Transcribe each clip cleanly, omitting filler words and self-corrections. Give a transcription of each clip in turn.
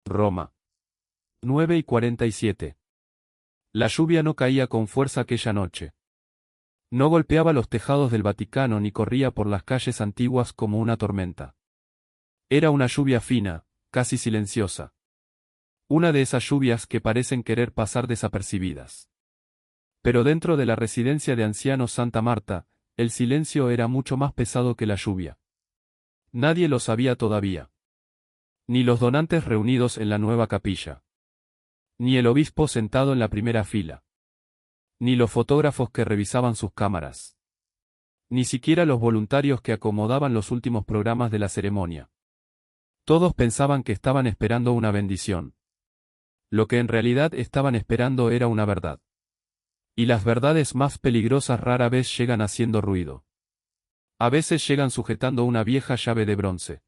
Roma. 9:47. La lluvia no caía con fuerza aquella noche. No golpeaba los tejados del Vaticano ni corría por las calles antiguas como una tormenta. Era una lluvia fina, casi silenciosa. Una de esas lluvias que parecen querer pasar desapercibidas. Pero dentro de la residencia de ancianos Santa Marta, el silencio era mucho más pesado que la lluvia. Nadie lo sabía todavía. Ni los donantes reunidos en la nueva capilla. Ni el obispo sentado en la primera fila. Ni los fotógrafos que revisaban sus cámaras. Ni siquiera los voluntarios que acomodaban los últimos programas de la ceremonia. Todos pensaban que estaban esperando una bendición. Lo que en realidad estaban esperando era una verdad. Y las verdades más peligrosas rara vez llegan haciendo ruido. A veces llegan sujetando una vieja llave de bronce.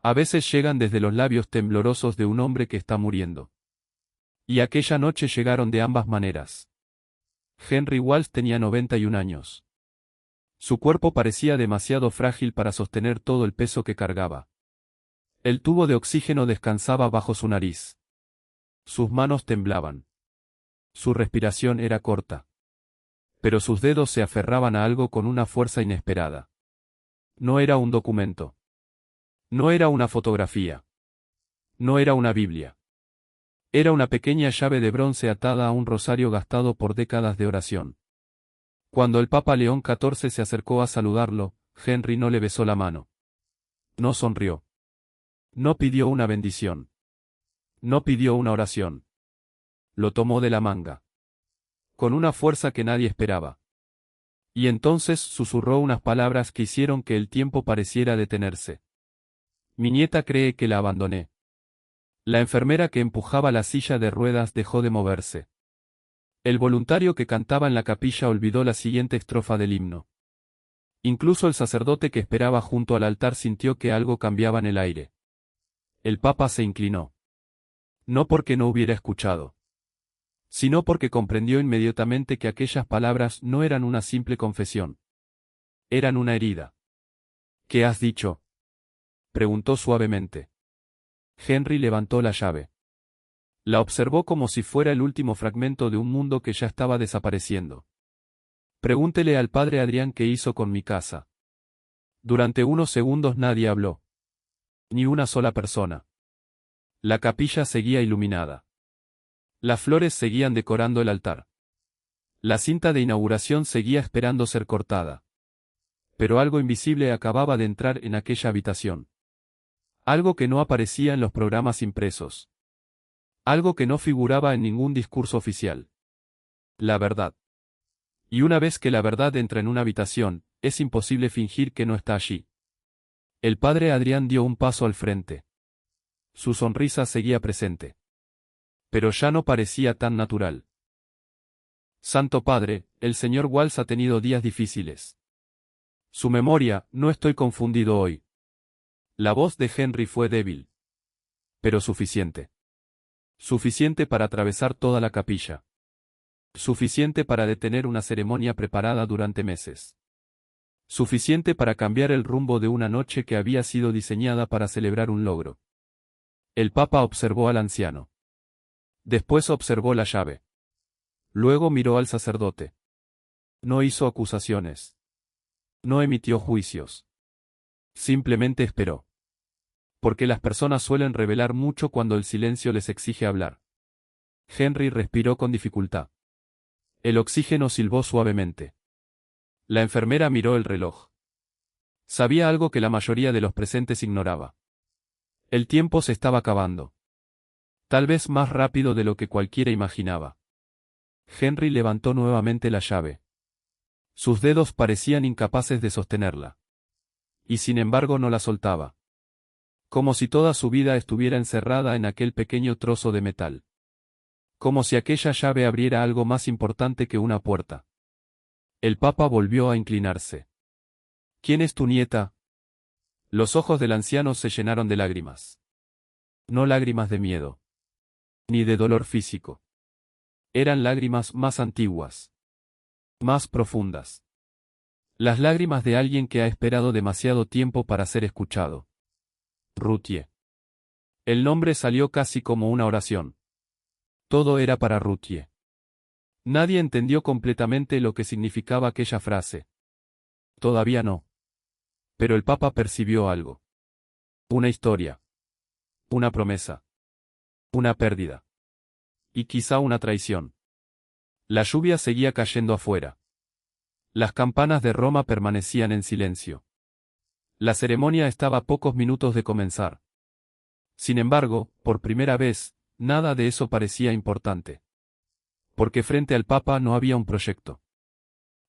A veces llegan desde los labios temblorosos de un hombre que está muriendo. Y aquella noche llegaron de ambas maneras. Henry Walsh tenía 91 años. Su cuerpo parecía demasiado frágil para sostener todo el peso que cargaba. El tubo de oxígeno descansaba bajo su nariz. Sus manos temblaban. Su respiración era corta. Pero sus dedos se aferraban a algo con una fuerza inesperada. No era un documento. No era una fotografía. No era una Biblia. Era una pequeña llave de bronce atada a un rosario gastado por décadas de oración. Cuando el Papa León XIV se acercó a saludarlo, Henry no le besó la mano. No sonrió. No pidió una bendición. No pidió una oración. Lo tomó de la manga. Con una fuerza que nadie esperaba. Y entonces susurró unas palabras que hicieron que el tiempo pareciera detenerse. Mi nieta cree que la abandoné. La enfermera que empujaba la silla de ruedas dejó de moverse. El voluntario que cantaba en la capilla olvidó la siguiente estrofa del himno. Incluso el sacerdote que esperaba junto al altar sintió que algo cambiaba en el aire. El Papa se inclinó. No porque no hubiera escuchado, sino porque comprendió inmediatamente que aquellas palabras no eran una simple confesión. Eran una herida. ¿Qué has dicho?, preguntó suavemente. Henry levantó la llave. La observó como si fuera el último fragmento de un mundo que ya estaba desapareciendo. Pregúntele al padre Adrián qué hizo con mi casa. Durante unos segundos nadie habló. Ni una sola persona. La capilla seguía iluminada. Las flores seguían decorando el altar. La cinta de inauguración seguía esperando ser cortada. Pero algo invisible acababa de entrar en aquella habitación. Algo que no aparecía en los programas impresos. Algo que no figuraba en ningún discurso oficial. La verdad. Y una vez que la verdad entra en una habitación, es imposible fingir que no está allí. El padre Adrián dio un paso al frente. Su sonrisa seguía presente. Pero ya no parecía tan natural. Santo Padre, el señor Walsh ha tenido días difíciles. Su memoria, no estoy confundido hoy. La voz de Henry fue débil. Pero suficiente. Suficiente para atravesar toda la capilla. Suficiente para detener una ceremonia preparada durante meses. Suficiente para cambiar el rumbo de una noche que había sido diseñada para celebrar un logro. El Papa observó al anciano. Después observó la llave. Luego miró al sacerdote. No hizo acusaciones. No emitió juicios. Simplemente esperó. Porque las personas suelen revelar mucho cuando el silencio les exige hablar. Henry respiró con dificultad. El oxígeno silbó suavemente. La enfermera miró el reloj. Sabía algo que la mayoría de los presentes ignoraba. El tiempo se estaba acabando. Tal vez más rápido de lo que cualquiera imaginaba. Henry levantó nuevamente la llave. Sus dedos parecían incapaces de sostenerla. Y sin embargo no la soltaba. Como si toda su vida estuviera encerrada en aquel pequeño trozo de metal. Como si aquella llave abriera algo más importante que una puerta. El Papa volvió a inclinarse. ¿Quién es tu nieta? Los ojos del anciano se llenaron de lágrimas. No lágrimas de miedo. Ni de dolor físico. Eran lágrimas más antiguas. Más profundas. Las lágrimas de alguien que ha esperado demasiado tiempo para ser escuchado. Ruthie. El nombre salió casi como una oración. Todo era para Ruthie. Nadie entendió completamente lo que significaba aquella frase. Todavía no. Pero el Papa percibió algo. Una historia. Una promesa. Una pérdida. Y quizá una traición. La lluvia seguía cayendo afuera. Las campanas de Roma permanecían en silencio. La ceremonia estaba a pocos minutos de comenzar. Sin embargo, por primera vez, nada de eso parecía importante. Porque frente al Papa no había un proyecto.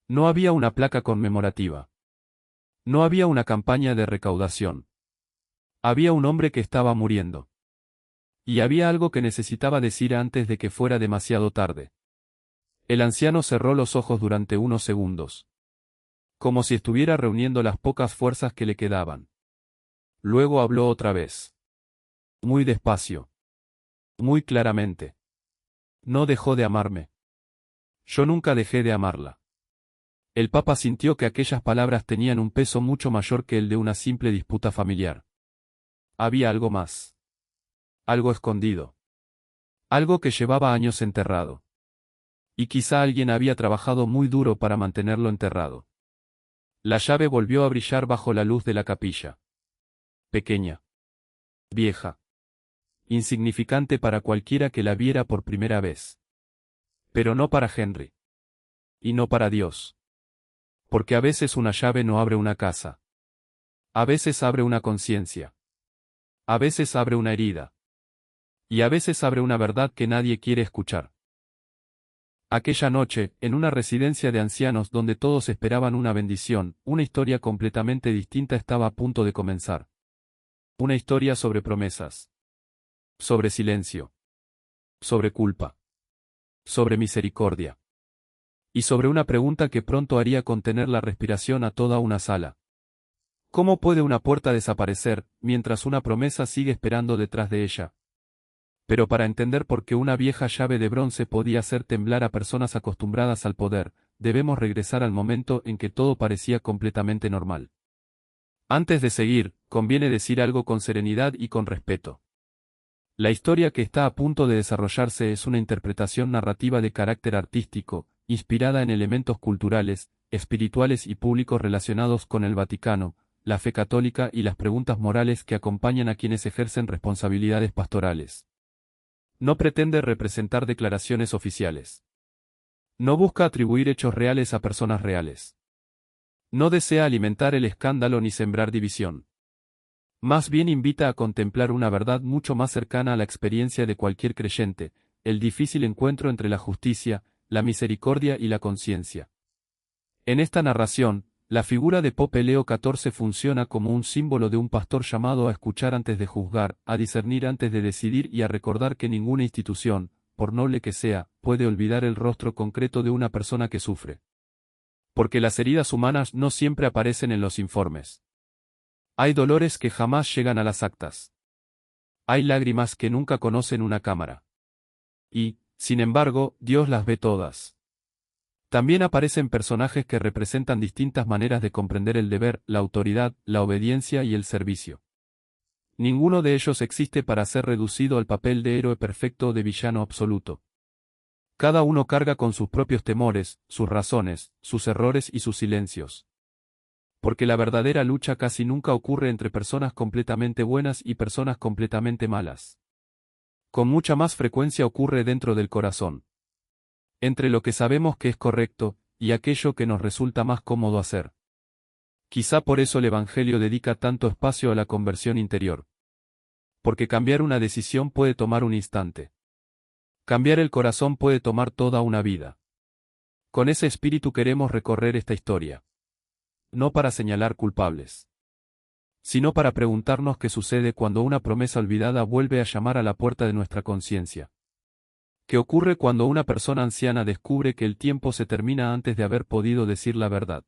No había una placa conmemorativa. No había una campaña de recaudación. Había un hombre que estaba muriendo. Y había algo que necesitaba decir antes de que fuera demasiado tarde. El anciano cerró los ojos durante unos segundos. Como si estuviera reuniendo las pocas fuerzas que le quedaban. Luego habló otra vez. Muy despacio. Muy claramente. No dejó de amarme. Yo nunca dejé de amarla. El Papa sintió que aquellas palabras tenían un peso mucho mayor que el de una simple disputa familiar. Había algo más. Algo escondido. Algo que llevaba años enterrado. Y quizá alguien había trabajado muy duro para mantenerlo enterrado. La llave volvió a brillar bajo la luz de la capilla. Pequeña. Vieja. Insignificante para cualquiera que la viera por primera vez. Pero no para Henry. Y no para Dios. Porque a veces una llave no abre una casa. A veces abre una conciencia. A veces abre una herida. Y a veces abre una verdad que nadie quiere escuchar. Aquella noche, en una residencia de ancianos donde todos esperaban una bendición, una historia completamente distinta estaba a punto de comenzar. Una historia sobre promesas. Sobre silencio. Sobre culpa. Sobre misericordia. Y sobre una pregunta que pronto haría contener la respiración a toda una sala. ¿Cómo puede una puerta desaparecer, mientras una promesa sigue esperando detrás de ella? Pero para entender por qué una vieja llave de bronce podía hacer temblar a personas acostumbradas al poder, debemos regresar al momento en que todo parecía completamente normal. Antes de seguir, conviene decir algo con serenidad y con respeto. La historia que está a punto de desarrollarse es una interpretación narrativa de carácter artístico, inspirada en elementos culturales, espirituales y públicos relacionados con el Vaticano, la fe católica y las preguntas morales que acompañan a quienes ejercen responsabilidades pastorales. No pretende representar declaraciones oficiales. No busca atribuir hechos reales a personas reales. No desea alimentar el escándalo ni sembrar división. Más bien invita a contemplar una verdad mucho más cercana a la experiencia de cualquier creyente, el difícil encuentro entre la justicia, la misericordia y la conciencia. En esta narración, la figura de Pope Leo XIV funciona como un símbolo de un pastor llamado a escuchar antes de juzgar, a discernir antes de decidir y a recordar que ninguna institución, por noble que sea, puede olvidar el rostro concreto de una persona que sufre. Porque las heridas humanas no siempre aparecen en los informes. Hay dolores que jamás llegan a las actas. Hay lágrimas que nunca conocen una cámara. Y, sin embargo, Dios las ve todas. También aparecen personajes que representan distintas maneras de comprender el deber, la autoridad, la obediencia y el servicio. Ninguno de ellos existe para ser reducido al papel de héroe perfecto o de villano absoluto. Cada uno carga con sus propios temores, sus razones, sus errores y sus silencios. Porque la verdadera lucha casi nunca ocurre entre personas completamente buenas y personas completamente malas. Con mucha más frecuencia ocurre dentro del corazón. Entre lo que sabemos que es correcto, y aquello que nos resulta más cómodo hacer. Quizá por eso el Evangelio dedica tanto espacio a la conversión interior. Porque cambiar una decisión puede tomar un instante. Cambiar el corazón puede tomar toda una vida. Con ese espíritu queremos recorrer esta historia. No para señalar culpables. Sino para preguntarnos qué sucede cuando una promesa olvidada vuelve a llamar a la puerta de nuestra conciencia. ¿Qué ocurre cuando una persona anciana descubre que el tiempo se termina antes de haber podido decir la verdad?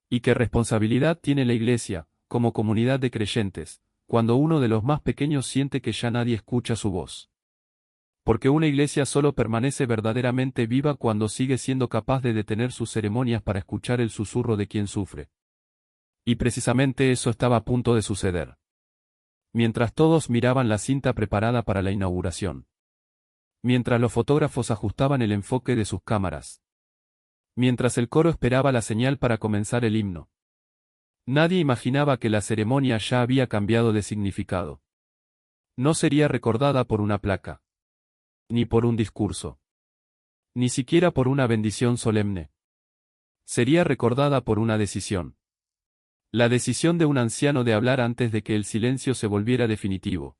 ¿Y qué responsabilidad tiene la Iglesia, como comunidad de creyentes, cuando uno de los más pequeños siente que ya nadie escucha su voz? Porque una Iglesia solo permanece verdaderamente viva cuando sigue siendo capaz de detener sus ceremonias para escuchar el susurro de quien sufre. Y precisamente eso estaba a punto de suceder. Mientras todos miraban la cinta preparada para la inauguración. Mientras los fotógrafos ajustaban el enfoque de sus cámaras. Mientras el coro esperaba la señal para comenzar el himno. Nadie imaginaba que la ceremonia ya había cambiado de significado. No sería recordada por una placa. Ni por un discurso. Ni siquiera por una bendición solemne. Sería recordada por una decisión. La decisión de un anciano de hablar antes de que el silencio se volviera definitivo.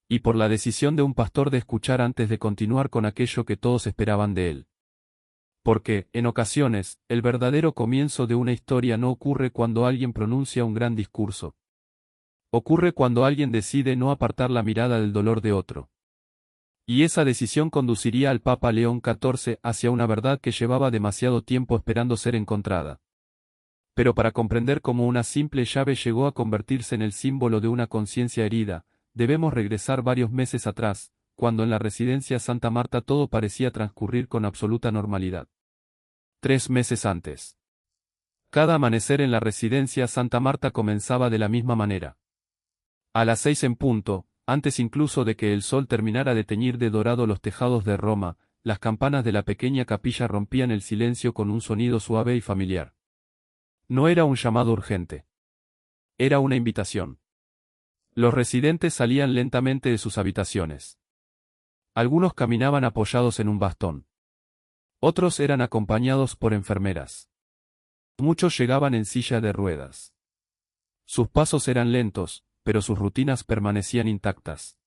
Y por la decisión de un pastor de escuchar antes de continuar con aquello que todos esperaban de él. Porque, en ocasiones, el verdadero comienzo de una historia no ocurre cuando alguien pronuncia un gran discurso. Ocurre cuando alguien decide no apartar la mirada del dolor de otro. Y esa decisión conduciría al Papa León XIV hacia una verdad que llevaba demasiado tiempo esperando ser encontrada. Pero para comprender cómo una simple llave llegó a convertirse en el símbolo de una conciencia herida, debemos regresar varios meses atrás, cuando en la residencia Santa Marta todo parecía transcurrir con absoluta normalidad. 3 meses antes. Cada amanecer en la residencia Santa Marta comenzaba de la misma manera. A las 6 en punto, antes incluso de que el sol terminara de teñir de dorado los tejados de Roma, las campanas de la pequeña capilla rompían el silencio con un sonido suave y familiar. No era un llamado urgente. Era una invitación. Los residentes salían lentamente de sus habitaciones. Algunos caminaban apoyados en un bastón. Otros eran acompañados por enfermeras. Muchos llegaban en silla de ruedas. Sus pasos eran lentos, pero sus rutinas permanecían intactas.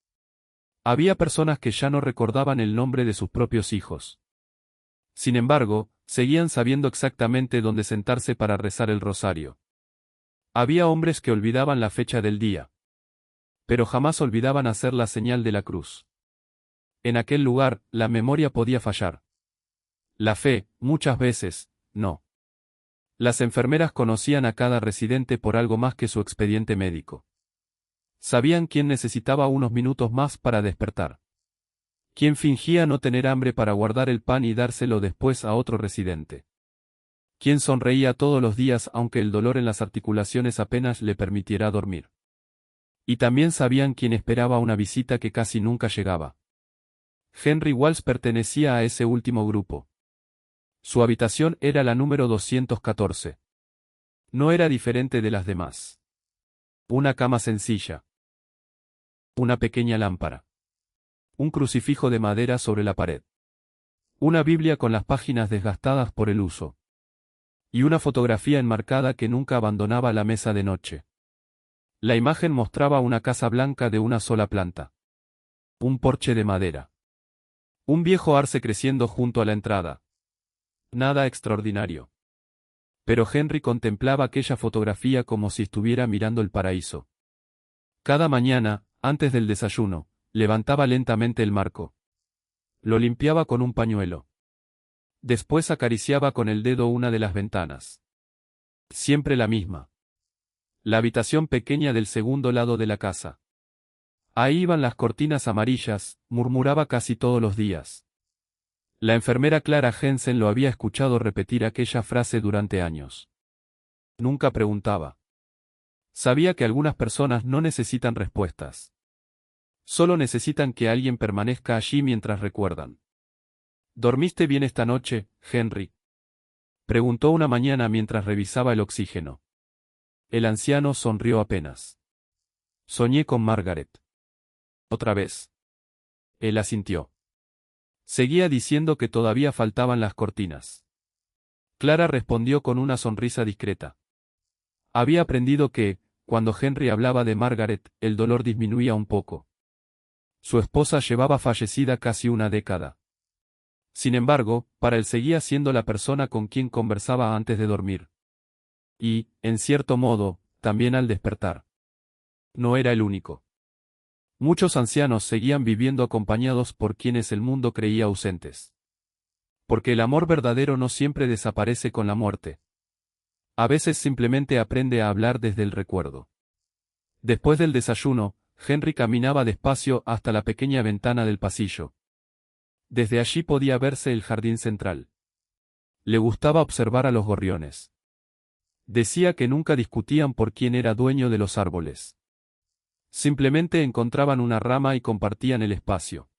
Había personas que ya no recordaban el nombre de sus propios hijos. Sin embargo, seguían sabiendo exactamente dónde sentarse para rezar el rosario. Había hombres que olvidaban la fecha del día. Pero jamás olvidaban hacer la señal de la cruz. En aquel lugar, la memoria podía fallar. La fe, muchas veces, no. Las enfermeras conocían a cada residente por algo más que su expediente médico. Sabían quién necesitaba unos minutos más para despertar. Quién fingía no tener hambre para guardar el pan y dárselo después a otro residente. Quién sonreía todos los días aunque el dolor en las articulaciones apenas le permitiera dormir. Y también sabían quién esperaba una visita que casi nunca llegaba. Henry Walsh pertenecía a ese último grupo. Su habitación era la número 214. No era diferente de las demás. Una cama sencilla. Una pequeña lámpara. Un crucifijo de madera sobre la pared. Una Biblia con las páginas desgastadas por el uso. Y una fotografía enmarcada que nunca abandonaba la mesa de noche. La imagen mostraba una casa blanca de una sola planta. Un porche de madera. Un viejo arce creciendo junto a la entrada. Nada extraordinario. Pero Henry contemplaba aquella fotografía como si estuviera mirando el paraíso. Cada mañana, antes del desayuno, levantaba lentamente el marco. Lo limpiaba con un pañuelo. Después acariciaba con el dedo una de las ventanas. Siempre la misma. La habitación pequeña del segundo lado de la casa. Ahí iban las cortinas amarillas, murmuraba casi todos los días. La enfermera Clara Jensen lo había escuchado repetir aquella frase durante años. Nunca preguntaba. Sabía que algunas personas no necesitan respuestas. Solo necesitan que alguien permanezca allí mientras recuerdan. ¿Dormiste bien esta noche, Henry? Preguntó una mañana mientras revisaba el oxígeno. El anciano sonrió apenas. Soñé con Margaret. Otra vez. Él asintió. Seguía diciendo que todavía faltaban las cortinas. Clara respondió con una sonrisa discreta. Había aprendido que, cuando Henry hablaba de Margaret, el dolor disminuía un poco. Su esposa llevaba fallecida casi una década. Sin embargo, para él seguía siendo la persona con quien conversaba antes de dormir. Y, en cierto modo, también al despertar. No era el único. Muchos ancianos seguían viviendo acompañados por quienes el mundo creía ausentes. Porque el amor verdadero no siempre desaparece con la muerte. A veces simplemente aprende a hablar desde el recuerdo. Después del desayuno, Henry caminaba despacio hasta la pequeña ventana del pasillo. Desde allí podía verse el jardín central. Le gustaba observar a los gorriones. Decía que nunca discutían por quién era dueño de los árboles. Simplemente encontraban una rama y compartían el espacio.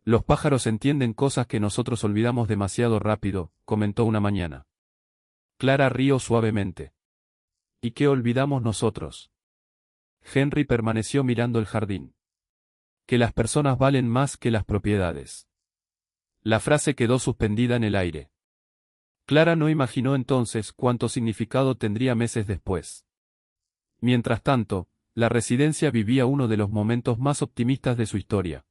Los pájaros entienden cosas que nosotros olvidamos demasiado rápido, comentó una mañana. Clara rió suavemente. ¿Y qué olvidamos nosotros? Henry permaneció mirando el jardín. Que las personas valen más que las propiedades. La frase quedó suspendida en el aire. Clara no imaginó entonces cuánto significado tendría meses después. Mientras tanto, la residencia vivía uno de los momentos más optimistas de su historia.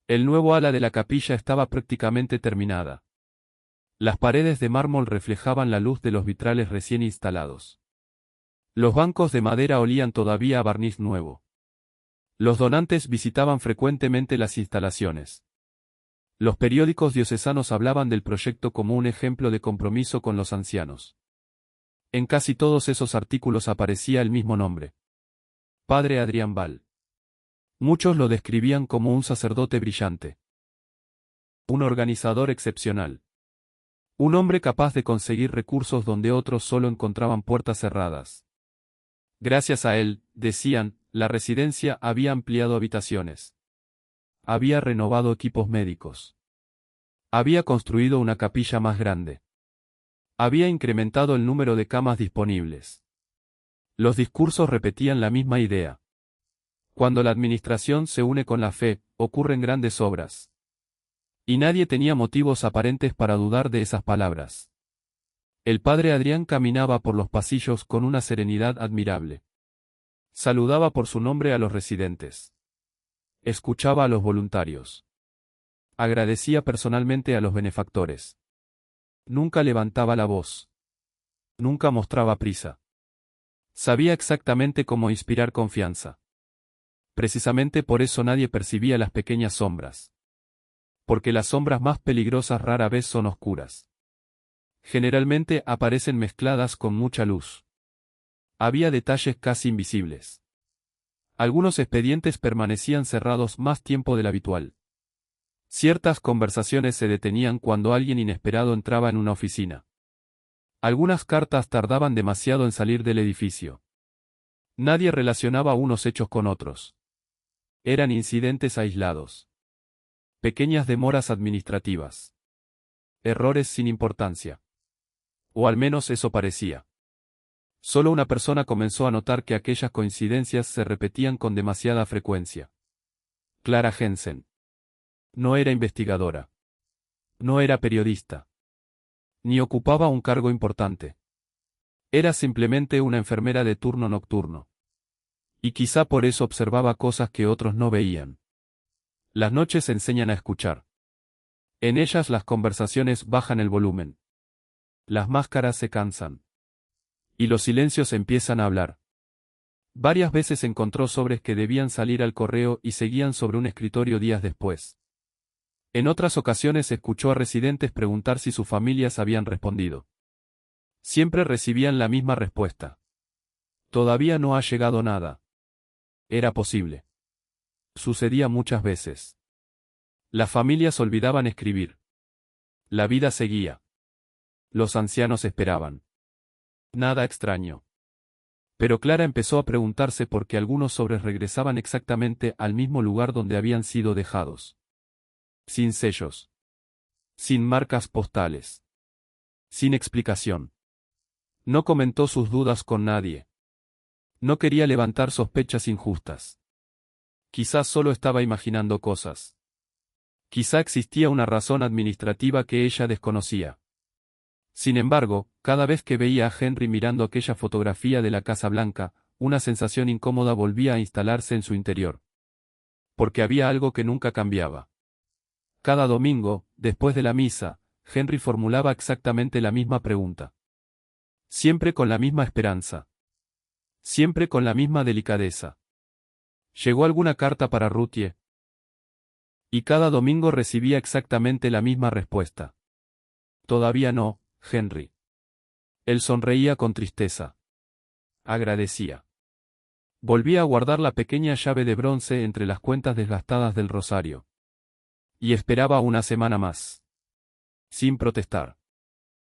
El nuevo ala de la capilla estaba prácticamente terminada. Las paredes de mármol reflejaban la luz de los vitrales recién instalados. Los bancos de madera olían todavía a barniz nuevo. Los donantes visitaban frecuentemente las instalaciones. Los periódicos diocesanos hablaban del proyecto como un ejemplo de compromiso con los ancianos. En casi todos esos artículos aparecía el mismo nombre. Padre Adrián Ball. Muchos lo describían como un sacerdote brillante. Un organizador excepcional. Un hombre capaz de conseguir recursos donde otros solo encontraban puertas cerradas. Gracias a él, decían, la residencia había ampliado habitaciones. Había renovado equipos médicos. Había construido una capilla más grande. Había incrementado el número de camas disponibles. Los discursos repetían la misma idea. Cuando la administración se une con la fe, ocurren grandes obras. Y nadie tenía motivos aparentes para dudar de esas palabras. El padre Adrián caminaba por los pasillos con una serenidad admirable. Saludaba por su nombre a los residentes. Escuchaba a los voluntarios. Agradecía personalmente a los benefactores. Nunca levantaba la voz. Nunca mostraba prisa. Sabía exactamente cómo inspirar confianza. Precisamente por eso nadie percibía las pequeñas sombras. Porque las sombras más peligrosas rara vez son oscuras. Generalmente aparecen mezcladas con mucha luz. Había detalles casi invisibles. Algunos expedientes permanecían cerrados más tiempo del habitual. Ciertas conversaciones se detenían cuando alguien inesperado entraba en una oficina. Algunas cartas tardaban demasiado en salir del edificio. Nadie relacionaba unos hechos con otros. Eran incidentes aislados. Pequeñas demoras administrativas. Errores sin importancia. O al menos eso parecía. Solo una persona comenzó a notar que aquellas coincidencias se repetían con demasiada frecuencia. Clara Jensen. No era investigadora. No era periodista. Ni ocupaba un cargo importante. Era simplemente una enfermera de turno nocturno. Y quizá por eso observaba cosas que otros no veían. Las noches enseñan a escuchar. En ellas las conversaciones bajan el volumen. Las máscaras se cansan. Y los silencios empiezan a hablar. Varias veces encontró sobres que debían salir al correo y seguían sobre un escritorio días después. En otras ocasiones escuchó a residentes preguntar si sus familias habían respondido. Siempre recibían la misma respuesta. Todavía no ha llegado nada. Era posible. Sucedía muchas veces. Las familias olvidaban escribir. La vida seguía. Los ancianos esperaban. Nada extraño. Pero Clara empezó a preguntarse por qué algunos sobres regresaban exactamente al mismo lugar donde habían sido dejados. Sin sellos. Sin marcas postales. Sin explicación. No comentó sus dudas con nadie. No quería levantar sospechas injustas. Quizás solo estaba imaginando cosas. Quizá existía una razón administrativa que ella desconocía. Sin embargo, cada vez que veía a Henry mirando aquella fotografía de la Casa Blanca, una sensación incómoda volvía a instalarse en su interior. Porque había algo que nunca cambiaba. Cada domingo, después de la misa, Henry formulaba exactamente la misma pregunta. Siempre con la misma esperanza. Siempre con la misma delicadeza. ¿Llegó alguna carta para Ruthie? Y cada domingo recibía exactamente la misma respuesta. Todavía no, Henry. Él sonreía con tristeza. Agradecía. Volvía a guardar la pequeña llave de bronce entre las cuentas desgastadas del rosario. Y esperaba una semana más. Sin protestar.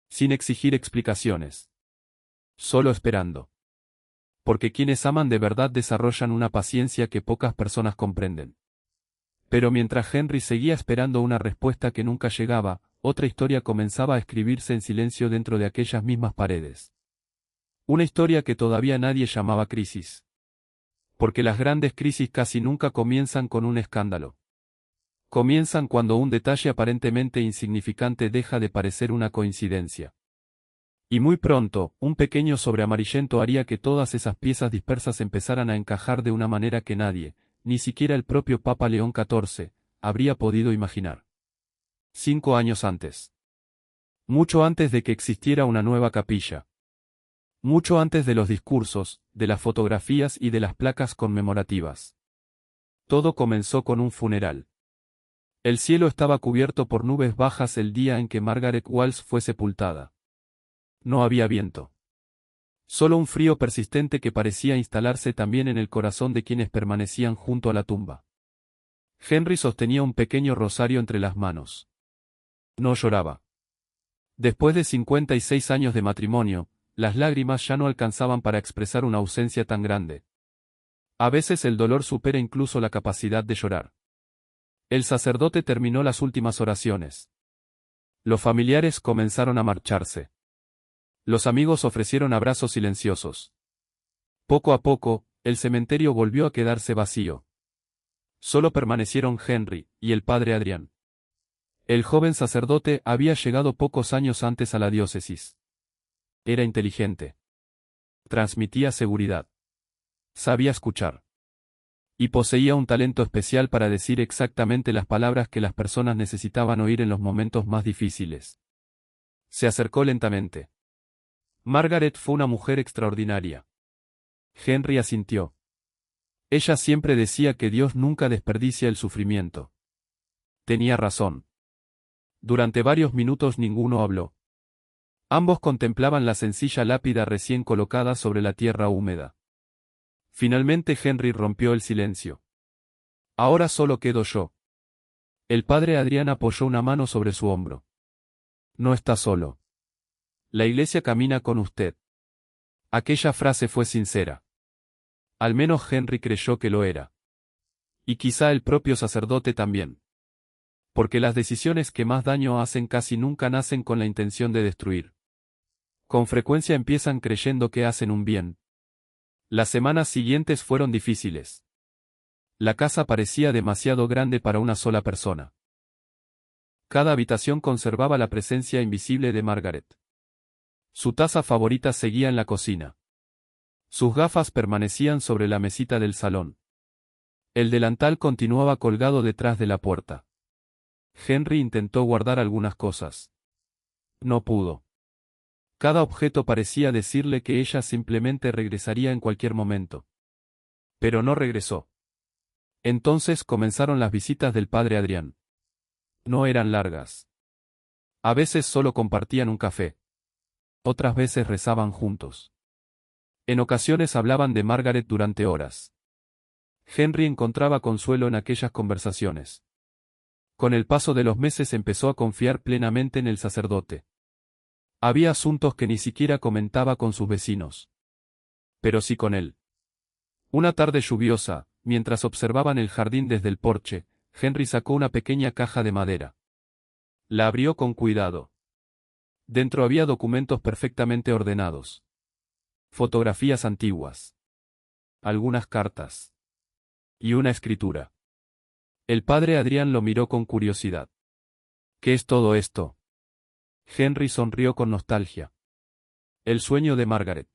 Sin exigir explicaciones. Solo esperando. porque quienes aman de verdad desarrollan una paciencia que pocas personas comprenden. Pero mientras Henry seguía esperando una respuesta que nunca llegaba, otra historia comenzaba a escribirse en silencio dentro de aquellas mismas paredes. Una historia que todavía nadie llamaba crisis. Porque las grandes crisis casi nunca comienzan con un escándalo. Comienzan cuando un detalle aparentemente insignificante deja de parecer una coincidencia. Y muy pronto, un pequeño sobre amarillento haría que todas esas piezas dispersas empezaran a encajar de una manera que nadie, ni siquiera el propio Papa León XIV, habría podido imaginar. 5 años antes. Mucho antes de que existiera una nueva capilla. Mucho antes de los discursos, de las fotografías y de las placas conmemorativas. Todo comenzó con un funeral. El cielo estaba cubierto por nubes bajas el día en que Margaret Walsh fue sepultada. No había viento. Solo un frío persistente que parecía instalarse también en el corazón de quienes permanecían junto a la tumba. Henry sostenía un pequeño rosario entre las manos. No lloraba. Después de 56 años de matrimonio, las lágrimas ya no alcanzaban para expresar una ausencia tan grande. A veces el dolor supera incluso la capacidad de llorar. El sacerdote terminó las últimas oraciones. Los familiares comenzaron a marcharse. Los amigos ofrecieron abrazos silenciosos. Poco a poco, el cementerio volvió a quedarse vacío. Solo permanecieron Henry y el padre Adrián. El joven sacerdote había llegado pocos años antes a la diócesis. Era inteligente. Transmitía seguridad. Sabía escuchar. Y poseía un talento especial para decir exactamente las palabras que las personas necesitaban oír en los momentos más difíciles. Se acercó lentamente. Margaret fue una mujer extraordinaria. Henry asintió. Ella siempre decía que Dios nunca desperdicia el sufrimiento. Tenía razón. Durante varios minutos ninguno habló. Ambos contemplaban la sencilla lápida recién colocada sobre la tierra húmeda. Finalmente Henry rompió el silencio. Ahora solo quedo yo. El padre Adrián apoyó una mano sobre su hombro. No está solo. La iglesia camina con usted. Aquella frase fue sincera. Al menos Henry creyó que lo era. Y quizá el propio sacerdote también. Porque las decisiones que más daño hacen casi nunca nacen con la intención de destruir. Con frecuencia empiezan creyendo que hacen un bien. Las semanas siguientes fueron difíciles. La casa parecía demasiado grande para una sola persona. Cada habitación conservaba la presencia invisible de Margaret. Su taza favorita seguía en la cocina. Sus gafas permanecían sobre la mesita del salón. El delantal continuaba colgado detrás de la puerta. Henry intentó guardar algunas cosas. No pudo. Cada objeto parecía decirle que ella simplemente regresaría en cualquier momento. Pero no regresó. Entonces comenzaron las visitas del padre Adrián. No eran largas. A veces solo compartían un café. Otras veces rezaban juntos. En ocasiones hablaban de Margaret durante horas. Henry encontraba consuelo en aquellas conversaciones. Con el paso de los meses empezó a confiar plenamente en el sacerdote. Había asuntos que ni siquiera comentaba con sus vecinos. Pero sí con él. Una tarde lluviosa, mientras observaban el jardín desde el porche, Henry sacó una pequeña caja de madera. La abrió con cuidado. Dentro había documentos perfectamente ordenados. Fotografías antiguas. Algunas cartas. Y una escritura. El padre Adrián lo miró con curiosidad. ¿Qué es todo esto? Henry sonrió con nostalgia. El sueño de Margaret.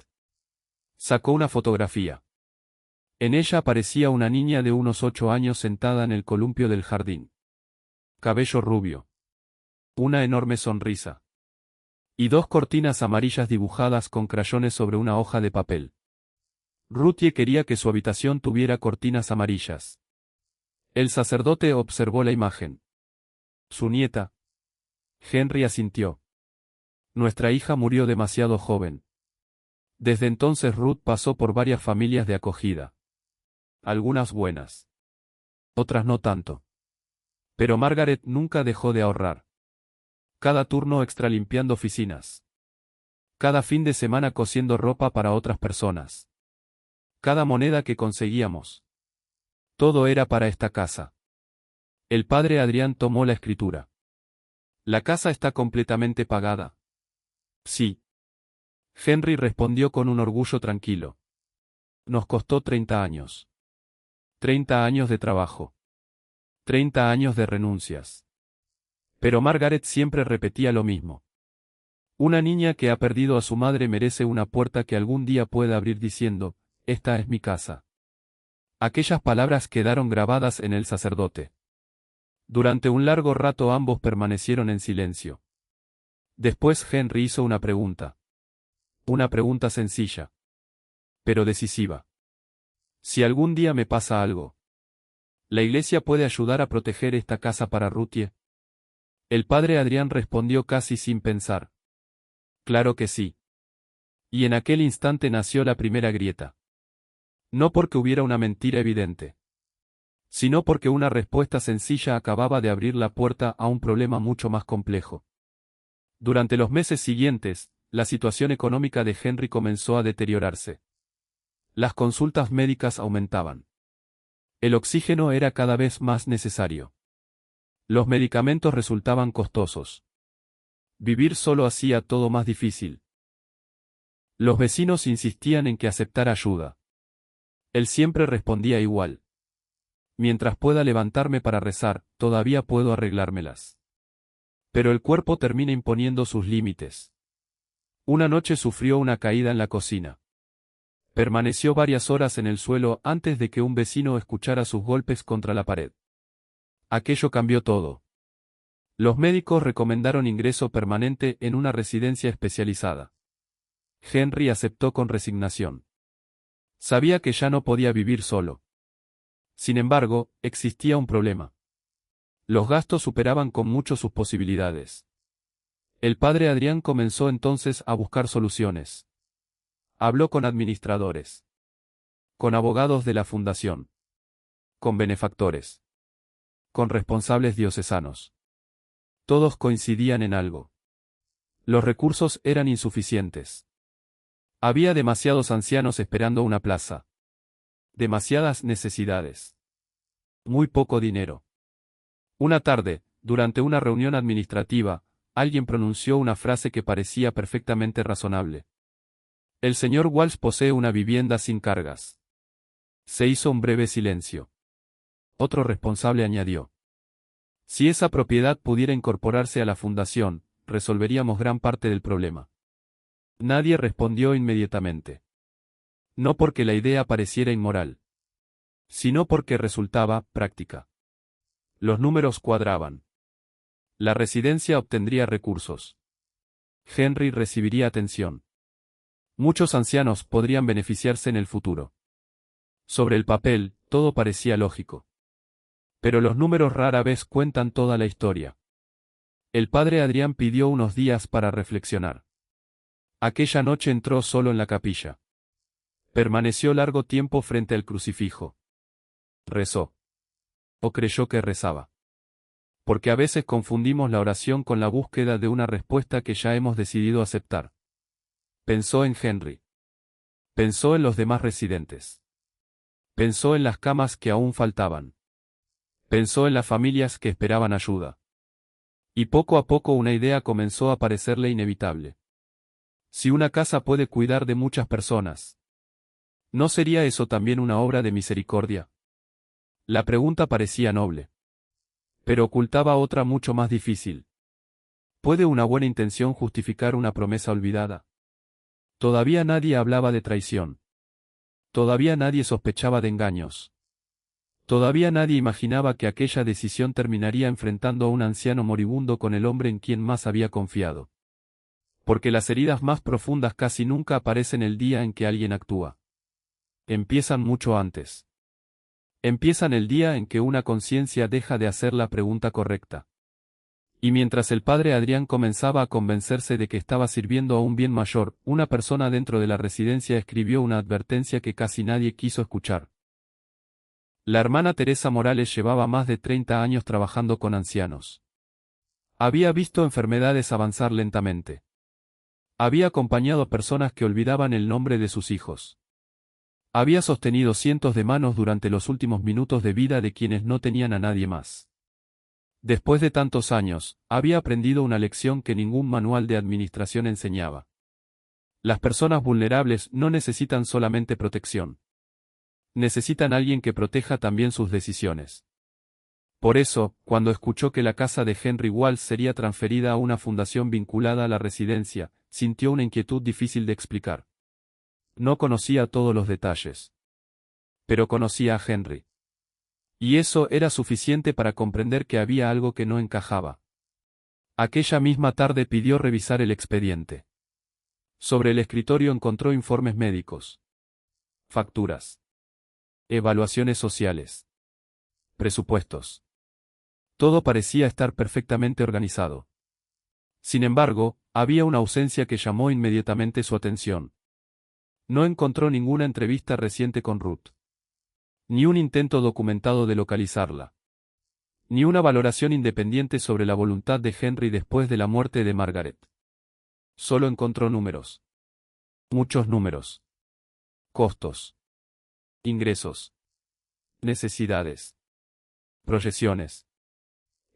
Sacó una fotografía. En ella aparecía una niña de unos 8 años sentada en el columpio del jardín. Cabello rubio. Una enorme sonrisa. Y 2 cortinas amarillas dibujadas con crayones sobre una hoja de papel. Ruthie quería que su habitación tuviera cortinas amarillas. El sacerdote observó la imagen. Su nieta. Henry asintió. Nuestra hija murió demasiado joven. Desde entonces Ruth pasó por varias familias de acogida. Algunas buenas. Otras no tanto. Pero Margaret nunca dejó de ahorrar. Cada turno extra limpiando oficinas. Cada fin de semana cosiendo ropa para otras personas. cada moneda que conseguíamos. Todo era para esta casa. El padre Adrián tomó la escritura. La casa está completamente pagada. Sí. Henry respondió con un orgullo tranquilo. Nos costó 30 años. 30 años de trabajo. 30 años de renuncias. Pero Margaret siempre repetía lo mismo. Una niña que ha perdido a su madre merece una puerta que algún día pueda abrir diciendo, esta es mi casa. Aquellas palabras quedaron grabadas en el sacerdote. Durante un largo rato ambos permanecieron en silencio. Después Henry hizo una pregunta. Una pregunta sencilla. Pero decisiva. Si algún día me pasa algo, ¿la iglesia puede ayudar a proteger esta casa para Ruthie? El padre Adrián respondió casi sin pensar. Claro que sí. Y en aquel instante nació la primera grieta. No porque hubiera una mentira evidente, sino porque una respuesta sencilla acababa de abrir la puerta a un problema mucho más complejo. Durante los meses siguientes, la situación económica de Henry comenzó a deteriorarse. Las consultas médicas aumentaban. El oxígeno era cada vez más necesario. Los medicamentos resultaban costosos. Vivir solo hacía todo más difícil. Los vecinos insistían en que aceptara ayuda. Él siempre respondía igual. Mientras pueda levantarme para rezar, todavía puedo arreglármelas. Pero el cuerpo termina imponiendo sus límites. Una noche sufrió una caída en la cocina. Permaneció varias horas en el suelo antes de que un vecino escuchara sus golpes contra la pared. Aquello cambió todo. Los médicos recomendaron ingreso permanente en una residencia especializada. Henry aceptó con resignación. Sabía que ya no podía vivir solo. Sin embargo, existía un problema. Los gastos superaban con mucho sus posibilidades. El padre Adrián comenzó entonces a buscar soluciones. Habló con administradores, con abogados de la fundación, con benefactores, con responsables diocesanos. Todos coincidían en algo. Los recursos eran insuficientes. Había demasiados ancianos esperando una plaza. Demasiadas necesidades. Muy poco dinero. Una tarde, durante una reunión administrativa, alguien pronunció una frase que parecía perfectamente razonable. El señor Walsh posee una vivienda sin cargas. Se hizo un breve silencio. Otro responsable añadió. Si esa propiedad pudiera incorporarse a la fundación, resolveríamos gran parte del problema. Nadie respondió inmediatamente. No porque la idea pareciera inmoral, sino porque resultaba práctica. Los números cuadraban. La residencia obtendría recursos. Henry recibiría atención. Muchos ancianos podrían beneficiarse en el futuro. Sobre el papel, todo parecía lógico. Pero los números rara vez cuentan toda la historia. El padre Adrián pidió unos días para reflexionar. Aquella noche entró solo en la capilla. Permaneció largo tiempo frente al crucifijo. Rezó. O creyó que rezaba. Porque a veces confundimos la oración con la búsqueda de una respuesta que ya hemos decidido aceptar. Pensó en Henry. Pensó en los demás residentes. Pensó en las camas que aún faltaban. Pensó en las familias que esperaban ayuda. Y poco a poco una idea comenzó a parecerle inevitable. Si una casa puede cuidar de muchas personas, ¿no sería eso también una obra de misericordia? La pregunta parecía noble. Pero ocultaba otra mucho más difícil. ¿Puede una buena intención justificar una promesa olvidada? Todavía nadie hablaba de traición. Todavía nadie sospechaba de engaños. Todavía nadie imaginaba que aquella decisión terminaría enfrentando a un anciano moribundo con el hombre en quien más había confiado. Porque las heridas más profundas casi nunca aparecen el día en que alguien actúa. Empiezan mucho antes. Empiezan el día en que una conciencia deja de hacer la pregunta correcta. Y mientras el padre Adrián comenzaba a convencerse de que estaba sirviendo a un bien mayor, una persona dentro de la residencia escribió una advertencia que casi nadie quiso escuchar. La hermana Teresa Morales llevaba más de 30 años trabajando con ancianos. Había visto enfermedades avanzar lentamente. Había acompañado a personas que olvidaban el nombre de sus hijos. Había sostenido cientos de manos durante los últimos minutos de vida de quienes no tenían a nadie más. Después de tantos años, había aprendido una lección que ningún manual de administración enseñaba. Las personas vulnerables no necesitan solamente protección. Necesitan alguien que proteja también sus decisiones. Por eso, cuando escuchó que la casa de Henry Walsh sería transferida a una fundación vinculada a la residencia, sintió una inquietud difícil de explicar. No conocía todos los detalles. Pero conocía a Henry. Y eso era suficiente para comprender que había algo que no encajaba. Aquella misma tarde pidió revisar el expediente. Sobre el escritorio encontró informes médicos, facturas, evaluaciones sociales, presupuestos. Todo parecía estar perfectamente organizado. Sin embargo, había una ausencia que llamó inmediatamente su atención. No encontró ninguna entrevista reciente con Ruth. Ni un intento documentado de localizarla. Ni una valoración independiente sobre la voluntad de Henry después de la muerte de Margaret. Solo encontró números. Muchos números. Costos. Ingresos. Necesidades. Proyecciones.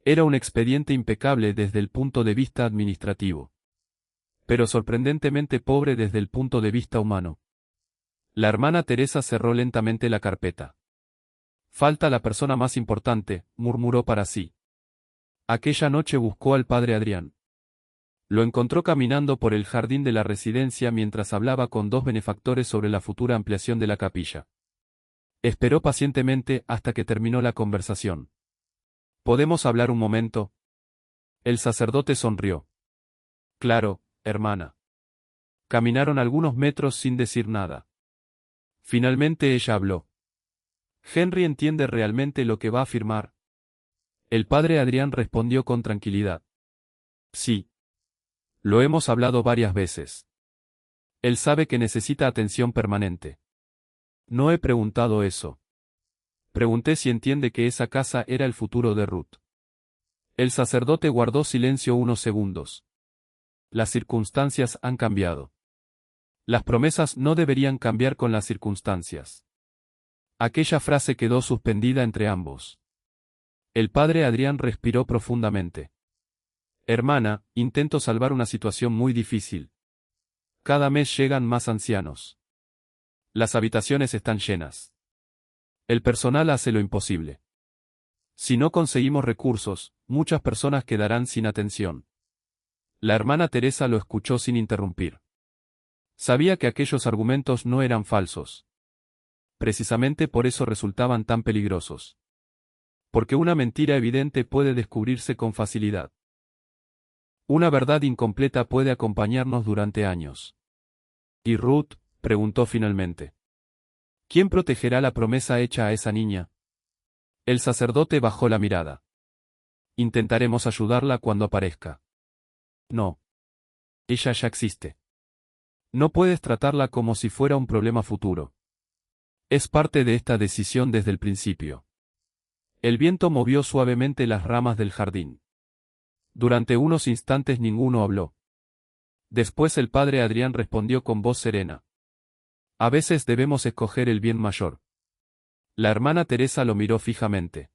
Era un expediente impecable desde el punto de vista administrativo. Pero sorprendentemente pobre desde el punto de vista humano. La hermana Teresa cerró lentamente la carpeta. Falta la persona más importante, murmuró para sí. Aquella noche buscó al padre Adrián. Lo encontró caminando por el jardín de la residencia mientras hablaba con dos benefactores sobre la futura ampliación de la capilla. Esperó pacientemente hasta que terminó la conversación. ¿Podemos hablar un momento? El sacerdote sonrió. Claro, hermana. Caminaron algunos metros sin decir nada. Finalmente ella habló. ¿Henry entiende realmente lo que va a afirmar? El padre Adrián respondió con tranquilidad. Sí. Lo hemos hablado varias veces. Él sabe que necesita atención permanente. No he preguntado eso. Pregunté si entiende que esa casa era el futuro de Ruth. El sacerdote guardó silencio unos segundos. Las circunstancias han cambiado. Las promesas no deberían cambiar con las circunstancias. Aquella frase quedó suspendida entre ambos. El padre Adrián respiró profundamente. Hermana, intento salvar una situación muy difícil. Cada mes llegan más ancianos. Las habitaciones están llenas. El personal hace lo imposible. Si no conseguimos recursos, muchas personas quedarán sin atención. La hermana Teresa lo escuchó sin interrumpir. Sabía que aquellos argumentos no eran falsos. Precisamente por eso resultaban tan peligrosos. Porque una mentira evidente puede descubrirse con facilidad. Una verdad incompleta puede acompañarnos durante años. ¿Y Ruth? Preguntó finalmente. ¿Quién protegerá la promesa hecha a esa niña? El sacerdote bajó la mirada. Intentaremos ayudarla cuando aparezca. No. Ella ya existe. No puedes tratarla como si fuera un problema futuro. Es parte de esta decisión desde el principio. El viento movió suavemente las ramas del jardín. Durante unos instantes ninguno habló. Después el padre Adrián respondió con voz serena. A veces debemos escoger el bien mayor. La hermana Teresa lo miró fijamente.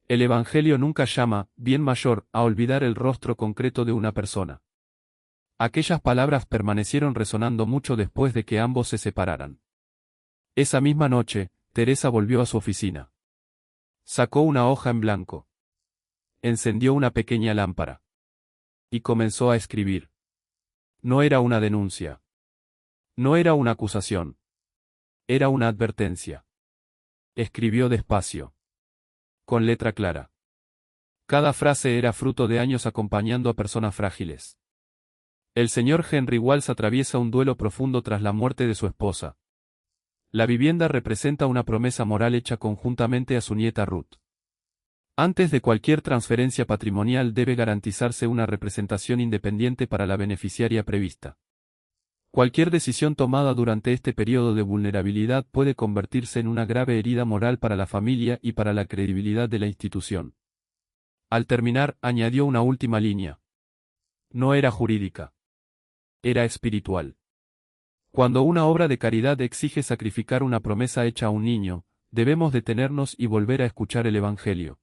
El Evangelio nunca llama, bien mayor, a olvidar el rostro concreto de una persona. Aquellas palabras permanecieron resonando mucho después de que ambos se separaran. Esa misma noche, Teresa volvió a su oficina. Sacó una hoja en blanco. Encendió una pequeña lámpara. Y comenzó a escribir. No era una denuncia. No era una acusación. Era una advertencia. Escribió despacio. Con letra clara. Cada frase era fruto de años acompañando a personas frágiles. El señor Henry Walsh atraviesa un duelo profundo tras la muerte de su esposa. La vivienda representa una promesa moral hecha conjuntamente a su nieta Ruth. Antes de cualquier transferencia patrimonial debe garantizarse una representación independiente para la beneficiaria prevista. Cualquier decisión tomada durante este periodo de vulnerabilidad puede convertirse en una grave herida moral para la familia y para la credibilidad de la institución. Al terminar, añadió una última línea. No era jurídica. Era espiritual. Cuando una obra de caridad exige sacrificar una promesa hecha a un niño, debemos detenernos y volver a escuchar el Evangelio.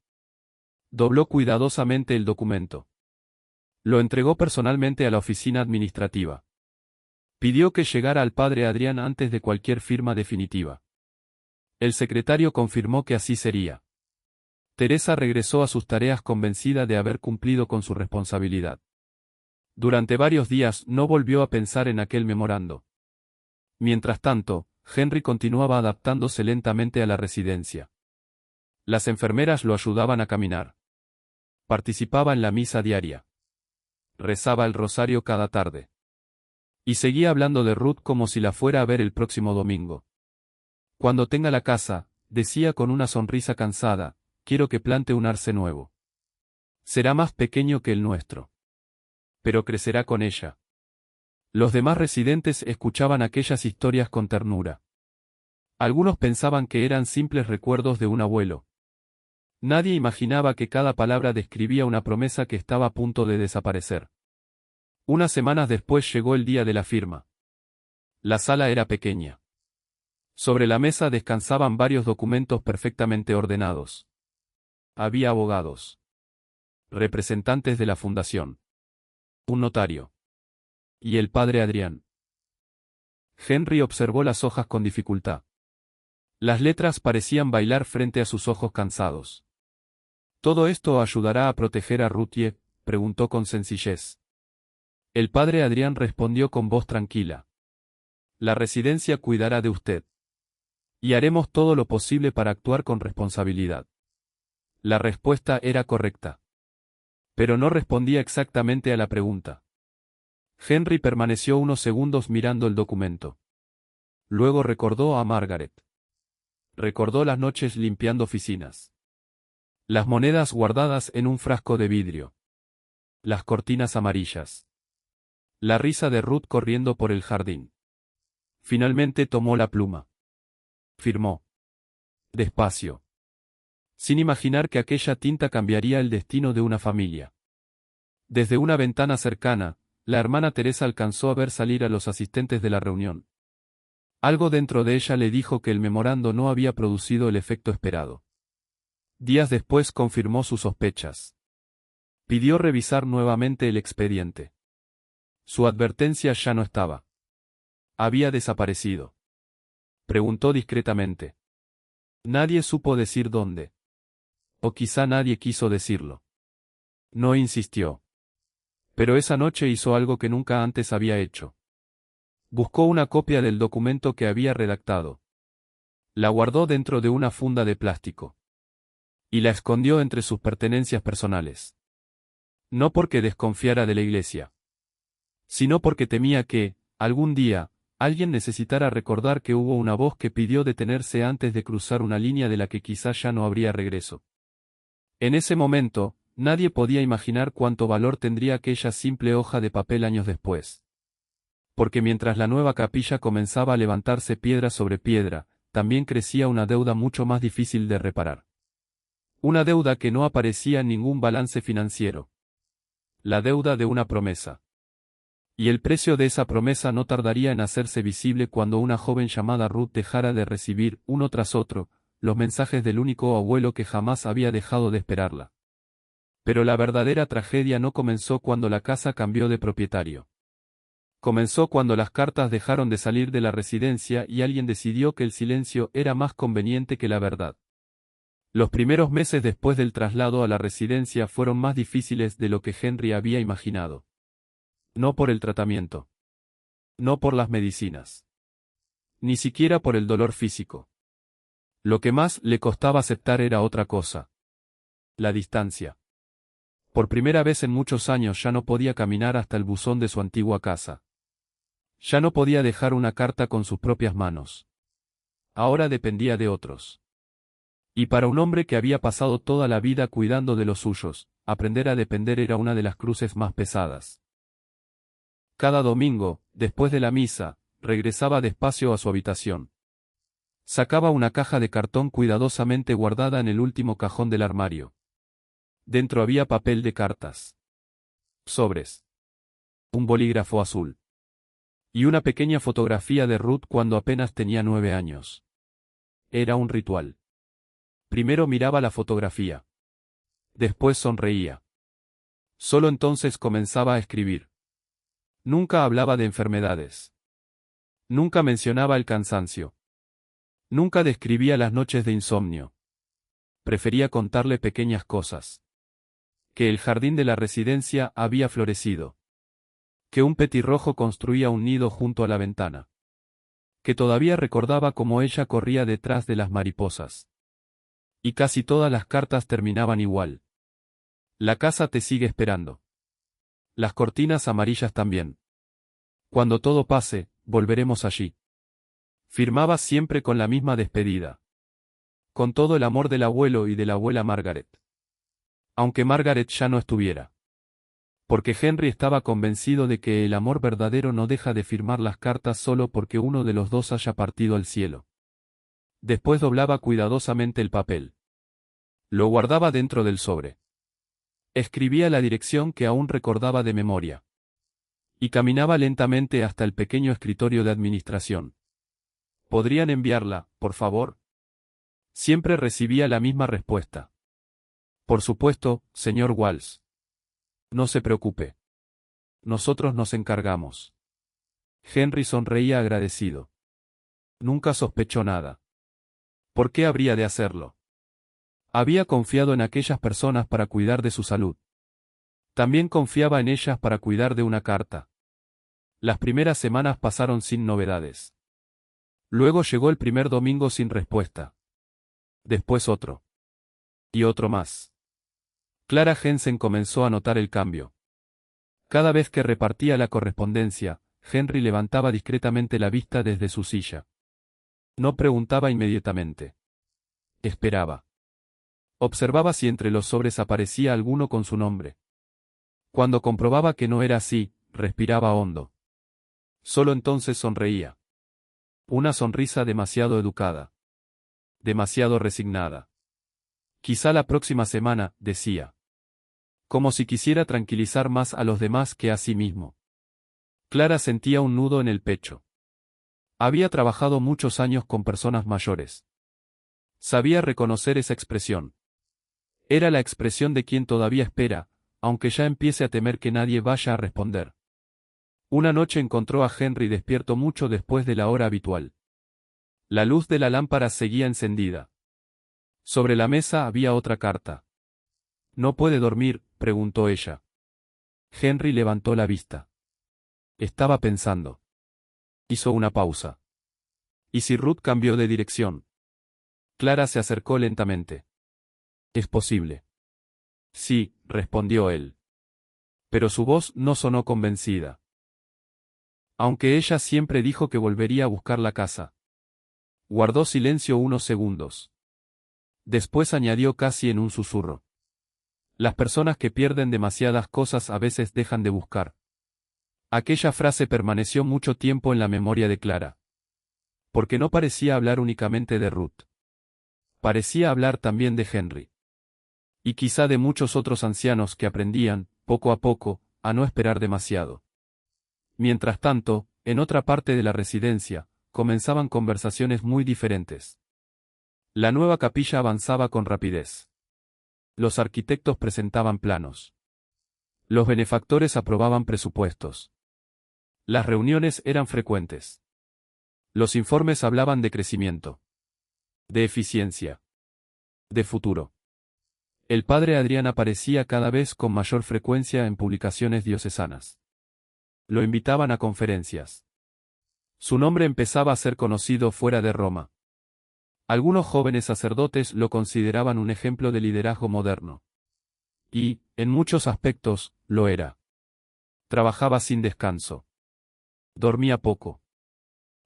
Dobló cuidadosamente el documento. Lo entregó personalmente a la oficina administrativa. Pidió que llegara al padre Adrián antes de cualquier firma definitiva. El secretario confirmó que así sería. Teresa regresó a sus tareas convencida de haber cumplido con su responsabilidad. Durante varios días no volvió a pensar en aquel memorando. Mientras tanto, Henry continuaba adaptándose lentamente a la residencia. Las enfermeras lo ayudaban a caminar. Participaba en la misa diaria. Rezaba el rosario cada tarde. Y seguía hablando de Ruth como si la fuera a ver el próximo domingo. Cuando tenga la casa, decía con una sonrisa cansada, quiero que plante un arce nuevo. Será más pequeño que el nuestro. Pero crecerá con ella. Los demás residentes escuchaban aquellas historias con ternura. Algunos pensaban que eran simples recuerdos de un abuelo. Nadie imaginaba que cada palabra describía una promesa que estaba a punto de desaparecer. Unas semanas después llegó el día de la firma. La sala era pequeña. Sobre la mesa descansaban varios documentos perfectamente ordenados. Había abogados. Representantes de la fundación. Un notario. Y el padre Adrián. Henry observó las hojas con dificultad. Las letras parecían bailar frente a sus ojos cansados. ¿Todo esto ayudará a proteger a Ruthie?, preguntó con sencillez. El padre Adrián respondió con voz tranquila. La residencia cuidará de usted. Y haremos todo lo posible para actuar con responsabilidad. La respuesta era correcta. Pero no respondía exactamente a la pregunta. Henry permaneció unos segundos mirando el documento. Luego recordó a Margaret. Recordó las noches limpiando oficinas. Las monedas guardadas en un frasco de vidrio. Las cortinas amarillas. La risa de Ruth corriendo por el jardín. Finalmente tomó la pluma. Firmó. Despacio. Sin imaginar que aquella tinta cambiaría el destino de una familia. Desde una ventana cercana, la hermana Teresa alcanzó a ver salir a los asistentes de la reunión. Algo dentro de ella le dijo que el memorando no había producido el efecto esperado. Días después confirmó sus sospechas. Pidió revisar nuevamente el expediente. Su advertencia ya no estaba. Había desaparecido. Preguntó discretamente. Nadie supo decir dónde. O quizá nadie quiso decirlo. No insistió. Pero esa noche hizo algo que nunca antes había hecho. Buscó una copia del documento que había redactado. La guardó dentro de una funda de plástico. Y la escondió entre sus pertenencias personales. No porque desconfiara de la iglesia. Sino porque temía que, algún día, alguien necesitara recordar que hubo una voz que pidió detenerse antes de cruzar una línea de la que quizás ya no habría regreso. En ese momento, nadie podía imaginar cuánto valor tendría aquella simple hoja de papel años después. Porque mientras la nueva capilla comenzaba a levantarse piedra sobre piedra, también crecía una deuda mucho más difícil de reparar. Una deuda que no aparecía en ningún balance financiero. La deuda de una promesa. Y el precio de esa promesa no tardaría en hacerse visible cuando una joven llamada Ruth dejara de recibir, uno tras otro, los mensajes del único abuelo que jamás había dejado de esperarla. Pero la verdadera tragedia no comenzó cuando la casa cambió de propietario. Comenzó cuando las cartas dejaron de salir de la residencia y alguien decidió que el silencio era más conveniente que la verdad. Los primeros meses después del traslado a la residencia fueron más difíciles de lo que Henry había imaginado. No por el tratamiento. No por las medicinas. Ni siquiera por el dolor físico. Lo que más le costaba aceptar era otra cosa. La distancia. Por primera vez en muchos años ya no podía caminar hasta el buzón de su antigua casa. Ya no podía dejar una carta con sus propias manos. Ahora dependía de otros. Y para un hombre que había pasado toda la vida cuidando de los suyos, aprender a depender era una de las cruces más pesadas. Cada domingo, después de la misa, regresaba despacio a su habitación. Sacaba una caja de cartón cuidadosamente guardada en el último cajón del armario. Dentro había papel de cartas. Sobres. Un bolígrafo azul. Y una pequeña fotografía de Ruth cuando apenas tenía 9 años. Era un ritual. Primero miraba la fotografía. Después sonreía. Solo entonces comenzaba a escribir. Nunca hablaba de enfermedades. Nunca mencionaba el cansancio. Nunca describía las noches de insomnio. Prefería contarle pequeñas cosas. Que el jardín de la residencia había florecido. Que un petirrojo construía un nido junto a la ventana. Que todavía recordaba cómo ella corría detrás de las mariposas. Y casi todas las cartas terminaban igual. La casa te sigue esperando. Las cortinas amarillas también. Cuando todo pase, volveremos allí. Firmaba siempre con la misma despedida. Con todo el amor del abuelo y de la abuela Margaret. Aunque Margaret ya no estuviera. Porque Henry estaba convencido de que el amor verdadero no deja de firmar las cartas solo porque uno de los dos haya partido al cielo. Después doblaba cuidadosamente el papel. Lo guardaba dentro del sobre. Escribía la dirección que aún recordaba de memoria. Y caminaba lentamente hasta el pequeño escritorio de administración. ¿Podrían enviarla, por favor? Siempre recibía la misma respuesta. Por supuesto, señor Walsh. No se preocupe. Nosotros nos encargamos. Henry sonreía agradecido. Nunca sospechó nada. ¿Por qué habría de hacerlo? Había confiado en aquellas personas para cuidar de su salud. También confiaba en ellas para cuidar de una carta. Las primeras semanas pasaron sin novedades. Luego llegó el primer domingo sin respuesta. Después otro. Y otro más. Clara Jensen comenzó a notar el cambio. Cada vez que repartía la correspondencia, Henry levantaba discretamente la vista desde su silla. No preguntaba inmediatamente. Esperaba. Observaba si entre los sobres aparecía alguno con su nombre. Cuando comprobaba que no era así, respiraba hondo. Solo entonces sonreía. Una sonrisa demasiado educada. Demasiado resignada. Quizá la próxima semana, decía. Como si quisiera tranquilizar más a los demás que a sí mismo. Clara sentía un nudo en el pecho. Había trabajado muchos años con personas mayores. Sabía reconocer esa expresión. Era la expresión de quien todavía espera, aunque ya empiece a temer que nadie vaya a responder. Una noche encontró a Henry despierto mucho después de la hora habitual. La luz de la lámpara seguía encendida. Sobre la mesa había otra carta. ¿No puede dormir?, preguntó ella. Henry levantó la vista. Estaba pensando. Hizo una pausa. ¿Y si Ruth cambió de dirección? Clara se acercó lentamente. Es posible. Sí, respondió él. Pero su voz no sonó convencida. Aunque ella siempre dijo que volvería a buscar la casa. Guardó silencio unos segundos. Después añadió casi en un susurro. Las personas que pierden demasiadas cosas a veces dejan de buscar. Aquella frase permaneció mucho tiempo en la memoria de Clara. Porque no parecía hablar únicamente de Ruth. Parecía hablar también de Henry. Y quizá de muchos otros ancianos que aprendían, poco a poco, a no esperar demasiado. Mientras tanto, en otra parte de la residencia, comenzaban conversaciones muy diferentes. La nueva capilla avanzaba con rapidez. Los arquitectos presentaban planos. Los benefactores aprobaban presupuestos. Las reuniones eran frecuentes. Los informes hablaban de crecimiento. De eficiencia. De futuro. El padre Adrián aparecía cada vez con mayor frecuencia en publicaciones diocesanas. Lo invitaban a conferencias. Su nombre empezaba a ser conocido fuera de Roma. Algunos jóvenes sacerdotes lo consideraban un ejemplo de liderazgo moderno. Y, en muchos aspectos, lo era. Trabajaba sin descanso. Dormía poco.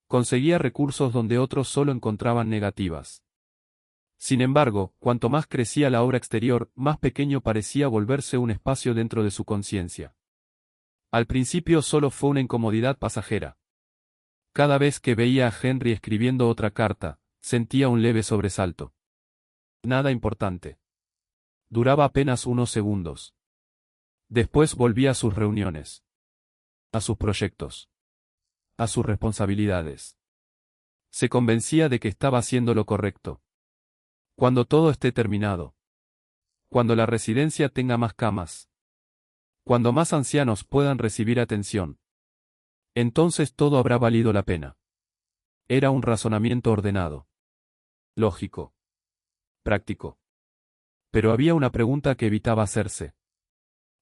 Conseguía recursos donde otros solo encontraban negativas. Sin embargo, cuanto más crecía la obra exterior, más pequeño parecía volverse un espacio dentro de su conciencia. Al principio solo fue una incomodidad pasajera. Cada vez que veía a Henry escribiendo otra carta, sentía un leve sobresalto. Nada importante. Duraba apenas unos segundos. Después volvía a sus reuniones. A sus proyectos. a sus responsabilidades. Se convencía de que estaba haciendo lo correcto. Cuando todo esté terminado. Cuando la residencia tenga más camas. Cuando más ancianos puedan recibir atención. Entonces todo habrá valido la pena. Era un razonamiento ordenado. Lógico. Práctico. Pero había una pregunta que evitaba hacerse.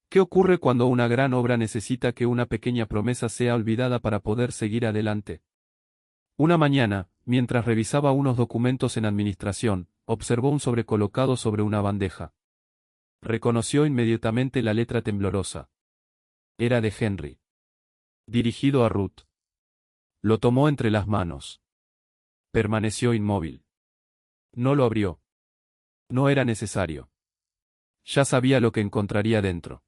¿Qué ocurre cuando una gran obra necesita que una pequeña promesa sea olvidada para poder seguir adelante? Una mañana, mientras revisaba unos documentos en administración, observó un sobre colocado sobre una bandeja. Reconoció inmediatamente la letra temblorosa. Era de Henry. Dirigido a Ruth. Lo tomó entre las manos. Permaneció inmóvil. No lo abrió. No era necesario. Ya sabía lo que encontraría dentro.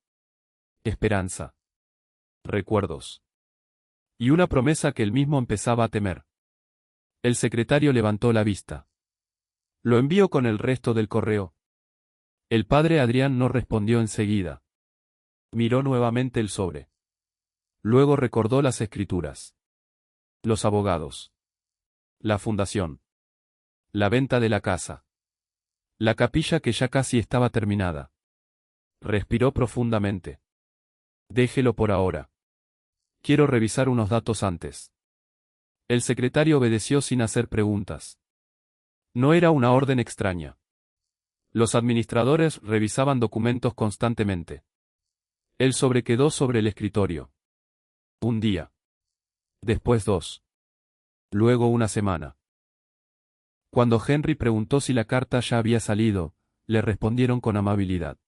Esperanza. Recuerdos. Y una promesa que él mismo empezaba a temer. El secretario levantó la vista. Lo envió con el resto del correo. El padre Adrián no respondió enseguida. Miró nuevamente el sobre. Luego recordó las escrituras. Los abogados. La fundación. La venta de la casa. La capilla que ya casi estaba terminada. Respiró profundamente. Déjelo por ahora. Quiero revisar unos datos antes. El secretario obedeció sin hacer preguntas. No era una orden extraña. Los administradores revisaban documentos constantemente. El sobre quedó sobre el escritorio. Un día. Después 2. Luego una semana. Cuando Henry preguntó si la carta ya había salido, le respondieron con amabilidad.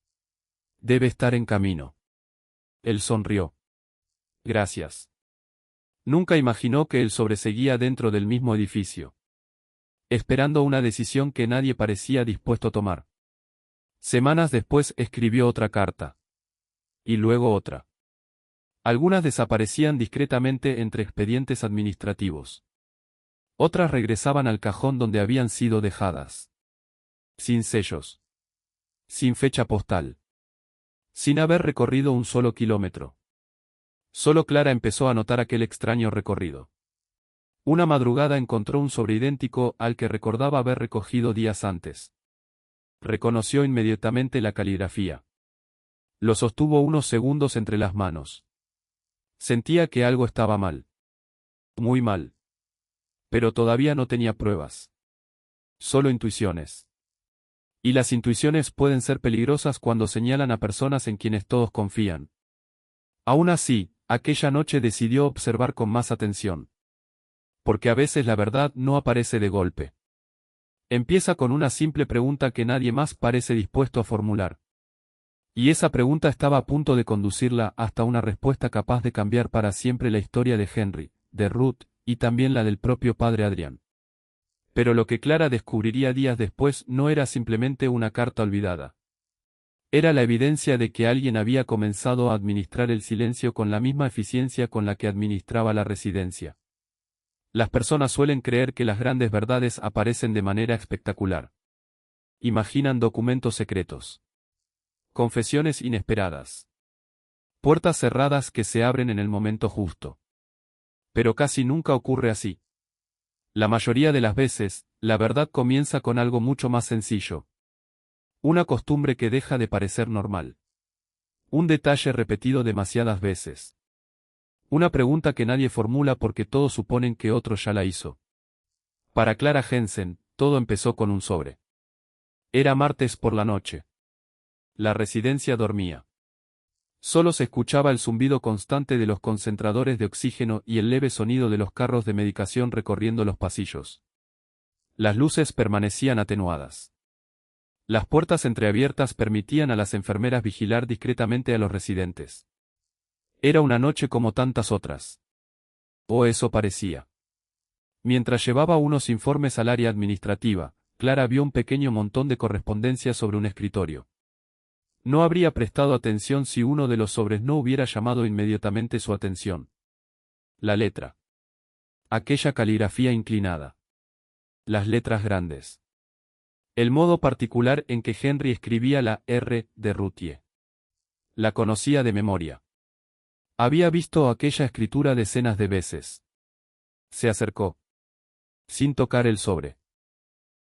Debe estar en camino. Él sonrió. Gracias. Nunca imaginó que el sobre seguía dentro del mismo edificio. Esperando una decisión que nadie parecía dispuesto a tomar. Semanas después escribió otra carta. Y luego otra. Algunas desaparecían discretamente entre expedientes administrativos. Otras regresaban al cajón donde habían sido dejadas. Sin sellos. Sin fecha postal. Sin haber recorrido un solo kilómetro. Solo Clara empezó a notar aquel extraño recorrido. Una madrugada encontró un sobre idéntico al que recordaba haber recogido días antes. Reconoció inmediatamente la caligrafía. Lo sostuvo unos segundos entre las manos. Sentía que algo estaba mal. Muy mal. Pero todavía no tenía pruebas. Solo intuiciones. Y las intuiciones pueden ser peligrosas cuando señalan a personas en quienes todos confían. Aún así, aquella noche decidió observar con más atención. Porque a veces la verdad no aparece de golpe. Empieza con una simple pregunta que nadie más parece dispuesto a formular. Y esa pregunta estaba a punto de conducirla hasta una respuesta capaz de cambiar para siempre la historia de Henry, de Ruth, y también la del propio padre Adrián. Pero lo que Clara descubriría días después no era simplemente una carta olvidada. Era la evidencia de que alguien había comenzado a administrar el silencio con la misma eficiencia con la que administraba la residencia. Las personas suelen creer que las grandes verdades aparecen de manera espectacular. Imaginan documentos secretos. Confesiones inesperadas. Puertas cerradas que se abren en el momento justo. Pero casi nunca ocurre así. La mayoría de las veces, la verdad comienza con algo mucho más sencillo. Una costumbre que deja de parecer normal. Un detalle repetido demasiadas veces. Una pregunta que nadie formula porque todos suponen que otro ya la hizo. Para Clara Jensen, todo empezó con un sobre. Era martes por la noche. La residencia dormía. Solo se escuchaba el zumbido constante de los concentradores de oxígeno y el leve sonido de los carros de medicación recorriendo los pasillos. Las luces permanecían atenuadas. Las puertas entreabiertas permitían a las enfermeras vigilar discretamente a los residentes. Era una noche como tantas otras. O eso parecía. Mientras llevaba unos informes al área administrativa, Clara vio un pequeño montón de correspondencia sobre un escritorio. No habría prestado atención si uno de los sobres no hubiera llamado inmediatamente su atención. La letra. Aquella caligrafía inclinada. Las letras grandes. El modo particular en que Henry escribía la R de Routhier. La conocía de memoria. Había visto aquella escritura decenas de veces. Se acercó. Sin tocar el sobre.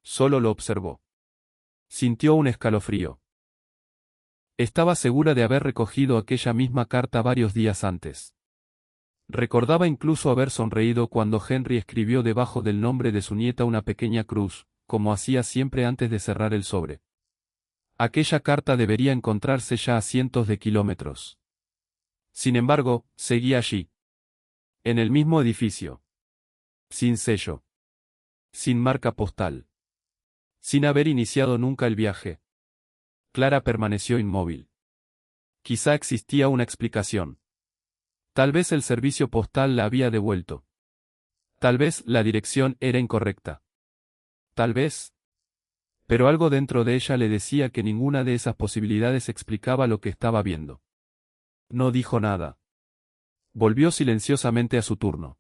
Solo lo observó. Sintió un escalofrío. Estaba segura de haber recogido aquella misma carta varios días antes. Recordaba incluso haber sonreído cuando Henry escribió debajo del nombre de su nieta una pequeña cruz, como hacía siempre antes de cerrar el sobre. Aquella carta debería encontrarse ya a cientos de kilómetros. Sin embargo, seguía allí. En el mismo edificio. Sin sello. Sin marca postal. Sin haber iniciado nunca el viaje. Clara permaneció inmóvil. Quizá existía una explicación. Tal vez el servicio postal la había devuelto. Tal vez la dirección era incorrecta. Tal vez. Pero algo dentro de ella le decía que ninguna de esas posibilidades explicaba lo que estaba viendo. No dijo nada. Volvió silenciosamente a su turno.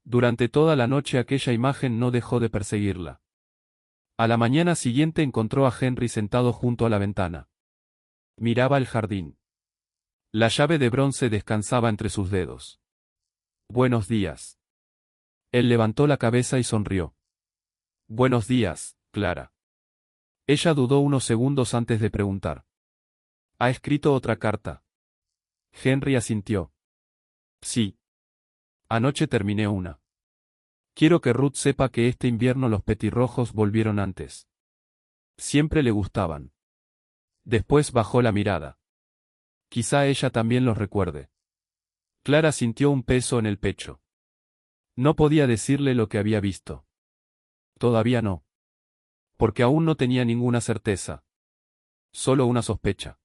Durante toda la noche aquella imagen no dejó de perseguirla. A la mañana siguiente encontró a Henry sentado junto a la ventana. Miraba el jardín. La llave de bronce descansaba entre sus dedos. Buenos días. Él levantó la cabeza y sonrió. Buenos días, Clara. Ella dudó unos segundos antes de preguntar. ¿Ha escrito otra carta? Henry asintió. Sí. Anoche terminé una. Quiero que Ruth sepa que este invierno los petirrojos volvieron antes. Siempre le gustaban. Después bajó la mirada. Quizá ella también los recuerde. Clara sintió un peso en el pecho. No podía decirle lo que había visto. Todavía no. Porque aún no tenía ninguna certeza. Solo una sospecha.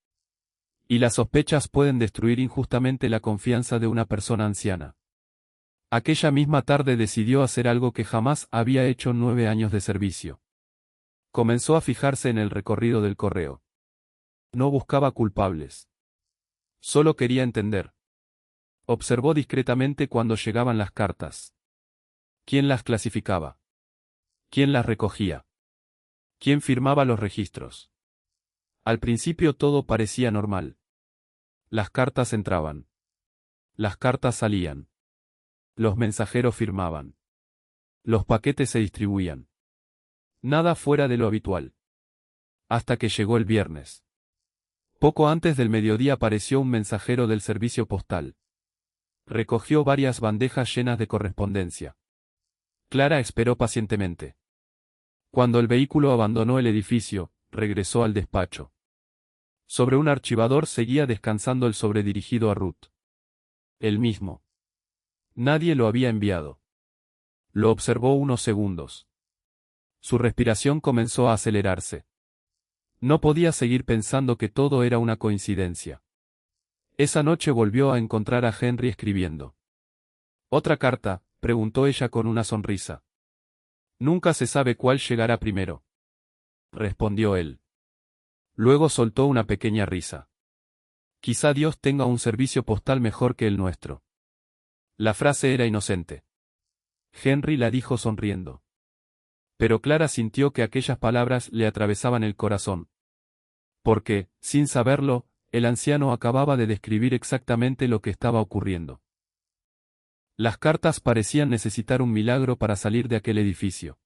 Y las sospechas pueden destruir injustamente la confianza de una persona anciana. Aquella misma tarde decidió hacer algo que jamás había hecho en 9 años de servicio. Comenzó a fijarse en el recorrido del correo. No buscaba culpables. Solo quería entender. Observó discretamente cuando llegaban las cartas. ¿Quién las clasificaba? ¿Quién las recogía? ¿Quién firmaba los registros? Al principio todo parecía normal. Las cartas entraban. Las cartas salían. Los mensajeros firmaban. Los paquetes se distribuían. Nada fuera de lo habitual. Hasta que llegó el viernes. Poco antes del mediodía apareció un mensajero del servicio postal. Recogió varias bandejas llenas de correspondencia. Clara esperó pacientemente. Cuando el vehículo abandonó el edificio, regresó al despacho. Sobre un archivador seguía descansando el sobre dirigido a Ruth. El mismo. Nadie lo había enviado. Lo observó unos segundos. Su respiración comenzó a acelerarse. No podía seguir pensando que todo era una coincidencia. Esa noche volvió a encontrar a Henry escribiendo. ¿Otra carta?, preguntó ella con una sonrisa. Nunca se sabe cuál llegará primero, respondió él. Luego soltó una pequeña risa. Quizá Dios tenga un servicio postal mejor que el nuestro. La frase era inocente. Henry la dijo sonriendo. Pero Clara sintió que aquellas palabras le atravesaban el corazón. Porque, sin saberlo, el anciano acababa de describir exactamente lo que estaba ocurriendo. Las cartas parecían necesitar un milagro para salir de aquel edificio.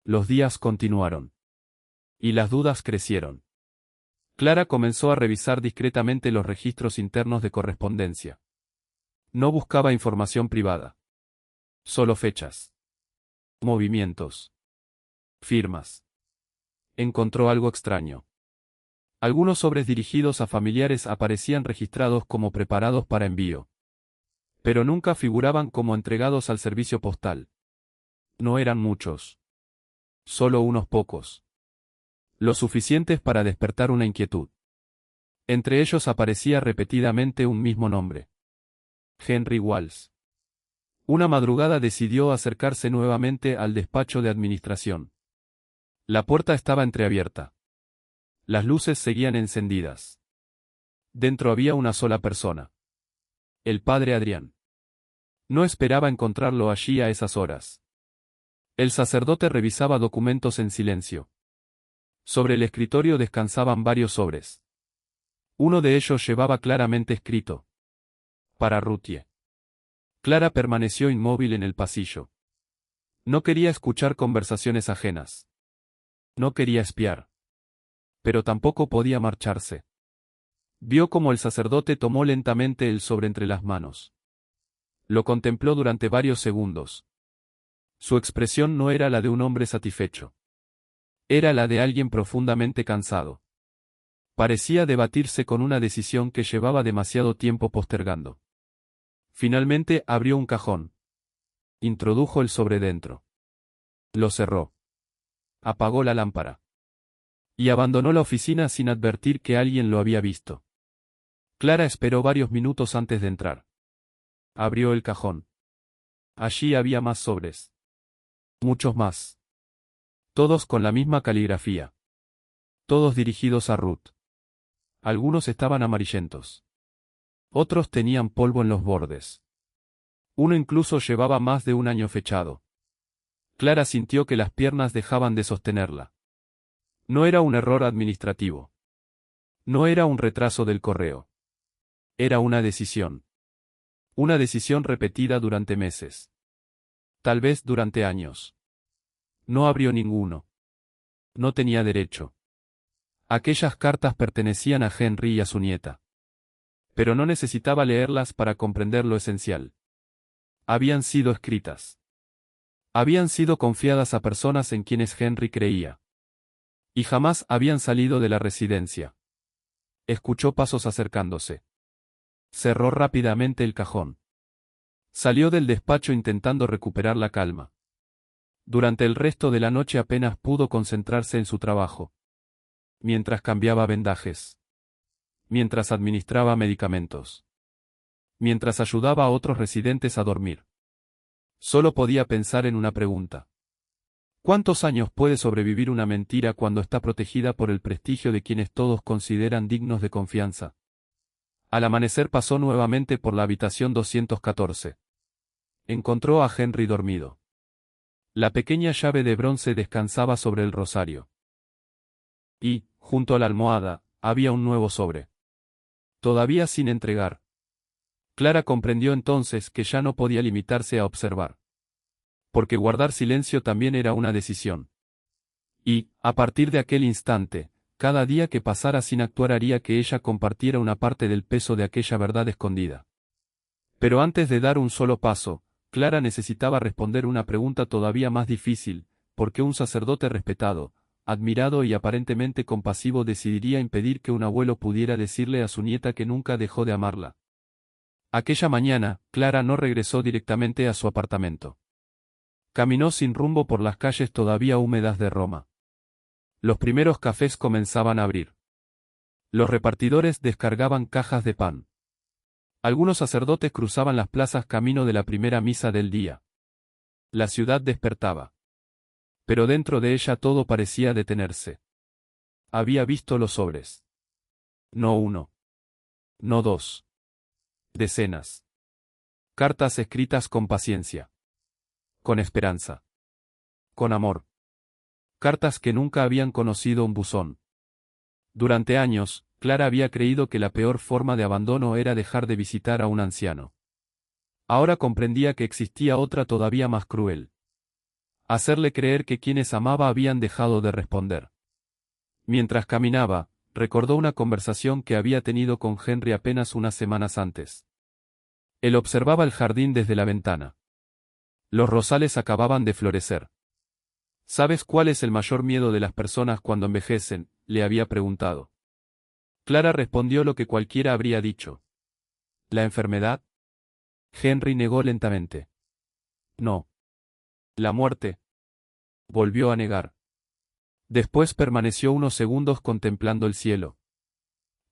Los días continuaron. Y las dudas crecieron. Clara comenzó a revisar discretamente los registros internos de correspondencia. No buscaba información privada. Solo fechas. Movimientos. Firmas. Encontró algo extraño. Algunos sobres dirigidos a familiares aparecían registrados como preparados para envío. Pero nunca figuraban como entregados al servicio postal. No eran muchos. Solo unos pocos. Lo suficientes para despertar una inquietud. Entre ellos aparecía repetidamente un mismo nombre. Henry Walls. Una madrugada decidió acercarse nuevamente al despacho de administración. La puerta estaba entreabierta. Las luces seguían encendidas. Dentro había una sola persona. El padre Adrián. No esperaba encontrarlo allí a esas horas. El sacerdote revisaba documentos en silencio. Sobre el escritorio descansaban varios sobres. Uno de ellos llevaba claramente escrito: para Ruthie. Clara permaneció inmóvil en el pasillo. No quería escuchar conversaciones ajenas. No quería espiar. Pero tampoco podía marcharse. Vio cómo el sacerdote tomó lentamente el sobre entre las manos. Lo contempló durante varios segundos. Su expresión no era la de un hombre satisfecho. Era la de alguien profundamente cansado. Parecía debatirse con una decisión que llevaba demasiado tiempo postergando. Finalmente abrió un cajón. Introdujo el sobre dentro. Lo cerró. Apagó la lámpara. Y abandonó la oficina sin advertir que alguien lo había visto. Clara esperó varios minutos antes de entrar. Abrió el cajón. Allí había más sobres. Muchos más. Todos con la misma caligrafía. Todos dirigidos a Ruth. Algunos estaban amarillentos. Otros tenían polvo en los bordes. Uno incluso llevaba más de un año fechado. Clara sintió que las piernas dejaban de sostenerla. No era un error administrativo. No era un retraso del correo. Era una decisión. Una decisión repetida durante meses. Tal vez durante años. No abrió ninguno. No tenía derecho. Aquellas cartas pertenecían a Henry y a su nieta. Pero no necesitaba leerlas para comprender lo esencial. Habían sido escritas. Habían sido confiadas a personas en quienes Henry creía. Y jamás habían salido de la residencia. Escuchó pasos acercándose. Cerró rápidamente el cajón. Salió del despacho intentando recuperar la calma. Durante el resto de la noche apenas pudo concentrarse en su trabajo. Mientras cambiaba vendajes. Mientras administraba medicamentos. Mientras ayudaba a otros residentes a dormir. Solo podía pensar en una pregunta. ¿Cuántos años puede sobrevivir una mentira cuando está protegida por el prestigio de quienes todos consideran dignos de confianza? Al amanecer pasó nuevamente por la habitación 214. Encontró a Henry dormido. La pequeña llave de bronce descansaba sobre el rosario. Y, junto a la almohada, había un nuevo sobre. Todavía sin entregar. Clara comprendió entonces que ya no podía limitarse a observar. Porque guardar silencio también era una decisión. Y, a partir de aquel instante, cada día que pasara sin actuar haría que ella compartiera una parte del peso de aquella verdad escondida. Pero antes de dar un solo paso, Clara necesitaba responder una pregunta todavía más difícil, ¿por qué un sacerdote respetado, admirado y aparentemente compasivo decidiría impedir que un abuelo pudiera decirle a su nieta que nunca dejó de amarla? Aquella mañana, Clara no regresó directamente a su apartamento. Caminó sin rumbo por las calles todavía húmedas de Roma. Los primeros cafés comenzaban a abrir. Los repartidores descargaban cajas de pan. Algunos sacerdotes cruzaban las plazas camino de la primera misa del día. La ciudad despertaba. Pero dentro de ella todo parecía detenerse. Había visto los sobres. No uno. No dos. Decenas. Cartas escritas con paciencia. Con esperanza. Con amor. Cartas que nunca habían conocido un buzón. Durante años, Clara había creído que la peor forma de abandono era dejar de visitar a un anciano. Ahora comprendía que existía otra todavía más cruel. Hacerle creer que quienes amaba habían dejado de responder. Mientras caminaba, recordó una conversación que había tenido con Henry apenas unas semanas antes. Él observaba el jardín desde la ventana. Los rosales acababan de florecer. ¿Sabes cuál es el mayor miedo de las personas cuando envejecen?, le había preguntado. Clara respondió lo que cualquiera habría dicho. ¿La enfermedad? Henry negó lentamente. No. ¿La muerte? Volvió a negar. Después permaneció unos segundos contemplando el cielo.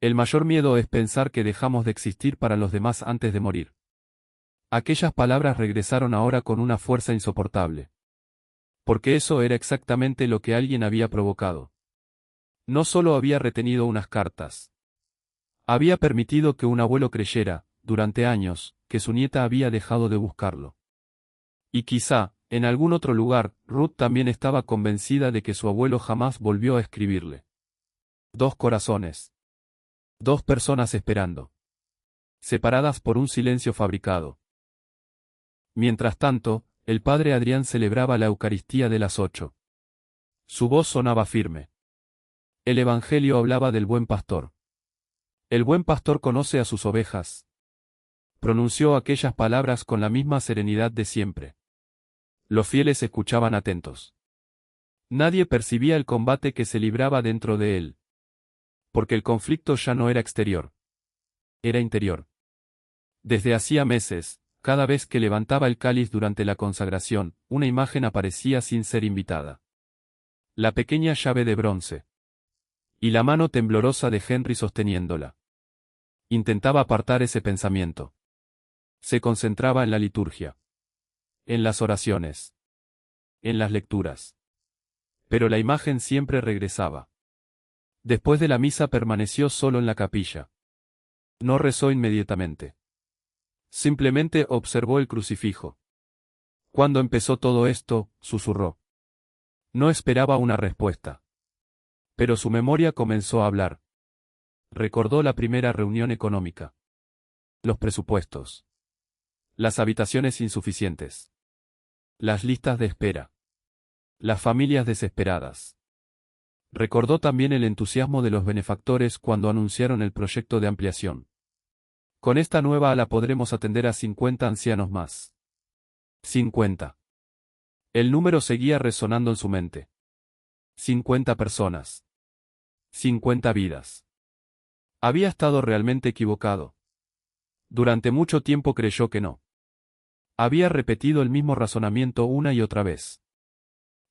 El mayor miedo es pensar que dejamos de existir para los demás antes de morir. Aquellas palabras regresaron ahora con una fuerza insoportable. Porque eso era exactamente lo que alguien había provocado. No solo había retenido unas cartas. Había permitido que un abuelo creyera, durante años, que su nieta había dejado de buscarlo. Y quizá, en algún otro lugar, Ruth también estaba convencida de que su abuelo jamás volvió a escribirle. Dos corazones. Dos personas esperando. Separadas por un silencio fabricado. Mientras tanto, el padre Adrián celebraba la Eucaristía de las 8. Su voz sonaba firme. El Evangelio hablaba del buen pastor. El buen pastor conoce a sus ovejas. Pronunció aquellas palabras con la misma serenidad de siempre. Los fieles escuchaban atentos. Nadie percibía el combate que se libraba dentro de él. Porque el conflicto ya no era exterior. Era interior. Desde hacía meses, cada vez que levantaba el cáliz durante la consagración, una imagen aparecía sin ser invitada. La pequeña llave de bronce. Y la mano temblorosa de Henry sosteniéndola. Intentaba apartar ese pensamiento. Se concentraba en la liturgia. En las oraciones. En las lecturas. Pero la imagen siempre regresaba. Después de la misa permaneció solo en la capilla. No rezó inmediatamente. Simplemente observó el crucifijo. Cuando empezó todo esto, susurró. No esperaba una respuesta. Pero su memoria comenzó a hablar. Recordó la primera reunión económica. Los presupuestos. Las habitaciones insuficientes. Las listas de espera. Las familias desesperadas. Recordó también el entusiasmo de los benefactores cuando anunciaron el proyecto de ampliación. Con esta nueva ala podremos atender a 50 ancianos más. 50. El número seguía resonando en su mente. 50 personas. 50 vidas. Había estado realmente equivocado. Durante mucho tiempo creyó que no. Había repetido el mismo razonamiento una y otra vez.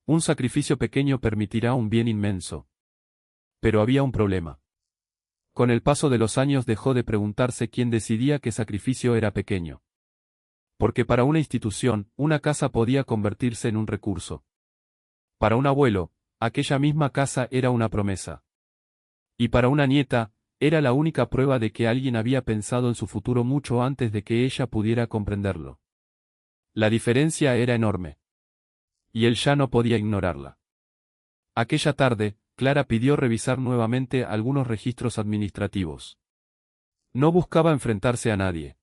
Un sacrificio pequeño permitirá un bien inmenso. Pero había un problema. Con el paso de los años dejó de preguntarse quién decidía qué sacrificio era pequeño. Porque para una institución, una casa podía convertirse en un recurso. Para un abuelo, aquella misma casa era una promesa. Y para una nieta, era la única prueba de que alguien había pensado en su futuro mucho antes de que ella pudiera comprenderlo. La diferencia era enorme. Y él ya no podía ignorarla. Aquella tarde, Clara pidió revisar nuevamente algunos registros administrativos. No buscaba enfrentarse a nadie.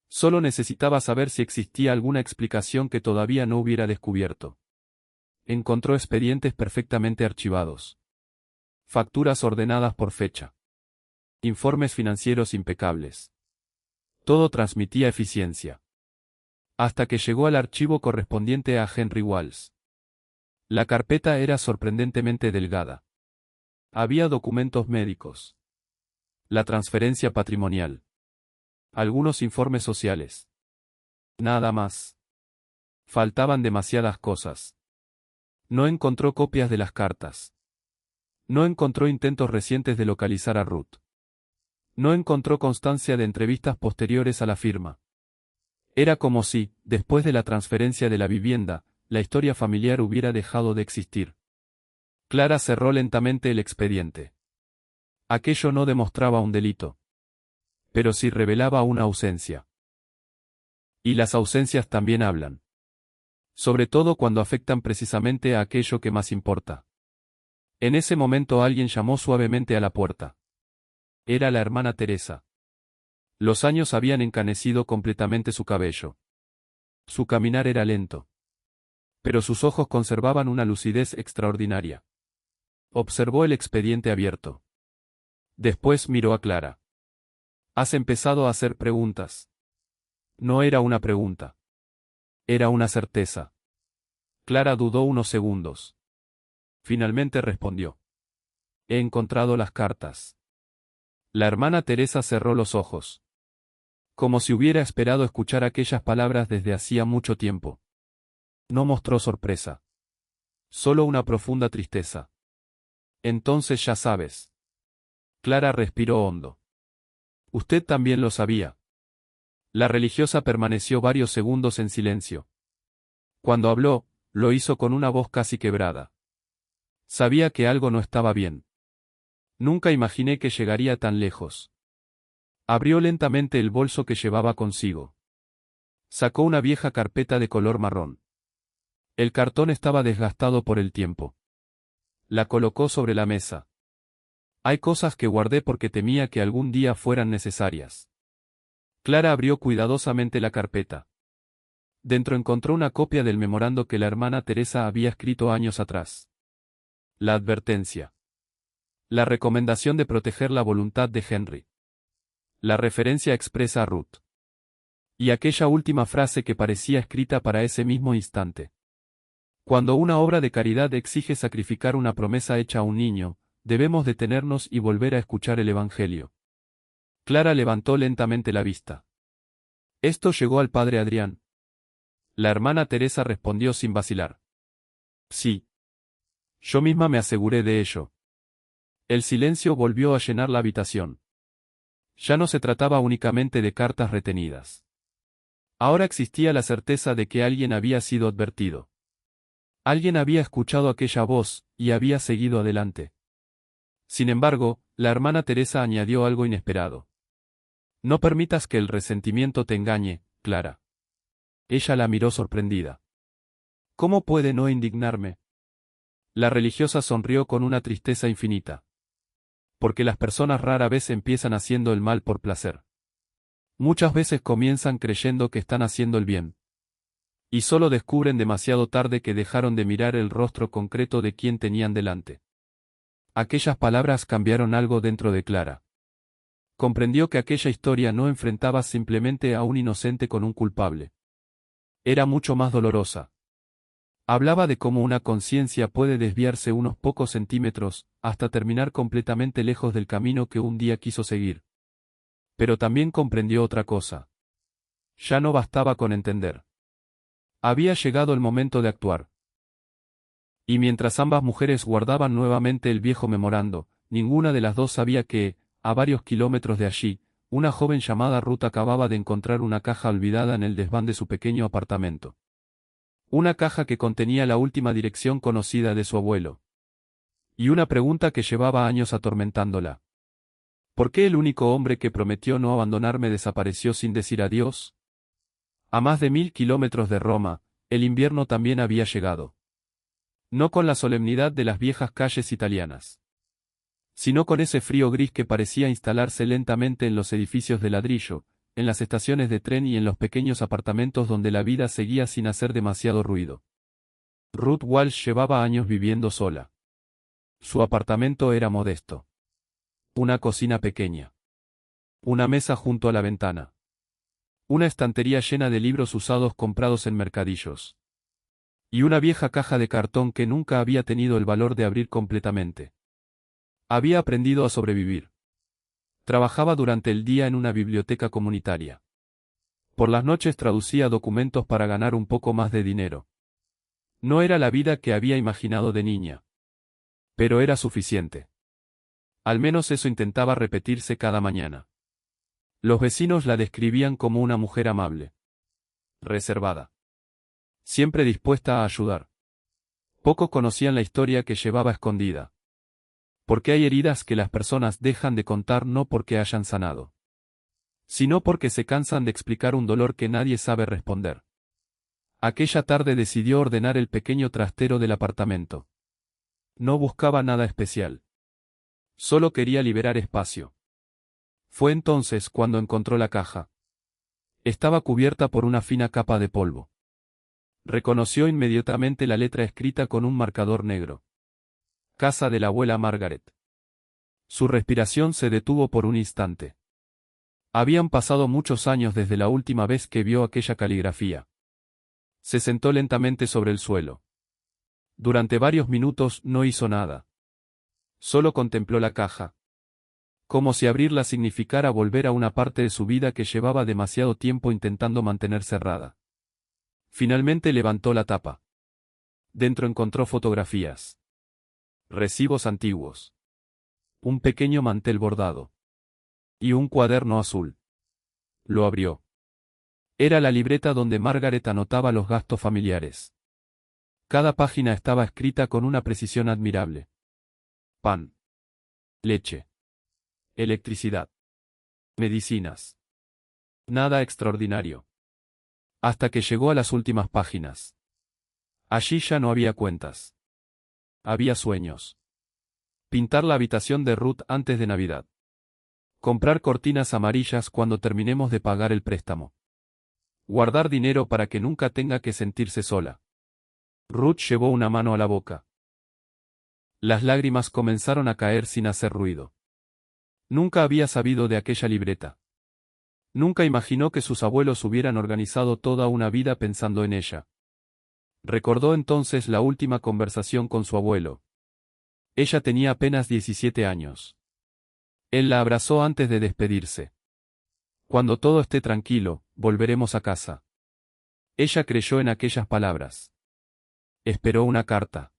Solo necesitaba saber si existía alguna explicación que todavía no hubiera descubierto. Encontró expedientes perfectamente archivados. Facturas ordenadas por fecha. Informes financieros impecables. Todo transmitía eficiencia. Hasta que llegó al archivo correspondiente a Henry Walls. La carpeta era sorprendentemente delgada. Había documentos médicos. La transferencia patrimonial. Algunos informes sociales. Nada más. Faltaban demasiadas cosas. No encontró copias de las cartas. No encontró intentos recientes de localizar a Ruth. No encontró constancia de entrevistas posteriores a la firma. Era como si, después de la transferencia de la vivienda, la historia familiar hubiera dejado de existir. Clara cerró lentamente el expediente. Aquello no demostraba un delito. Pero sí revelaba una ausencia. Y las ausencias también hablan. Sobre todo cuando afectan precisamente a aquello que más importa. En ese momento alguien llamó suavemente a la puerta. Era la hermana Teresa. Los años habían encanecido completamente su cabello. Su caminar era lento. Pero sus ojos conservaban una lucidez extraordinaria. Observó el expediente abierto. Después miró a Clara. Has empezado a hacer preguntas. No era una pregunta. Era una certeza. Clara dudó unos segundos. Finalmente respondió. He encontrado las cartas. La hermana Teresa cerró los ojos. Como si hubiera esperado escuchar aquellas palabras desde hacía mucho tiempo. No mostró sorpresa. Solo una profunda tristeza. Entonces ya sabes. Clara respiró hondo. Usted también lo sabía. La religiosa permaneció varios segundos en silencio. Cuando habló, lo hizo con una voz casi quebrada. Sabía que algo no estaba bien. Nunca imaginé que llegaría tan lejos. Abrió lentamente el bolso que llevaba consigo. Sacó una vieja carpeta de color marrón. El cartón estaba desgastado por el tiempo. La colocó sobre la mesa. Hay cosas que guardé porque temía que algún día fueran necesarias. Clara abrió cuidadosamente la carpeta. Dentro encontró una copia del memorando que la hermana Teresa había escrito años atrás. La advertencia. La recomendación de proteger la voluntad de Henry. La referencia expresa a Ruth. Y aquella última frase que parecía escrita para ese mismo instante. Cuando una obra de caridad exige sacrificar una promesa hecha a un niño, debemos detenernos y volver a escuchar el Evangelio. Clara levantó lentamente la vista. Esto llegó al padre Adrián. La hermana Teresa respondió sin vacilar. Sí. Yo misma me aseguré de ello. El silencio volvió a llenar la habitación. Ya no se trataba únicamente de cartas retenidas. Ahora existía la certeza de que alguien había sido advertido. Alguien había escuchado aquella voz, y había seguido adelante. Sin embargo, la hermana Teresa añadió algo inesperado. No permitas que el resentimiento te engañe, Clara. Ella la miró sorprendida. ¿Cómo puede no indignarme? La religiosa sonrió con una tristeza infinita. Porque las personas rara vez empiezan haciendo el mal por placer. Muchas veces comienzan creyendo que están haciendo el bien. Y solo descubren demasiado tarde que dejaron de mirar el rostro concreto de quien tenían delante. Aquellas palabras cambiaron algo dentro de Clara. Comprendió que aquella historia no enfrentaba simplemente a un inocente con un culpable. Era mucho más dolorosa. Hablaba de cómo una conciencia puede desviarse unos pocos centímetros, hasta terminar completamente lejos del camino que un día quiso seguir. Pero también comprendió otra cosa. Ya no bastaba con entender. Había llegado el momento de actuar. Y mientras ambas mujeres guardaban nuevamente el viejo memorando, ninguna de las dos sabía que, a varios kilómetros de allí, una joven llamada Ruth acababa de encontrar una caja olvidada en el desván de su pequeño apartamento. Una caja que contenía la última dirección conocida de su abuelo. Y una pregunta que llevaba años atormentándola. ¿Por qué el único hombre que prometió no abandonarme desapareció sin decir adiós? A más de 1000 kilómetros de Roma, el invierno también había llegado. No con la solemnidad de las viejas calles italianas, sino con ese frío gris que parecía instalarse lentamente en los edificios de ladrillo, en las estaciones de tren y en los pequeños apartamentos donde la vida seguía sin hacer demasiado ruido. Ruth Walsh llevaba años viviendo sola. Su apartamento era modesto. Una cocina pequeña. Una mesa junto a la ventana. Una estantería llena de libros usados comprados en mercadillos. Y una vieja caja de cartón que nunca había tenido el valor de abrir completamente. Había aprendido a sobrevivir. Trabajaba durante el día en una biblioteca comunitaria. Por las noches traducía documentos para ganar un poco más de dinero. No era la vida que había imaginado de niña. Pero era suficiente. Al menos eso intentaba repetirse cada mañana. Los vecinos la describían como una mujer amable. Reservada. Siempre dispuesta a ayudar. Pocos conocían la historia que llevaba escondida. Porque hay heridas que las personas dejan de contar no porque hayan sanado, sino porque se cansan de explicar un dolor que nadie sabe responder. Aquella tarde decidió ordenar el pequeño trastero del apartamento. No buscaba nada especial. Solo quería liberar espacio. Fue entonces cuando encontró la caja. Estaba cubierta por una fina capa de polvo. Reconoció inmediatamente la letra escrita con un marcador negro. Casa de la abuela Margaret. Su respiración se detuvo por un instante. Habían pasado muchos años desde la última vez que vio aquella caligrafía. Se sentó lentamente sobre el suelo. Durante varios minutos no hizo nada. Solo contempló la caja. Como si abrirla significara volver a una parte de su vida que llevaba demasiado tiempo intentando mantener cerrada. Finalmente levantó la tapa. Dentro encontró fotografías. Recibos antiguos. Un pequeño mantel bordado. Y un cuaderno azul. Lo abrió. Era la libreta donde Margaret anotaba los gastos familiares. Cada página estaba escrita con una precisión admirable. Pan. Leche. Electricidad. Medicinas. Nada extraordinario. Hasta que llegó a las últimas páginas. Allí ya no había cuentas. Había sueños. Pintar la habitación de Ruth antes de Navidad. Comprar cortinas amarillas cuando terminemos de pagar el préstamo. Guardar dinero para que nunca tenga que sentirse sola. Ruth llevó una mano a la boca. Las lágrimas comenzaron a caer sin hacer ruido. Nunca había sabido de aquella libreta. Nunca imaginó que sus abuelos hubieran organizado toda una vida pensando en ella. Recordó entonces la última conversación con su abuelo. Ella tenía apenas 17 años. Él la abrazó antes de despedirse. Cuando todo esté tranquilo, volveremos a casa. Ella creyó en aquellas palabras. Esperó una carta.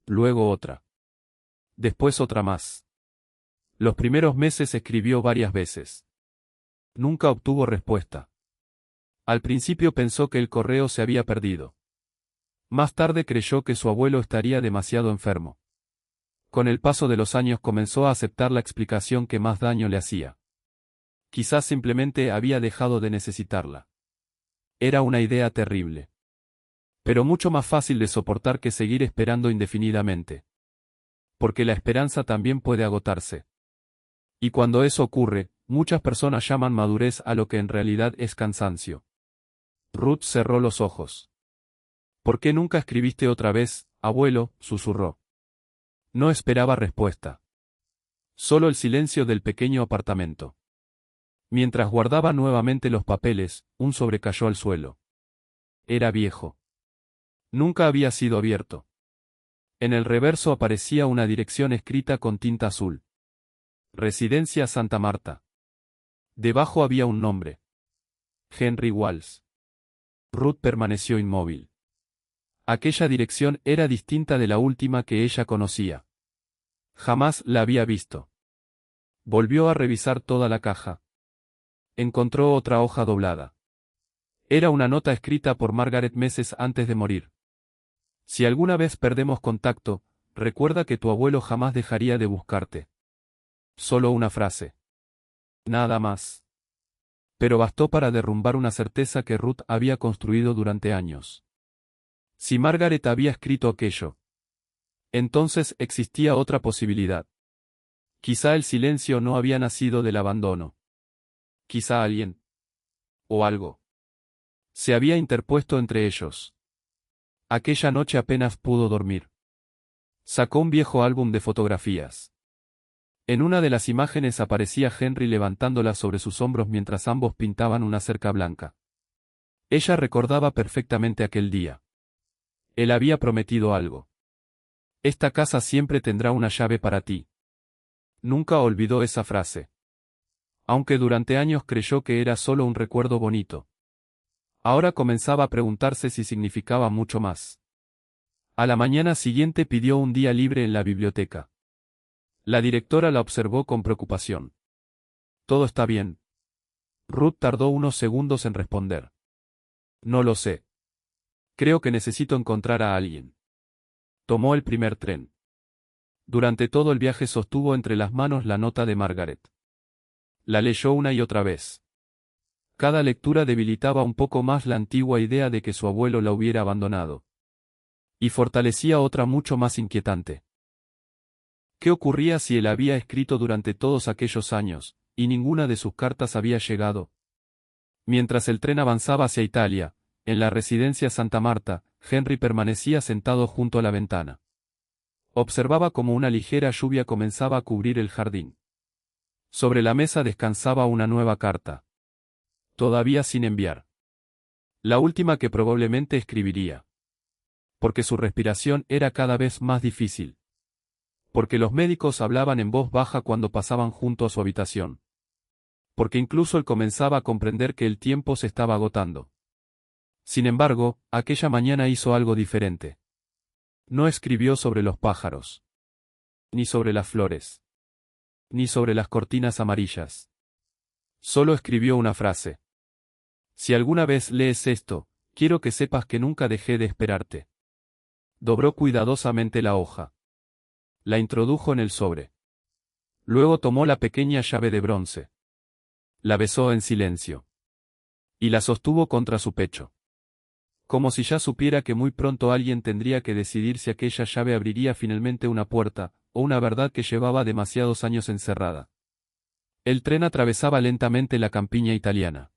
Luego otra. Después otra más. Los primeros meses escribió varias veces. Nunca obtuvo respuesta. Al principio pensó que el correo se había perdido. Más tarde creyó que su abuelo estaría demasiado enfermo. Con el paso de los años comenzó a aceptar la explicación que más daño le hacía. Quizás simplemente había dejado de necesitarla. Era una idea terrible. Pero mucho más fácil de soportar que seguir esperando indefinidamente. Porque la esperanza también puede agotarse. Y cuando eso ocurre, muchas personas llaman madurez a lo que en realidad es cansancio. Ruth cerró los ojos. ¿Por qué nunca escribiste otra vez, abuelo?, susurró. No esperaba respuesta. Solo el silencio del pequeño apartamento. Mientras guardaba nuevamente los papeles, un sobre cayó al suelo. Era viejo. Nunca había sido abierto. En el reverso aparecía una dirección escrita con tinta azul. Residencia Santa Marta. Debajo había un nombre. Henry Walls. Ruth permaneció inmóvil. Aquella dirección era distinta de la última que ella conocía. Jamás la había visto. Volvió a revisar toda la caja. Encontró otra hoja doblada. Era una nota escrita por Margaret meses antes de morir. Si alguna vez perdemos contacto, recuerda que tu abuelo jamás dejaría de buscarte. Solo una frase. Nada más. Pero bastó para derrumbar una certeza que Ruth había construido durante años. Si Margaret había escrito aquello, entonces existía otra posibilidad. Quizá el silencio no había nacido del abandono. Quizá alguien, o algo, se había interpuesto entre ellos. Aquella noche apenas pudo dormir. Sacó un viejo álbum de fotografías. En una de las imágenes aparecía Henry levantándola sobre sus hombros mientras ambos pintaban una cerca blanca. Ella recordaba perfectamente aquel día. Él había prometido algo. Esta casa siempre tendrá una llave para ti. Nunca olvidó esa frase. Aunque durante años creyó que era solo un recuerdo bonito. Ahora comenzaba a preguntarse si significaba mucho más. A la mañana siguiente pidió un día libre en la biblioteca. La directora la observó con preocupación. ¿Todo está bien? Ruth tardó unos segundos en responder. No lo sé. Creo que necesito encontrar a alguien. Tomó el primer tren. Durante todo el viaje sostuvo entre las manos la nota de Margaret. La leyó una y otra vez. Cada lectura debilitaba un poco más la antigua idea de que su abuelo la hubiera abandonado. Y fortalecía otra mucho más inquietante. ¿Qué ocurría si él había escrito durante todos aquellos años, y ninguna de sus cartas había llegado? Mientras el tren avanzaba hacia Italia, en la residencia Santa Marta, Henry permanecía sentado junto a la ventana. Observaba cómo una ligera lluvia comenzaba a cubrir el jardín. Sobre la mesa descansaba una nueva carta. Todavía sin enviar. La última que probablemente escribiría. Porque su respiración era cada vez más difícil. Porque los médicos hablaban en voz baja cuando pasaban junto a su habitación. Porque incluso él comenzaba a comprender que el tiempo se estaba agotando. Sin embargo, aquella mañana hizo algo diferente. No escribió sobre los pájaros. Ni sobre las flores. Ni sobre las cortinas amarillas. Solo escribió una frase. Si alguna vez lees esto, quiero que sepas que nunca dejé de esperarte. Dobró cuidadosamente la hoja. La introdujo en el sobre. Luego tomó la pequeña llave de bronce. La besó en silencio. Y la sostuvo contra su pecho. Como si ya supiera que muy pronto alguien tendría que decidir si aquella llave abriría finalmente una puerta, o una verdad que llevaba demasiados años encerrada. El tren atravesaba lentamente la campiña italiana.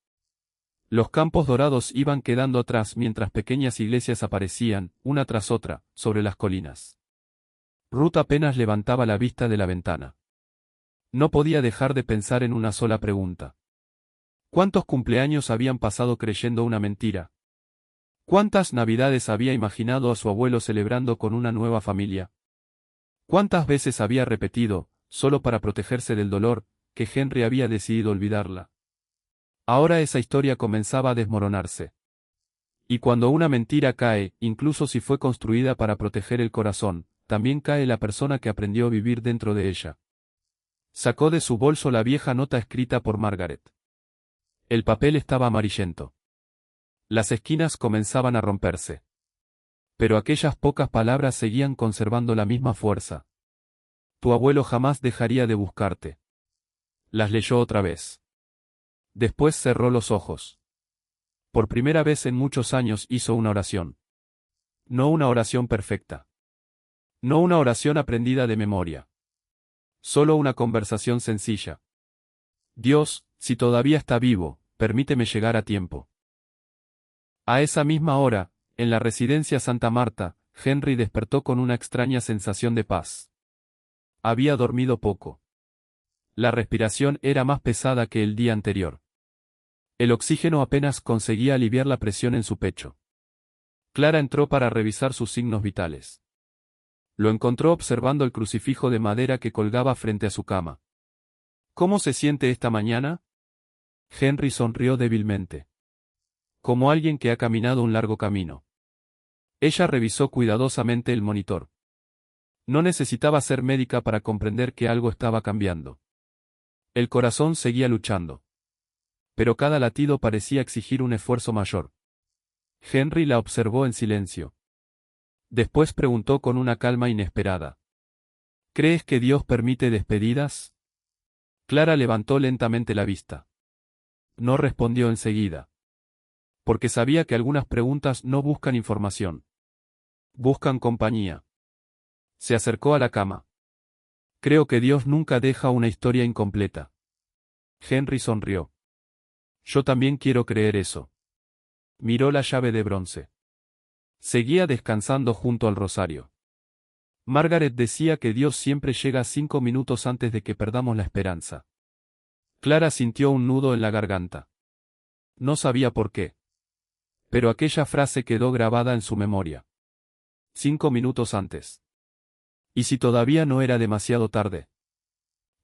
Los campos dorados iban quedando atrás mientras pequeñas iglesias aparecían, una tras otra, sobre las colinas. Ruth apenas levantaba la vista de la ventana. No podía dejar de pensar en una sola pregunta. ¿Cuántos cumpleaños habían pasado creyendo una mentira? ¿Cuántas navidades había imaginado a su abuelo celebrando con una nueva familia? ¿Cuántas veces había repetido, solo para protegerse del dolor, que Henry había decidido olvidarla? Ahora esa historia comenzaba a desmoronarse. Y cuando una mentira cae, incluso si fue construida para proteger el corazón, también cae la persona que aprendió a vivir dentro de ella. Sacó de su bolso la vieja nota escrita por Margaret. El papel estaba amarillento. Las esquinas comenzaban a romperse. Pero aquellas pocas palabras seguían conservando la misma fuerza. Tu abuelo jamás dejaría de buscarte. Las leyó otra vez. Después cerró los ojos. Por primera vez en muchos años hizo una oración. No una oración perfecta. No una oración aprendida de memoria. Solo una conversación sencilla. Dios, si todavía está vivo, permíteme llegar a tiempo. A esa misma hora, en la residencia Santa Marta, Henry despertó con una extraña sensación de paz. Había dormido poco. La respiración era más pesada que el día anterior. El oxígeno apenas conseguía aliviar la presión en su pecho. Clara entró para revisar sus signos vitales. Lo encontró observando el crucifijo de madera que colgaba frente a su cama. ¿Cómo se siente esta mañana? Henry sonrió débilmente. Como alguien que ha caminado un largo camino. Ella revisó cuidadosamente el monitor. No necesitaba ser médica para comprender que algo estaba cambiando. El corazón seguía luchando. Pero cada latido parecía exigir un esfuerzo mayor. Henry la observó en silencio. Después preguntó con una calma inesperada. ¿Crees que Dios permite despedidas? Clara levantó lentamente la vista. No respondió enseguida. Porque sabía que algunas preguntas no buscan información. Buscan compañía. Se acercó a la cama. Creo que Dios nunca deja una historia incompleta. Henry sonrió. Yo también quiero creer eso. Miró la llave de bronce. Seguía descansando junto al rosario. Margaret decía que Dios siempre llega 5 minutos antes de que perdamos la esperanza. Clara sintió un nudo en la garganta. No sabía por qué. Pero aquella frase quedó grabada en su memoria. 5 minutos antes. ¿Y si todavía no era demasiado tarde?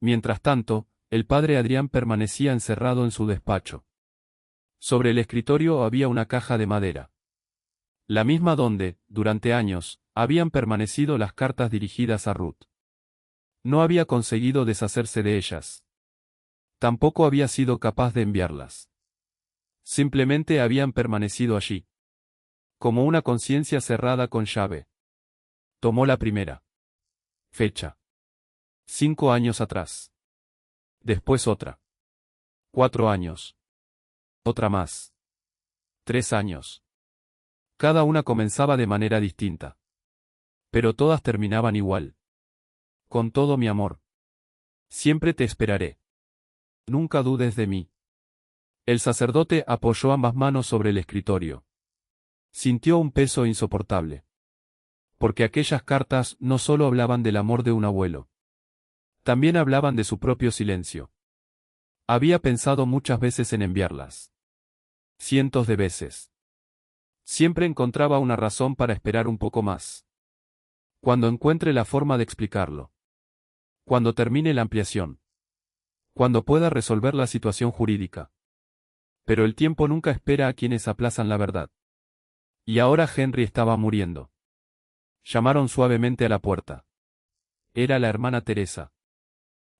Mientras tanto, el padre Adrián permanecía encerrado en su despacho. Sobre el escritorio había una caja de madera. La misma donde, durante años, habían permanecido las cartas dirigidas a Ruth. No había conseguido deshacerse de ellas. Tampoco había sido capaz de enviarlas. Simplemente habían permanecido allí. Como una conciencia cerrada con llave. Tomó la primera. Fecha. 5 años atrás. Después otra. 4 años. Otra más. 3 años. Cada una comenzaba de manera distinta. Pero todas terminaban igual. Con todo mi amor. Siempre te esperaré. Nunca dudes de mí. El sacerdote apoyó ambas manos sobre el escritorio. Sintió un peso insoportable. Porque aquellas cartas no solo hablaban del amor de un abuelo. También hablaban de su propio silencio. Había pensado muchas veces en enviarlas. Cientos de veces. Siempre encontraba una razón para esperar un poco más. Cuando encuentre la forma de explicarlo. Cuando termine la ampliación. Cuando pueda resolver la situación jurídica. Pero el tiempo nunca espera a quienes aplazan la verdad. Y ahora Henry estaba muriendo. Llamaron suavemente a la puerta. Era la hermana Teresa.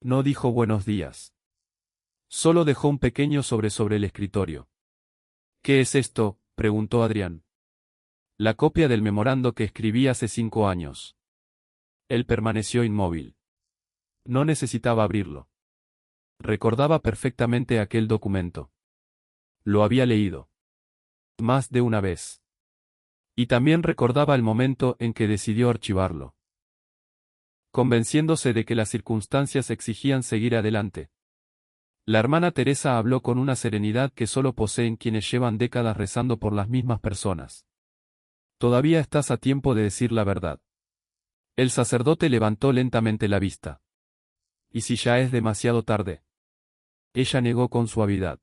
No dijo buenos días. Solo dejó un pequeño sobre el escritorio. ¿Qué es esto?, preguntó Adrián. La copia del memorando que escribí hace 5 años. Él permaneció inmóvil. No necesitaba abrirlo. Recordaba perfectamente aquel documento. Lo había leído. Más de una vez. Y también recordaba el momento en que decidió archivarlo. Convenciéndose de que las circunstancias exigían seguir adelante. La hermana Teresa habló con una serenidad que solo poseen quienes llevan décadas rezando por las mismas personas. Todavía estás a tiempo de decir la verdad. El sacerdote levantó lentamente la vista. ¿Y si ya es demasiado tarde? Ella negó con suavidad.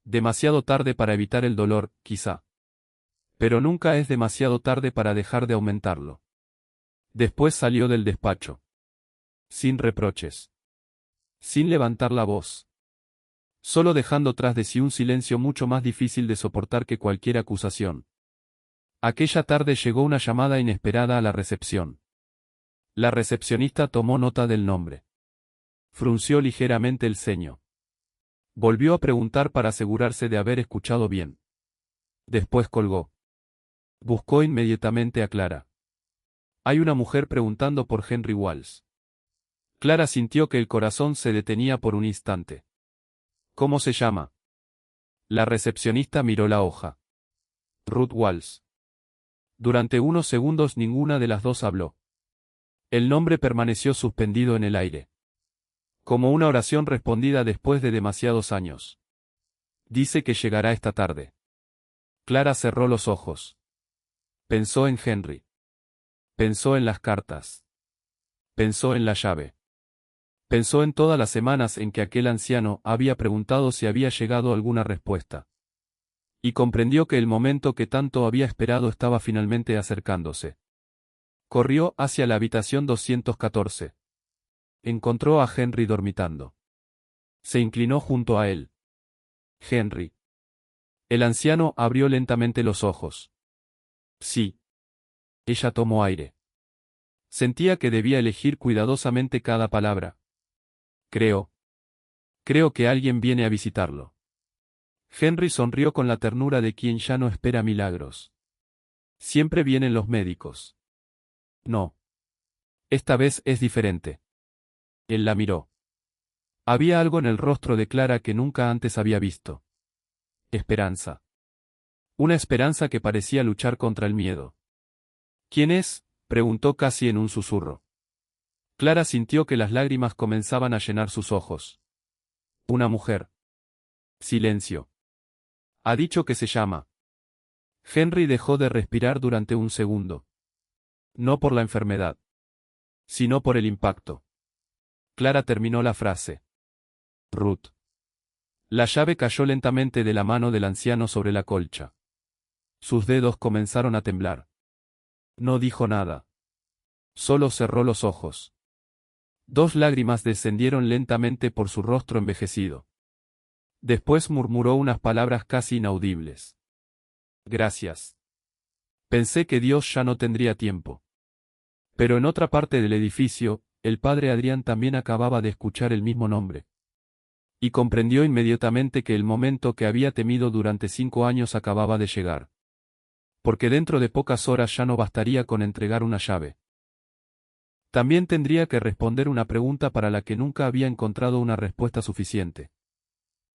Demasiado tarde para evitar el dolor, quizá. Pero nunca es demasiado tarde para dejar de aumentarlo. Después salió del despacho. Sin reproches. Sin levantar la voz. Solo dejando tras de sí un silencio mucho más difícil de soportar que cualquier acusación. Aquella tarde llegó una llamada inesperada a la recepción. La recepcionista tomó nota del nombre. Frunció ligeramente el ceño. Volvió a preguntar para asegurarse de haber escuchado bien. Después colgó. Buscó inmediatamente a Clara. Hay una mujer preguntando por Henry Walsh. Clara sintió que el corazón se detenía por un instante. ¿Cómo se llama? La recepcionista miró la hoja. Ruth Walsh. Durante unos segundos ninguna de las dos habló. El nombre permaneció suspendido en el aire. Como una oración respondida después de demasiados años. Dice que llegará esta tarde. Clara cerró los ojos. Pensó en Henry. Pensó en las cartas. Pensó en la llave. Pensó en todas las semanas en que aquel anciano había preguntado si había llegado alguna respuesta. Y comprendió que el momento que tanto había esperado estaba finalmente acercándose. Corrió hacia la habitación 214. Encontró a Henry dormitando. Se inclinó junto a él. Henry. El anciano abrió lentamente los ojos. Sí. Ella tomó aire. Sentía que debía elegir cuidadosamente cada palabra. Creo que alguien viene a visitarlo. Henry sonrió con la ternura de quien ya no espera milagros. Siempre vienen los médicos. No. Esta vez es diferente. Él la miró. Había algo en el rostro de Clara que nunca antes había visto. Esperanza. Una esperanza que parecía luchar contra el miedo. ¿Quién es?, preguntó casi en un susurro. Clara sintió que las lágrimas comenzaban a llenar sus ojos. Una mujer. Silencio. Ha dicho que se llama. Henry dejó de respirar durante un segundo. No por la enfermedad, sino por el impacto. Clara terminó la frase. Ruth. La llave cayó lentamente de la mano del anciano sobre la colcha. Sus dedos comenzaron a temblar. No dijo nada. Solo cerró los ojos. Dos lágrimas descendieron lentamente por su rostro envejecido. Después murmuró unas palabras casi inaudibles. Gracias. Pensé que Dios ya no tendría tiempo. Pero en otra parte del edificio, el padre Adrián también acababa de escuchar el mismo nombre. Y comprendió inmediatamente que el momento que había temido durante 5 años acababa de llegar. Porque dentro de pocas horas ya no bastaría con entregar una llave. También tendría que responder una pregunta para la que nunca había encontrado una respuesta suficiente.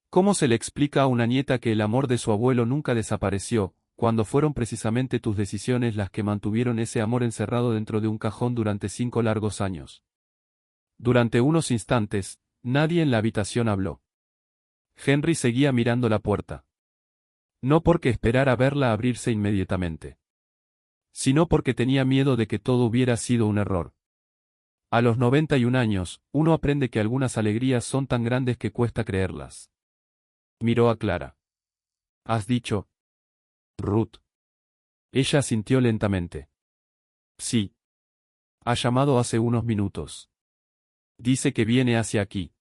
¿Cómo se le explica a una nieta que el amor de su abuelo nunca desapareció, cuando fueron precisamente tus decisiones las que mantuvieron ese amor encerrado dentro de un cajón durante 5 largos años? Durante unos instantes, nadie en la habitación habló. Henry seguía mirando la puerta. No porque esperara verla abrirse inmediatamente, sino porque tenía miedo de que todo hubiera sido un error. A los 91 años, uno aprende que algunas alegrías son tan grandes que cuesta creerlas. Miró a Clara. ¿Has dicho? Ruth. Ella asintió lentamente. Sí. Ha llamado hace unos minutos. Dice que viene hacia aquí.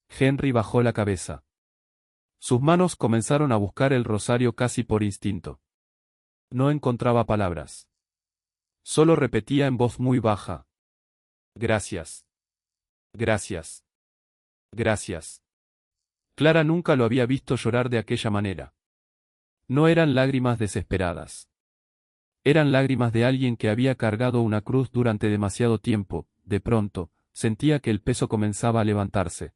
Henry bajó la cabeza. Sus manos comenzaron a buscar el rosario casi por instinto. No encontraba palabras. Solo repetía en voz muy baja. Gracias. Gracias. Gracias. Clara nunca lo había visto llorar de aquella manera. No eran lágrimas desesperadas. Eran lágrimas de alguien que había cargado una cruz durante demasiado tiempo. De pronto, sentía que el peso comenzaba a levantarse.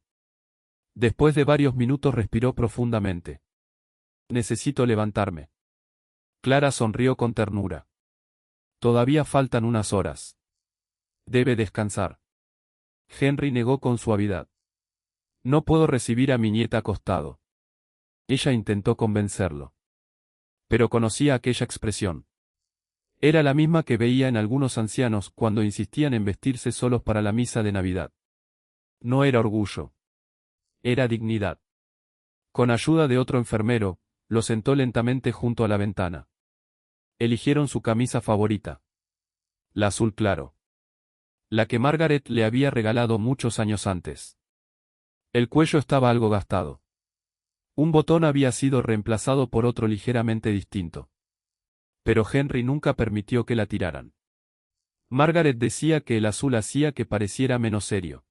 Después de varios minutos respiró profundamente. Necesito levantarme. Clara sonrió con ternura. Todavía faltan unas horas. Debe descansar. Henry negó con suavidad. No puedo recibir a mi nieta acostado. Ella intentó convencerlo. Pero conocía aquella expresión. Era la misma que veía en algunos ancianos cuando insistían en vestirse solos para la misa de Navidad. No era orgullo. Era dignidad. Con ayuda de otro enfermero, lo sentó lentamente junto a la ventana. Eligieron su camisa favorita. La azul claro. La que Margaret le había regalado muchos años antes. El cuello estaba algo gastado. Un botón había sido reemplazado por otro ligeramente distinto. Pero Henry nunca permitió que la tiraran. Margaret decía que el azul hacía que pareciera menos serio.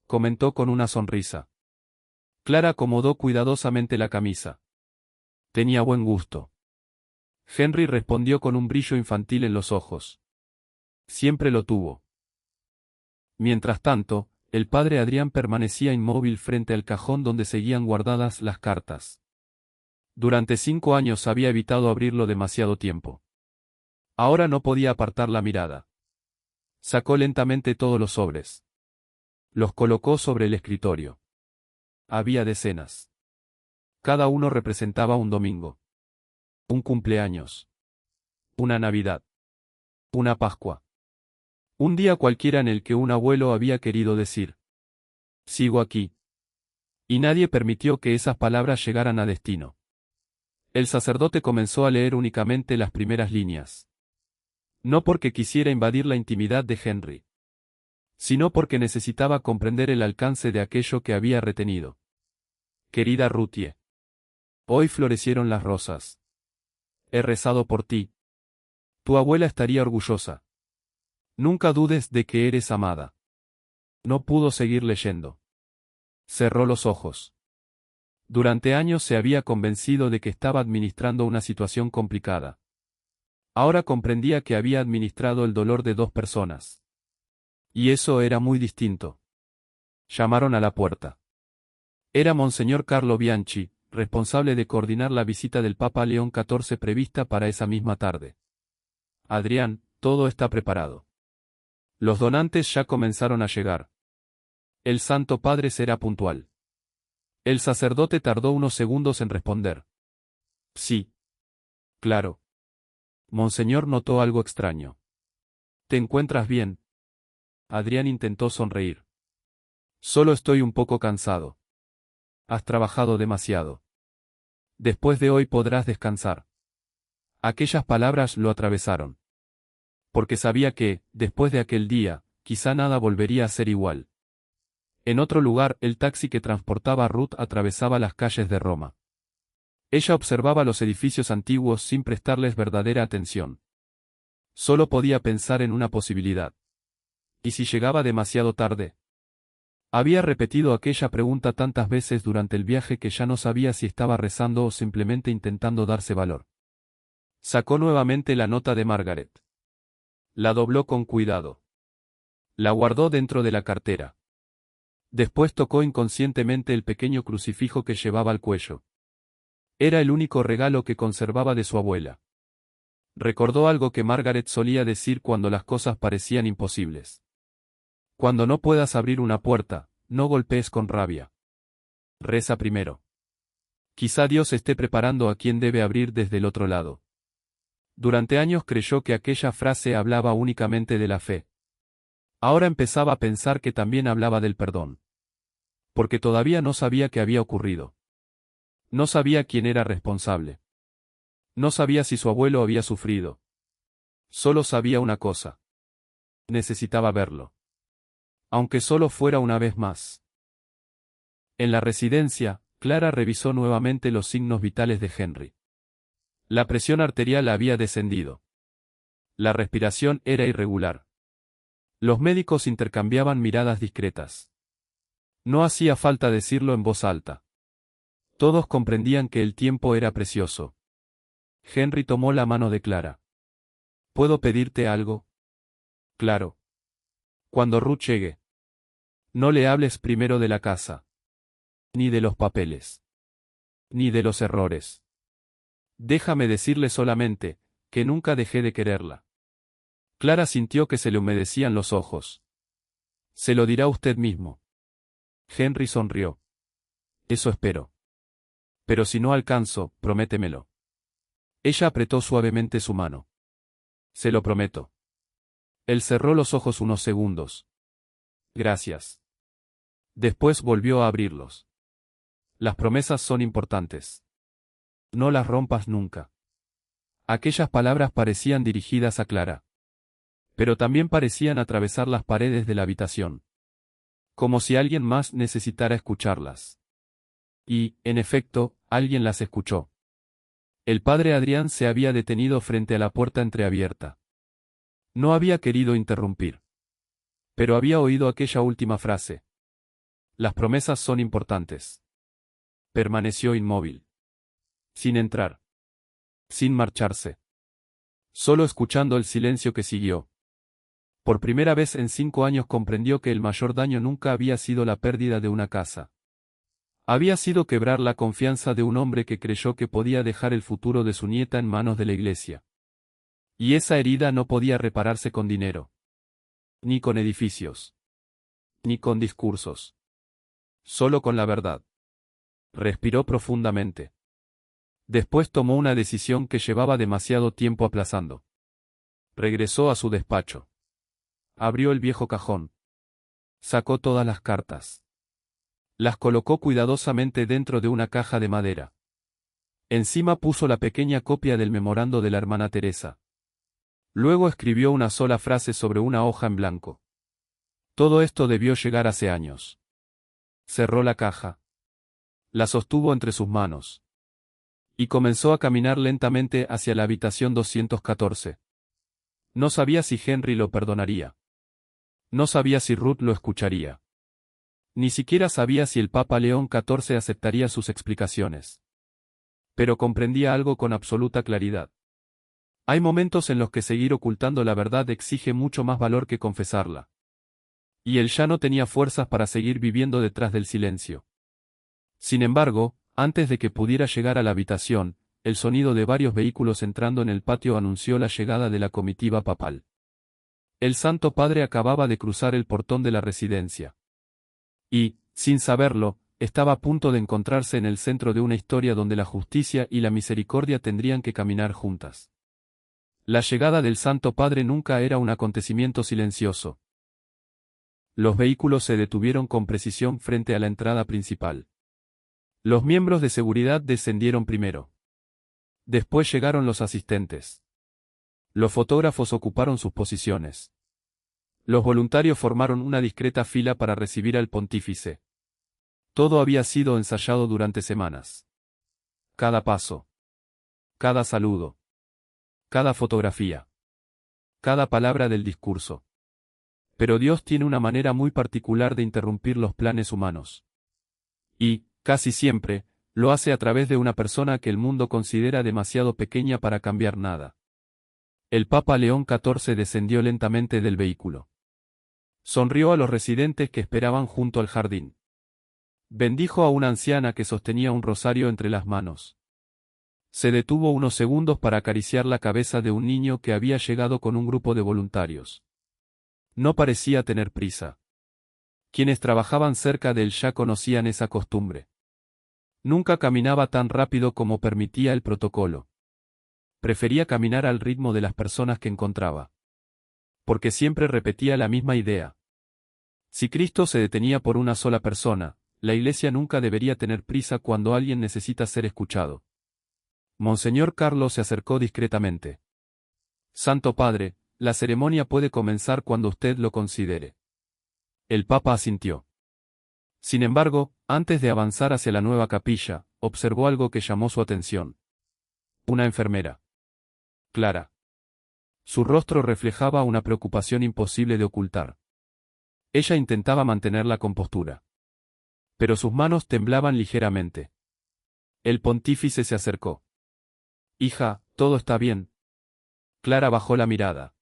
Comentó con una sonrisa. Clara acomodó cuidadosamente la camisa. Tenía buen gusto. Henry respondió con un brillo infantil en los ojos. Siempre lo tuvo. Mientras tanto, el padre Adrián permanecía inmóvil frente al cajón donde seguían guardadas las cartas. Durante 5 años había evitado abrirlo demasiado tiempo. Ahora no podía apartar la mirada. Sacó lentamente todos los sobres. Los colocó sobre el escritorio. Había decenas. Cada uno representaba un domingo. Un cumpleaños. Una Navidad. Una Pascua. Un día cualquiera en el que un abuelo había querido decir: sigo aquí. Y nadie permitió que esas palabras llegaran a destino. El sacerdote comenzó a leer únicamente las primeras líneas. No porque quisiera invadir la intimidad de Henry, sino porque necesitaba comprender el alcance de aquello que había retenido. Querida Ruthie. Hoy florecieron las rosas. He rezado por ti. Tu abuela estaría orgullosa. Nunca dudes de que eres amada. No pudo seguir leyendo. Cerró los ojos. Durante años se había convencido de que estaba administrando una situación complicada. Ahora comprendía que había administrado el dolor de 2 personas. Y eso era muy distinto. Llamaron a la puerta. Era Monseñor Carlo Bianchi, responsable de coordinar la visita del Papa León XIV prevista para esa misma tarde. Adrián, todo está preparado. Los donantes ya comenzaron a llegar. El Santo Padre será puntual. El sacerdote tardó unos segundos en responder. Sí. Claro. Monseñor notó algo extraño. ¿Te encuentras bien? Adrián intentó sonreír. Solo estoy un poco cansado. Has trabajado demasiado. Después de hoy podrás descansar. Aquellas palabras lo atravesaron. Porque sabía que, después de aquel día, quizá nada volvería a ser igual. En otro lugar, el taxi que transportaba a Ruth atravesaba las calles de Roma. Ella observaba los edificios antiguos sin prestarles verdadera atención. Solo podía pensar en una posibilidad. ¿Y si llegaba demasiado tarde? Había repetido aquella pregunta tantas veces durante el viaje que ya no sabía si estaba rezando o simplemente intentando darse valor. Sacó nuevamente la nota de Margaret. La dobló con cuidado. La guardó dentro de la cartera. Después tocó inconscientemente el pequeño crucifijo que llevaba al cuello. Era el único regalo que conservaba de su abuela. Recordó algo que Margaret solía decir cuando las cosas parecían imposibles. Cuando no puedas abrir una puerta, no golpees con rabia. Reza primero. Quizá Dios esté preparando a quien debe abrir desde el otro lado. Durante años creyó que aquella frase hablaba únicamente de la fe. Ahora empezaba a pensar que también hablaba del perdón. Porque todavía no sabía qué había ocurrido. No sabía quién era responsable. No sabía si su abuelo había sufrido. Solo sabía una cosa. Necesitaba verlo. Aunque solo fuera una vez más. En la residencia, Clara revisó nuevamente los signos vitales de Henry. La presión arterial había descendido. La respiración era irregular. Los médicos intercambiaban miradas discretas. No hacía falta decirlo en voz alta. Todos comprendían que el tiempo era precioso. Henry tomó la mano de Clara. ¿Puedo pedirte algo? Claro. Cuando Ruth llegue. No le hables primero de la casa. Ni de los papeles. Ni de los errores. Déjame decirle solamente, que nunca dejé de quererla. Clara sintió que se le humedecían los ojos. Se lo dirá usted mismo. Henry sonrió. Eso espero. Pero si no alcanzo, prométemelo. Ella apretó suavemente su mano. Se lo prometo. Él cerró los ojos unos segundos. Gracias. Después volvió a abrirlos. Las promesas son importantes. No las rompas nunca. Aquellas palabras parecían dirigidas a Clara. Pero también parecían atravesar las paredes de la habitación. Como si alguien más necesitara escucharlas. Y, en efecto, alguien las escuchó. El padre Adrián se había detenido frente a la puerta entreabierta. No había querido interrumpir. Pero había oído aquella última frase. Las promesas son importantes. Permaneció inmóvil. Sin entrar. Sin marcharse. Solo escuchando el silencio que siguió. Por primera vez en 5 años comprendió que el mayor daño nunca había sido la pérdida de una casa. Había sido quebrar la confianza de un hombre que creyó que podía dejar el futuro de su nieta en manos de la iglesia. Y esa herida no podía repararse con dinero. Ni con edificios. Ni con discursos. Solo con la verdad. Respiró profundamente. Después tomó una decisión que llevaba demasiado tiempo aplazando. Regresó a su despacho. Abrió el viejo cajón. Sacó todas las cartas. Las colocó cuidadosamente dentro de una caja de madera. Encima puso la pequeña copia del memorando de la hermana Teresa. Luego escribió una sola frase sobre una hoja en blanco. Todo esto debió llegar hace años. Cerró la caja. La sostuvo entre sus manos. Y comenzó a caminar lentamente hacia la habitación 214. No sabía si Henry lo perdonaría. No sabía si Ruth lo escucharía. Ni siquiera sabía si el Papa León XIV aceptaría sus explicaciones. Pero comprendía algo con absoluta claridad. Hay momentos en los que seguir ocultando la verdad exige mucho más valor que confesarla. Y él ya no tenía fuerzas para seguir viviendo detrás del silencio. Sin embargo, antes de que pudiera llegar a la habitación, el sonido de varios vehículos entrando en el patio anunció la llegada de la comitiva papal. El Santo Padre acababa de cruzar el portón de la residencia. Y, sin saberlo, estaba a punto de encontrarse en el centro de una historia donde la justicia y la misericordia tendrían que caminar juntas. La llegada del Santo Padre nunca era un acontecimiento silencioso. Los vehículos se detuvieron con precisión frente a la entrada principal. Los miembros de seguridad descendieron primero. Después llegaron los asistentes. Los fotógrafos ocuparon sus posiciones. Los voluntarios formaron una discreta fila para recibir al pontífice. Todo había sido ensayado durante semanas. Cada paso. Cada saludo. Cada fotografía. Cada palabra del discurso. Pero Dios tiene una manera muy particular de interrumpir los planes humanos. Y, casi siempre, lo hace a través de una persona que el mundo considera demasiado pequeña para cambiar nada. El Papa León XIV descendió lentamente del vehículo. Sonrió a los residentes que esperaban junto al jardín. Bendijo a una anciana que sostenía un rosario entre las manos. Se detuvo unos segundos para acariciar la cabeza de un niño que había llegado con un grupo de voluntarios. No parecía tener prisa. Quienes trabajaban cerca de él ya conocían esa costumbre. Nunca caminaba tan rápido como permitía el protocolo. Prefería caminar al ritmo de las personas que encontraba. Porque siempre repetía la misma idea. Si Cristo se detenía por una sola persona, la Iglesia nunca debería tener prisa cuando alguien necesita ser escuchado. Monseñor Carlos se acercó discretamente. Santo Padre, la ceremonia puede comenzar cuando usted lo considere. El Papa asintió. Sin embargo, antes de avanzar hacia la nueva capilla, observó algo que llamó su atención. Una enfermera. Clara. Su rostro reflejaba una preocupación imposible de ocultar. Ella intentaba mantener la compostura. Pero sus manos temblaban ligeramente. El pontífice se acercó. Hija, todo está bien. Clara bajó la mirada.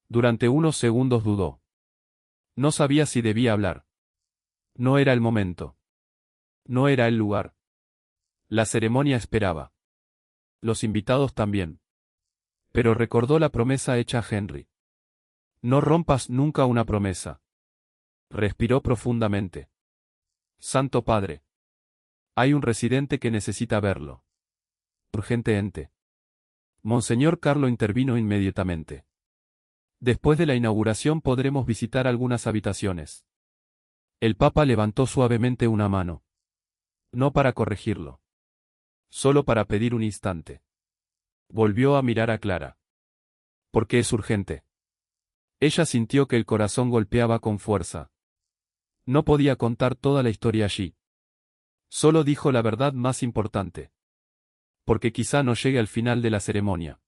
Durante unos segundos dudó. No sabía si debía hablar. No era el momento. No era el lugar. La ceremonia esperaba. Los invitados también. Pero recordó la promesa hecha a Henry. No rompas nunca una promesa. Respiró profundamente. Santo Padre. Hay un residente que necesita verlo. Urgentemente. Monseñor Carlo intervino inmediatamente. Después de la inauguración podremos visitar algunas habitaciones. El Papa levantó suavemente una mano. No para corregirlo. Solo para pedir un instante. Volvió a mirar a Clara. ¿Por qué es urgente? Ella sintió que el corazón golpeaba con fuerza. No podía contar toda la historia allí. Solo dijo la verdad más importante. Porque quizá no llegue al final de la ceremonia.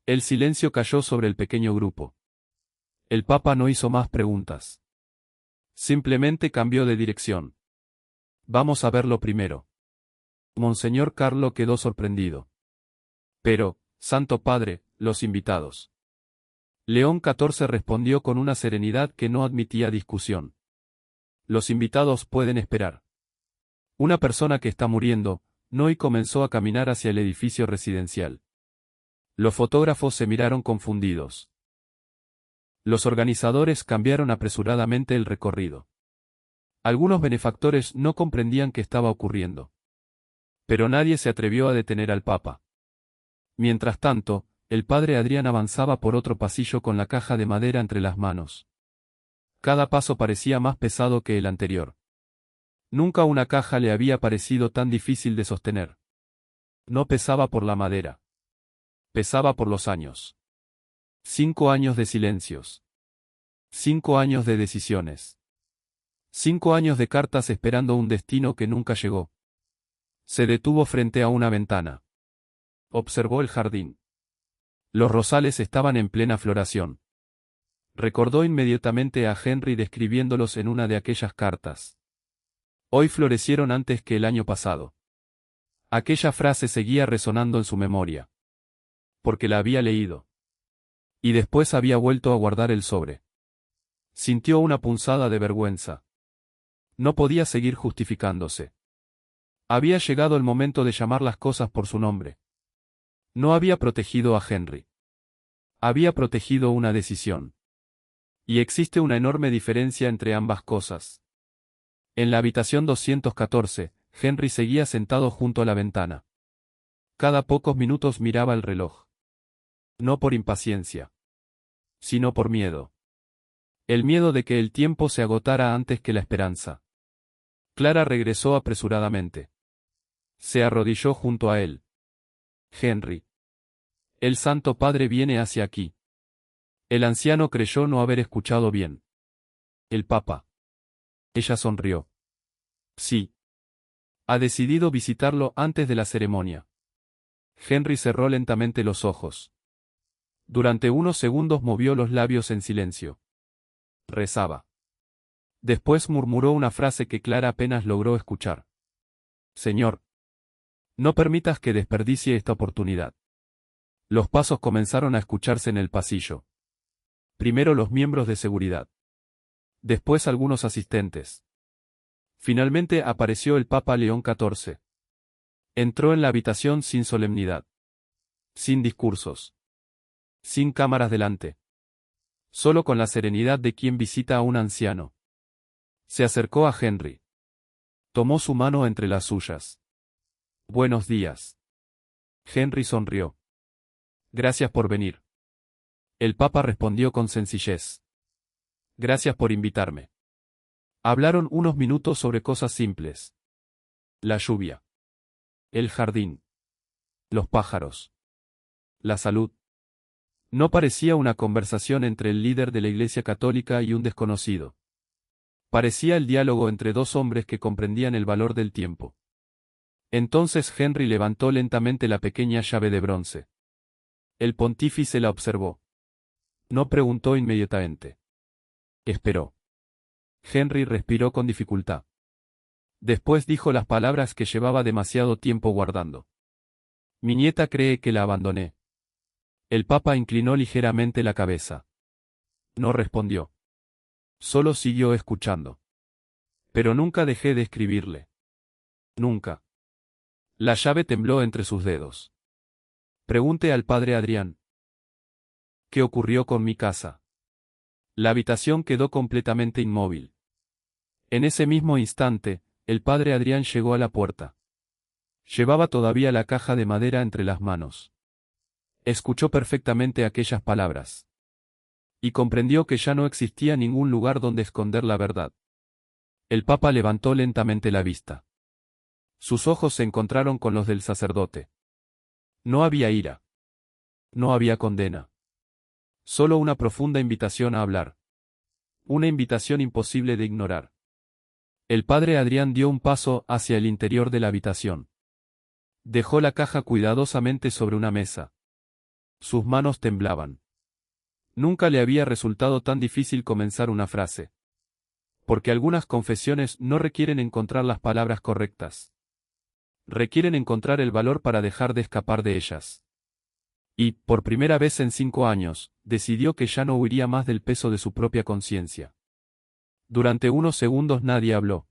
El silencio cayó sobre el pequeño grupo. El Papa no hizo más preguntas. Simplemente cambió de dirección. Vamos a verlo primero. Monseñor Carlo quedó sorprendido. Pero, Santo Padre, los invitados. León XIV respondió con una serenidad que no admitía discusión. Los invitados pueden esperar. Una persona que está muriendo, no, y comenzó a caminar hacia el edificio residencial. Los fotógrafos se miraron confundidos. Los organizadores cambiaron apresuradamente el recorrido. Algunos benefactores no comprendían qué estaba ocurriendo. Pero nadie se atrevió a detener al Papa. Mientras tanto, el padre Adrián avanzaba por otro pasillo con la caja de madera entre las manos. Cada paso parecía más pesado que el anterior. Nunca una caja le había parecido tan difícil de sostener. No pesaba por la madera. Pesaba por los años. 5 años de silencios. 5 años de decisiones. 5 años de cartas esperando un destino que nunca llegó. Se detuvo frente a una ventana. Observó el jardín. Los rosales estaban en plena floración. Recordó inmediatamente a Henry describiéndolos en una de aquellas cartas. Hoy florecieron antes que el año pasado. Aquella frase seguía resonando en su memoria. Porque la había leído. Y después había vuelto a guardar el sobre. Sintió una punzada de vergüenza. No podía seguir justificándose. Había llegado el momento de llamar las cosas por su nombre. No había protegido a Henry. Había protegido una decisión. Y existe una enorme diferencia entre ambas cosas. En la habitación 214, Henry seguía sentado junto a la ventana. Cada pocos minutos miraba el reloj. No por impaciencia. Sino por miedo. El miedo de que el tiempo se agotara antes que la esperanza. Clara regresó apresuradamente. Se arrodilló junto a él. Henry. El Santo Padre viene hacia aquí. El anciano creyó no haber escuchado bien. El Papa. Ella sonrió. Sí. Ha decidido visitarlo antes de la ceremonia. Henry cerró lentamente los ojos. Durante unos segundos movió los labios en silencio. Rezaba. Después murmuró una frase que Clara apenas logró escuchar. Señor. No permitas que desperdicie esta oportunidad. Los pasos comenzaron a escucharse en el pasillo. Primero los miembros de seguridad. Después algunos asistentes. Finalmente apareció el Papa León XIV. Entró en la habitación sin solemnidad. Sin discursos. Sin cámaras delante. Solo con la serenidad de quien visita a un anciano. Se acercó a Henry. Tomó su mano entre las suyas. Buenos días. Henry sonrió. Gracias por venir. El Papa respondió con sencillez. Gracias por invitarme. Hablaron unos minutos sobre cosas simples. La lluvia. El jardín. Los pájaros. La salud. No parecía una conversación entre el líder de la Iglesia Católica y un desconocido. Parecía el diálogo entre dos hombres que comprendían el valor del tiempo. Entonces Henry levantó lentamente la pequeña llave de bronce. El pontífice la observó. No preguntó inmediatamente. Esperó. Henry respiró con dificultad. Después dijo las palabras que llevaba demasiado tiempo guardando. Mi nieta cree que la abandoné. El Papa inclinó ligeramente la cabeza. No respondió. Solo siguió escuchando. Pero nunca dejé de escribirle. Nunca. La llave tembló entre sus dedos. Pregunte al padre Adrián. ¿Qué ocurrió con mi casa? La habitación quedó completamente inmóvil. En ese mismo instante, el padre Adrián llegó a la puerta. Llevaba todavía la caja de madera entre las manos. Escuchó perfectamente aquellas palabras. Y comprendió que ya no existía ningún lugar donde esconder la verdad. El papa levantó lentamente la vista. Sus ojos se encontraron con los del sacerdote. No había ira. No había condena. Solo una profunda invitación a hablar. Una invitación imposible de ignorar. El padre Adrián dio un paso hacia el interior de la habitación. Dejó la caja cuidadosamente sobre una mesa. Sus manos temblaban. Nunca le había resultado tan difícil comenzar una frase. Porque algunas confesiones no requieren encontrar las palabras correctas. Requieren encontrar el valor para dejar de escapar de ellas. Y, por primera vez en 5 años, decidió que ya no huiría más del peso de su propia conciencia. Durante unos segundos nadie habló.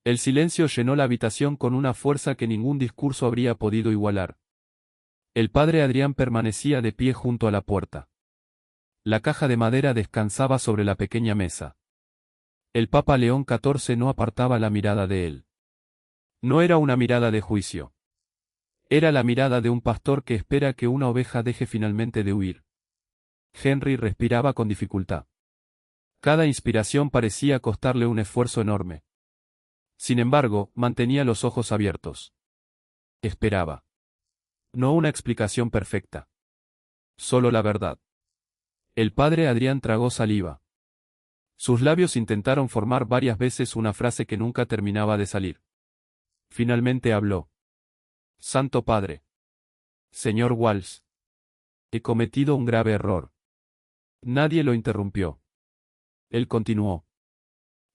El silencio llenó la habitación con una fuerza que ningún discurso habría podido igualar. El padre Adrián permanecía de pie junto a la puerta. La caja de madera descansaba sobre la pequeña mesa. El Papa León XIV no apartaba la mirada de él. No era una mirada de juicio. Era la mirada de un pastor que espera que una oveja deje finalmente de huir. Henry respiraba con dificultad. Cada inspiración parecía costarle un esfuerzo enorme. Sin embargo, mantenía los ojos abiertos. Esperaba. No una explicación perfecta. Solo la verdad. El padre Adrián tragó saliva. Sus labios intentaron formar varias veces una frase que nunca terminaba de salir. Finalmente habló. Santo Padre. Señor Walsh. He cometido un grave error. Nadie lo interrumpió. Él continuó.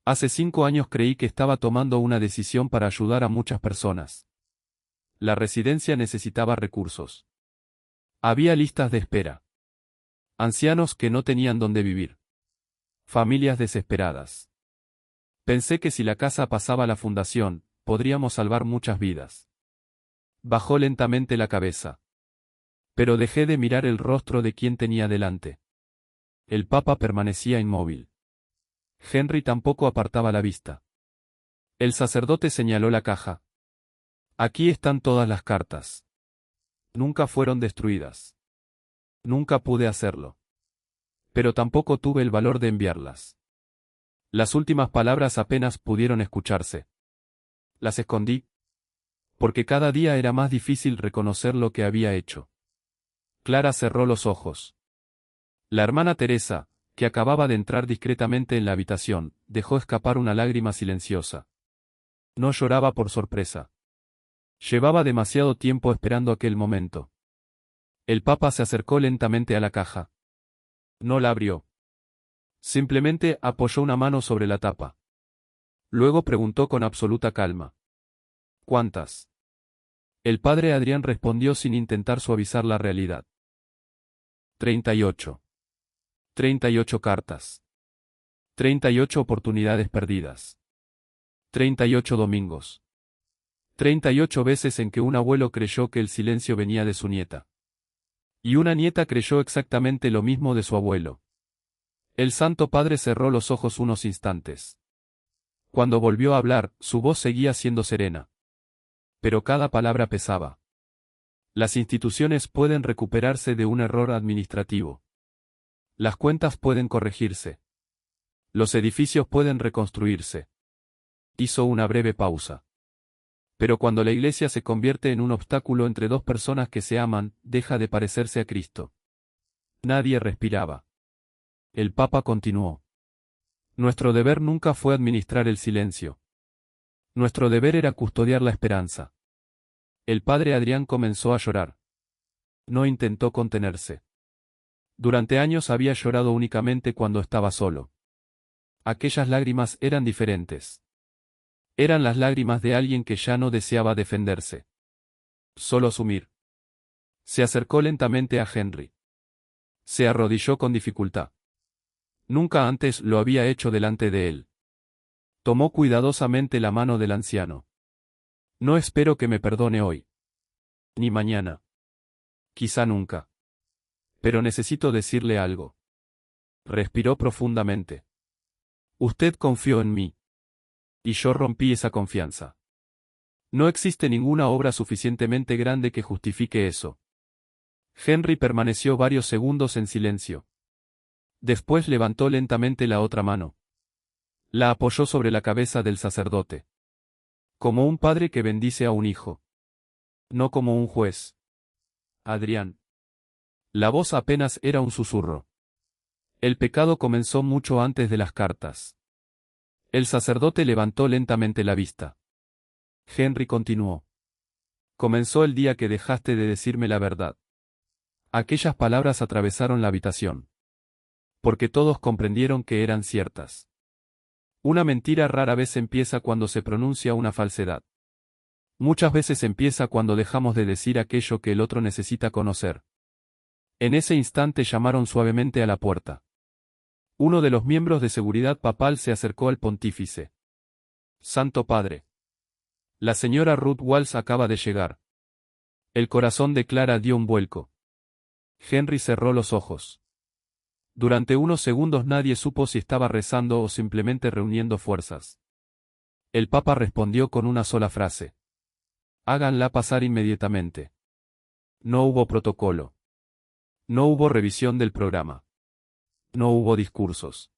Hace 5 años creí que estaba tomando una decisión para ayudar a muchas personas. La residencia necesitaba recursos. Había listas de espera. Ancianos que no tenían dónde vivir. Familias desesperadas. Pensé que si la casa pasaba a la fundación, podríamos salvar muchas vidas. Bajó lentamente la cabeza. Pero dejé de mirar el rostro de quien tenía delante. El Papa permanecía inmóvil. Henry tampoco apartaba la vista. El sacerdote señaló la caja. Aquí están todas las cartas. Nunca fueron destruidas. Nunca pude hacerlo. Pero tampoco tuve el valor de enviarlas. Las últimas palabras apenas pudieron escucharse. Las escondí. Porque cada día era más difícil reconocer lo que había hecho. Clara cerró los ojos. La hermana Teresa, que acababa de entrar discretamente en la habitación, dejó escapar una lágrima silenciosa. No lloraba por sorpresa. Llevaba demasiado tiempo esperando aquel momento. El Papa se acercó lentamente a la caja. No la abrió. Simplemente apoyó una mano sobre la tapa. Luego preguntó con absoluta calma. ¿Cuántas? El padre Adrián respondió sin intentar suavizar la realidad. 38. 38 cartas. 38 oportunidades perdidas. 38 domingos. 38 veces en que un abuelo creyó que el silencio venía de su nieta. Y una nieta creyó exactamente lo mismo de su abuelo. El Santo Padre cerró los ojos unos instantes. Cuando volvió a hablar, su voz seguía siendo serena. Pero cada palabra pesaba. Las instituciones pueden recuperarse de un error administrativo. Las cuentas pueden corregirse. Los edificios pueden reconstruirse. Hizo una breve pausa. Pero cuando la Iglesia se convierte en un obstáculo entre dos personas que se aman, deja de parecerse a Cristo. Nadie respiraba. El Papa continuó. Nuestro deber nunca fue administrar el silencio. Nuestro deber era custodiar la esperanza. El padre Adrián comenzó a llorar. No intentó contenerse. Durante años había llorado únicamente cuando estaba solo. Aquellas lágrimas eran diferentes. Eran las lágrimas de alguien que ya no deseaba defenderse. Solo asumir. Se acercó lentamente a Henry. Se arrodilló con dificultad. Nunca antes lo había hecho delante de él. Tomó cuidadosamente la mano del anciano. No espero que me perdone hoy. Ni mañana. Quizá nunca. Pero necesito decirle algo. Respiró profundamente. Usted confió en mí. Y yo rompí esa confianza. No existe ninguna obra suficientemente grande que justifique eso. Henry permaneció varios segundos en silencio. Después levantó lentamente la otra mano. La apoyó sobre la cabeza del sacerdote. Como un padre que bendice a un hijo. No como un juez. Adrián. La voz apenas era un susurro. El pecado comenzó mucho antes de las cartas. El sacerdote levantó lentamente la vista. Henry continuó. Comenzó el día que dejaste de decirme la verdad. Aquellas palabras atravesaron la habitación. Porque todos comprendieron que eran ciertas. Una mentira rara vez empieza cuando se pronuncia una falsedad. Muchas veces empieza cuando dejamos de decir aquello que el otro necesita conocer. En ese instante llamaron suavemente a la puerta. Uno de los miembros de seguridad papal se acercó al pontífice. Santo Padre. La señora Ruth Walsh acaba de llegar. El corazón de Clara dio un vuelco. Henry cerró los ojos. Durante unos segundos nadie supo si estaba rezando o simplemente reuniendo fuerzas. El Papa respondió con una sola frase. Háganla pasar inmediatamente. No hubo protocolo. No hubo revisión del programa. No hubo discursos.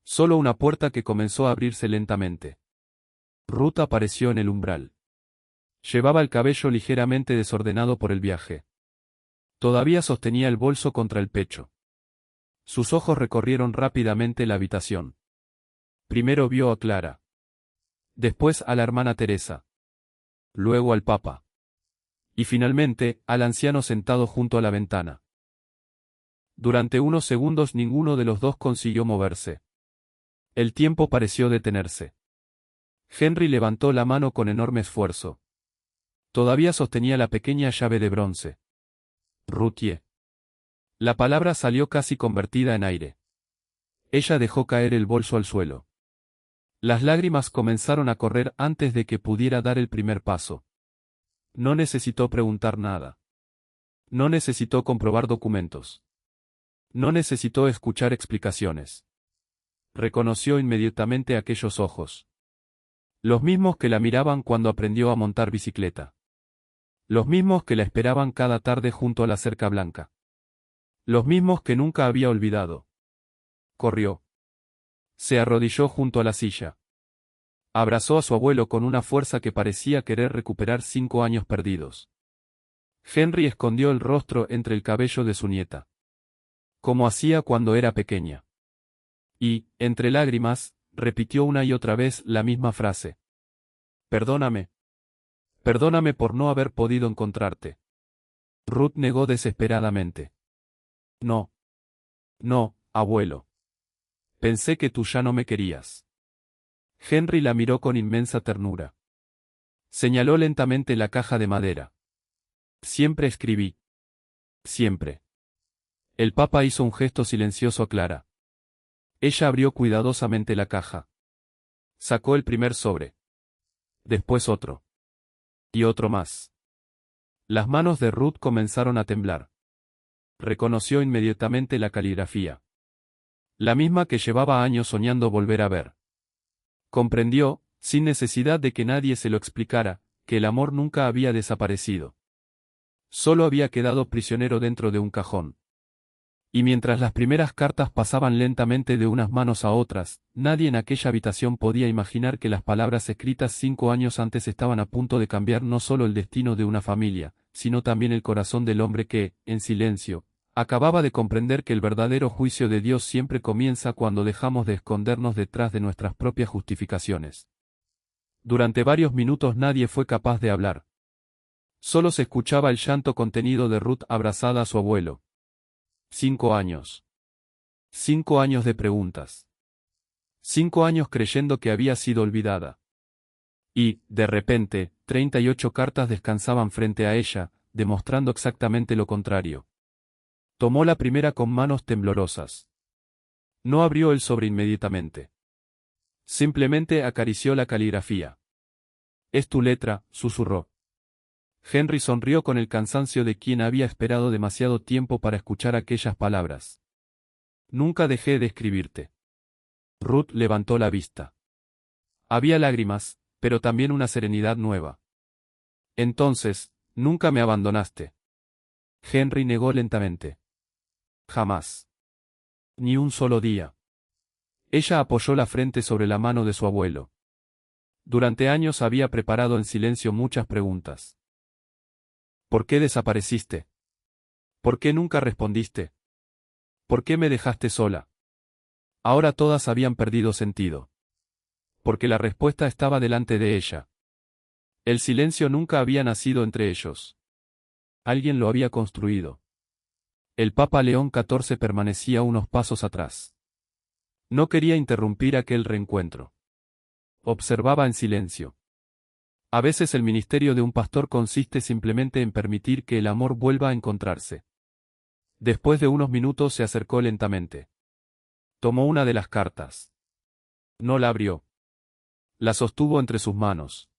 Solo una puerta que comenzó a abrirse lentamente. Ruth apareció en el umbral. Llevaba el cabello ligeramente desordenado por el viaje. Todavía sostenía el bolso contra el pecho. Sus ojos recorrieron rápidamente la habitación. Primero vio a Clara. Después a la hermana Teresa. Luego al Papa. Y finalmente, al anciano sentado junto a la ventana. Durante unos segundos ninguno de los dos consiguió moverse. El tiempo pareció detenerse. Henry levantó la mano con enorme esfuerzo. Todavía sostenía la pequeña llave de bronce. Ruthie. La palabra salió casi convertida en aire. Ella dejó caer el bolso al suelo. Las lágrimas comenzaron a correr antes de que pudiera dar el primer paso. No necesitó preguntar nada. No necesitó comprobar documentos. No necesitó escuchar explicaciones. Reconoció inmediatamente aquellos ojos. Los mismos que la miraban cuando aprendió a montar bicicleta. Los mismos que la esperaban cada tarde junto a la cerca blanca. Los mismos que nunca había olvidado. Corrió. Se arrodilló junto a la silla. Abrazó a su abuelo con una fuerza que parecía querer recuperar 5 años perdidos. Henry escondió el rostro entre el cabello de su nieta. Como hacía cuando era pequeña. Y, entre lágrimas, repitió una y otra vez la misma frase. Perdóname. Perdóname por no haber podido encontrarte. Ruth negó desesperadamente. No. No, abuelo. Pensé que tú ya no me querías. Henry la miró con inmensa ternura. Señaló lentamente la caja de madera. Siempre escribí. Siempre. El Papa hizo un gesto silencioso a Clara. Ella abrió cuidadosamente la caja. Sacó el primer sobre. Después otro. Y otro más. Las manos de Ruth comenzaron a temblar. Reconoció inmediatamente la caligrafía. La misma que llevaba años soñando volver a ver. Comprendió, sin necesidad de que nadie se lo explicara, que el amor nunca había desaparecido. Solo había quedado prisionero dentro de un cajón. Y mientras las primeras cartas pasaban lentamente de unas manos a otras, nadie en aquella habitación podía imaginar que las palabras escritas 5 años antes estaban a punto de cambiar no solo el destino de una familia, sino también el corazón del hombre que, en silencio, acababa de comprender que el verdadero juicio de Dios siempre comienza cuando dejamos de escondernos detrás de nuestras propias justificaciones. Durante varios minutos nadie fue capaz de hablar. Solo se escuchaba el llanto contenido de Ruth abrazada a su abuelo. 5 años. 5 años de preguntas. 5 años creyendo que había sido olvidada. Y, de repente, 38 cartas descansaban frente a ella, demostrando exactamente lo contrario. Tomó la primera con manos temblorosas. No abrió el sobre inmediatamente. Simplemente acarició la caligrafía. Es tu letra, susurró. Henry sonrió con el cansancio de quien había esperado demasiado tiempo para escuchar aquellas palabras. Nunca dejé de escribirte. Ruth levantó la vista. Había lágrimas, pero también una serenidad nueva. Entonces, nunca me abandonaste. Henry negó lentamente. Jamás. Ni un solo día. Ella apoyó la frente sobre la mano de su abuelo. Durante años había preparado en silencio muchas preguntas. ¿Por qué desapareciste? ¿Por qué nunca respondiste? ¿Por qué me dejaste sola? Ahora todas habían perdido sentido. Porque la respuesta estaba delante de ella. El silencio nunca había nacido entre ellos. Alguien lo había construido. El Papa León XIV permanecía unos pasos atrás. No quería interrumpir aquel reencuentro. Observaba en silencio. A veces el ministerio de un pastor consiste simplemente en permitir que el amor vuelva a encontrarse. Después de unos minutos se acercó lentamente. Tomó una de las cartas. No la abrió. La sostuvo entre sus manos.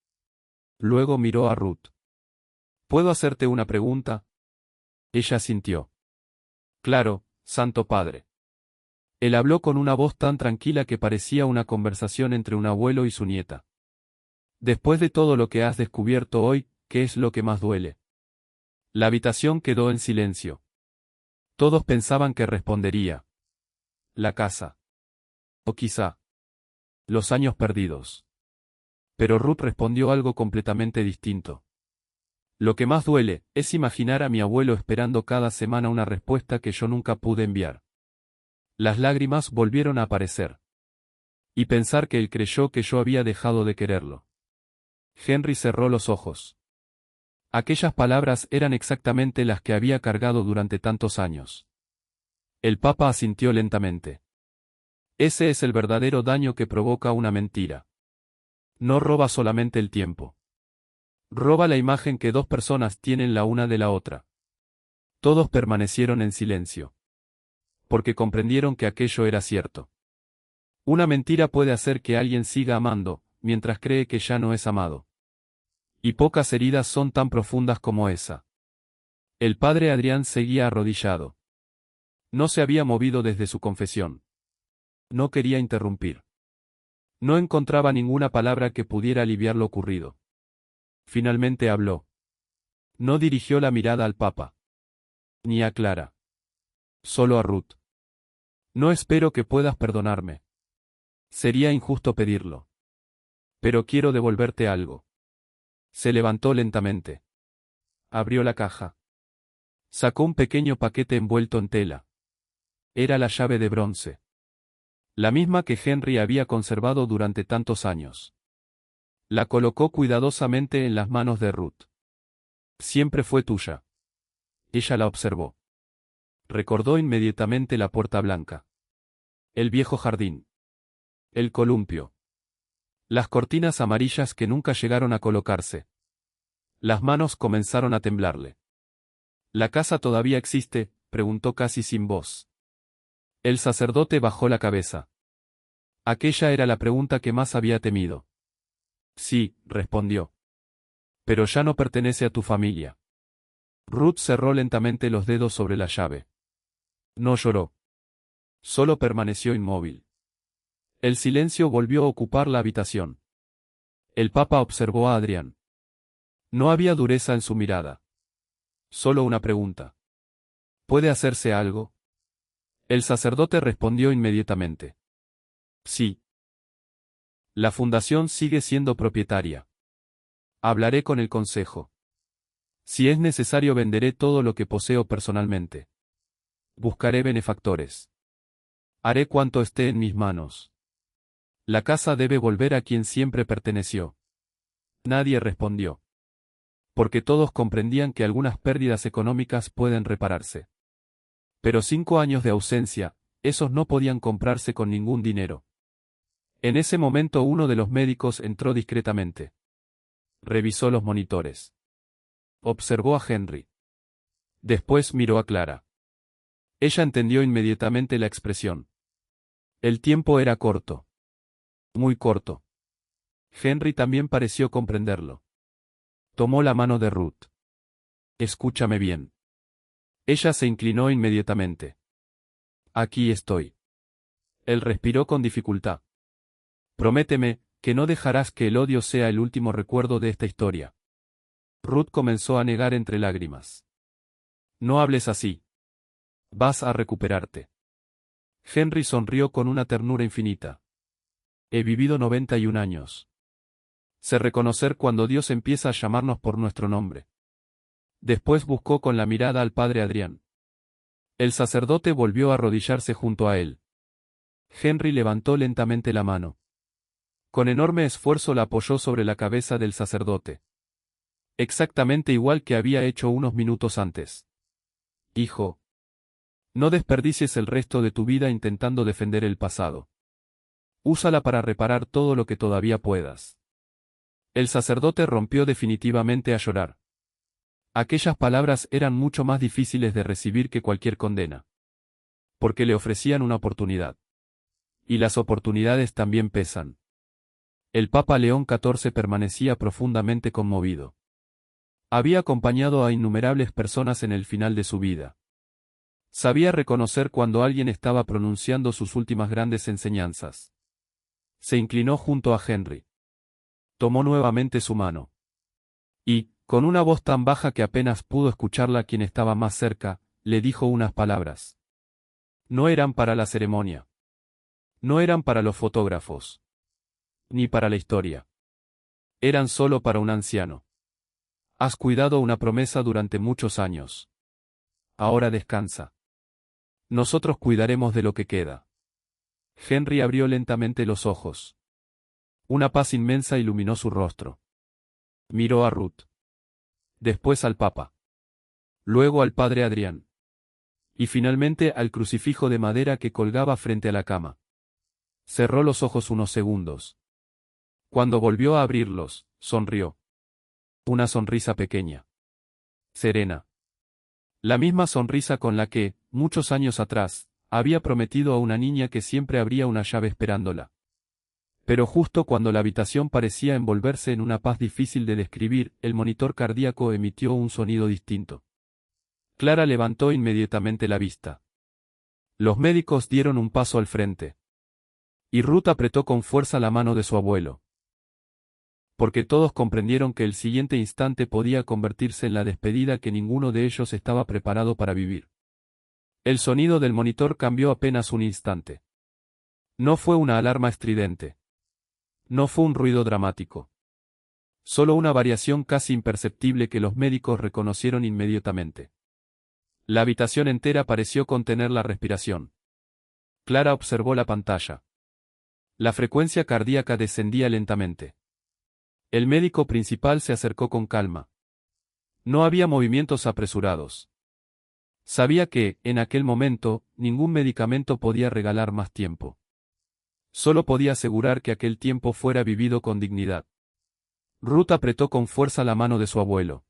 Luego miró a Ruth. ¿Puedo hacerte una pregunta? Ella asintió. Claro, Santo Padre. Él habló con una voz tan tranquila que parecía una conversación entre un abuelo y su nieta. Después de todo lo que has descubierto hoy, ¿qué es lo que más duele? La habitación quedó en silencio. Todos pensaban que respondería. La casa. O quizá. Los años perdidos. Pero Ruth respondió algo completamente distinto. Lo que más duele, es imaginar a mi abuelo esperando cada semana una respuesta que yo nunca pude enviar. Las lágrimas volvieron a aparecer. Y pensar que él creyó que yo había dejado de quererlo. Henry cerró los ojos. Aquellas palabras eran exactamente las que había cargado durante tantos años. El Papa asintió lentamente. Ese es el verdadero daño que provoca una mentira. No roba solamente el tiempo. Roba la imagen que dos personas tienen la una de la otra. Todos permanecieron en silencio. Porque comprendieron que aquello era cierto. Una mentira puede hacer que alguien siga amando, mientras cree que ya no es amado. Y pocas heridas son tan profundas como esa. El padre Adrián seguía arrodillado. No se había movido desde su confesión. No quería interrumpir. No encontraba ninguna palabra que pudiera aliviar lo ocurrido. Finalmente habló. No dirigió la mirada al Papa. Ni a Clara. Solo a Ruth. No espero que puedas perdonarme. Sería injusto pedirlo. Pero quiero devolverte algo. Se levantó lentamente. Abrió la caja. Sacó un pequeño paquete envuelto en tela. Era la llave de bronce. La misma que Henry había conservado durante tantos años. La colocó cuidadosamente en las manos de Ruth. Siempre fue tuya. Ella la observó. Recordó inmediatamente la puerta blanca. El viejo jardín. El columpio. Las cortinas amarillas que nunca llegaron a colocarse. Las manos comenzaron a temblarle. ¿La casa todavía existe?, preguntó casi sin voz. El sacerdote bajó la cabeza. Aquella era la pregunta que más había temido. Sí, respondió. Pero ya no pertenece a tu familia. Ruth cerró lentamente los dedos sobre la llave. No lloró. Solo permaneció inmóvil. El silencio volvió a ocupar la habitación. El Papa observó a Adrián. No había dureza en su mirada. Solo una pregunta. ¿Puede hacerse algo? El sacerdote respondió inmediatamente. Sí. La fundación sigue siendo propietaria. Hablaré con el consejo. Si es necesario venderé todo lo que poseo personalmente. Buscaré benefactores. Haré cuanto esté en mis manos. La casa debe volver a quien siempre perteneció. Nadie respondió. Porque todos comprendían que algunas pérdidas económicas pueden repararse. Pero 5 años de ausencia, esos no podían comprarse con ningún dinero. En ese momento uno de los médicos entró discretamente. Revisó los monitores. Observó a Henry. Después miró a Clara. Ella entendió inmediatamente la expresión. El tiempo era corto. Muy corto. Henry también pareció comprenderlo. Tomó la mano de Ruth. Escúchame bien. Ella se inclinó inmediatamente. Aquí estoy. Él respiró con dificultad. Prométeme, que no dejarás que el odio sea el último recuerdo de esta historia. Ruth comenzó a negar entre lágrimas. No hables así. Vas a recuperarte. Henry sonrió con una ternura infinita. He vivido 91 años. Sé reconocer cuando Dios empieza a llamarnos por nuestro nombre. Después buscó con la mirada al padre Adrián. El sacerdote volvió a arrodillarse junto a él. Henry levantó lentamente la mano. Con enorme esfuerzo la apoyó sobre la cabeza del sacerdote. Exactamente igual que había hecho unos minutos antes. Hijo. No desperdicies el resto de tu vida intentando defender el pasado. Úsala para reparar todo lo que todavía puedas. El sacerdote rompió definitivamente a llorar. Aquellas palabras eran mucho más difíciles de recibir que cualquier condena. Porque le ofrecían una oportunidad. Y las oportunidades también pesan. El Papa León XIV permanecía profundamente conmovido. Había acompañado a innumerables personas en el final de su vida. Sabía reconocer cuando alguien estaba pronunciando sus últimas grandes enseñanzas. Se inclinó junto a Henry. Tomó nuevamente su mano. Y, con una voz tan baja que apenas pudo escucharla quien estaba más cerca, le dijo unas palabras. No eran para la ceremonia. No eran para los fotógrafos. Ni para la historia. Eran solo para un anciano. Has cuidado una promesa durante muchos años. Ahora descansa. Nosotros cuidaremos de lo que queda. Henry abrió lentamente los ojos. Una paz inmensa iluminó su rostro. Miró a Ruth. Después al Papa. Luego al padre Adrián. Y finalmente al crucifijo de madera que colgaba frente a la cama. Cerró los ojos unos segundos. Cuando volvió a abrirlos, sonrió. Una sonrisa pequeña. Serena. La misma sonrisa con la que, muchos años atrás, había prometido a una niña que siempre habría una llave esperándola. Pero justo cuando la habitación parecía envolverse en una paz difícil de describir, el monitor cardíaco emitió un sonido distinto. Clara levantó inmediatamente la vista. Los médicos dieron un paso al frente. Y Ruth apretó con fuerza la mano de su abuelo. Porque todos comprendieron que el siguiente instante podía convertirse en la despedida que ninguno de ellos estaba preparado para vivir. El sonido del monitor cambió apenas un instante. No fue una alarma estridente. No fue un ruido dramático. Solo una variación casi imperceptible que los médicos reconocieron inmediatamente. La habitación entera pareció contener la respiración. Clara observó la pantalla. La frecuencia cardíaca descendía lentamente. El médico principal se acercó con calma. No había movimientos apresurados. Sabía que, en aquel momento, ningún medicamento podía regalar más tiempo. Solo podía asegurar que aquel tiempo fuera vivido con dignidad. Ruth apretó con fuerza la mano de su abuelo.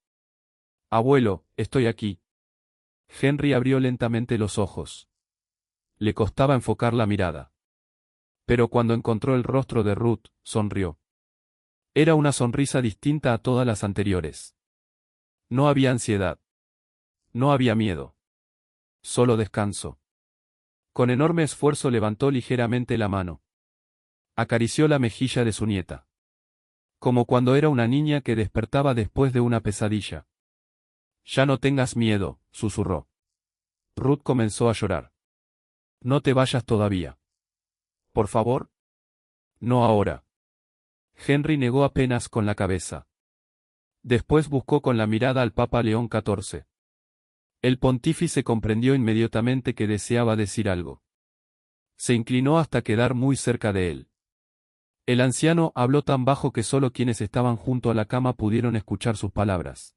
Abuelo, estoy aquí. Henry abrió lentamente los ojos. Le costaba enfocar la mirada. Pero cuando encontró el rostro de Ruth, sonrió. Era una sonrisa distinta a todas las anteriores. No había ansiedad. No había miedo. Solo descanso. Con enorme esfuerzo levantó ligeramente la mano. Acarició la mejilla de su nieta. Como cuando era una niña que despertaba después de una pesadilla. Ya no tengas miedo, susurró. Ruth comenzó a llorar. No te vayas todavía. Por favor. No ahora. Henry negó apenas con la cabeza. Después buscó con la mirada al Papa León XIV. El pontífice comprendió inmediatamente que deseaba decir algo. Se inclinó hasta quedar muy cerca de él. El anciano habló tan bajo que solo quienes estaban junto a la cama pudieron escuchar sus palabras.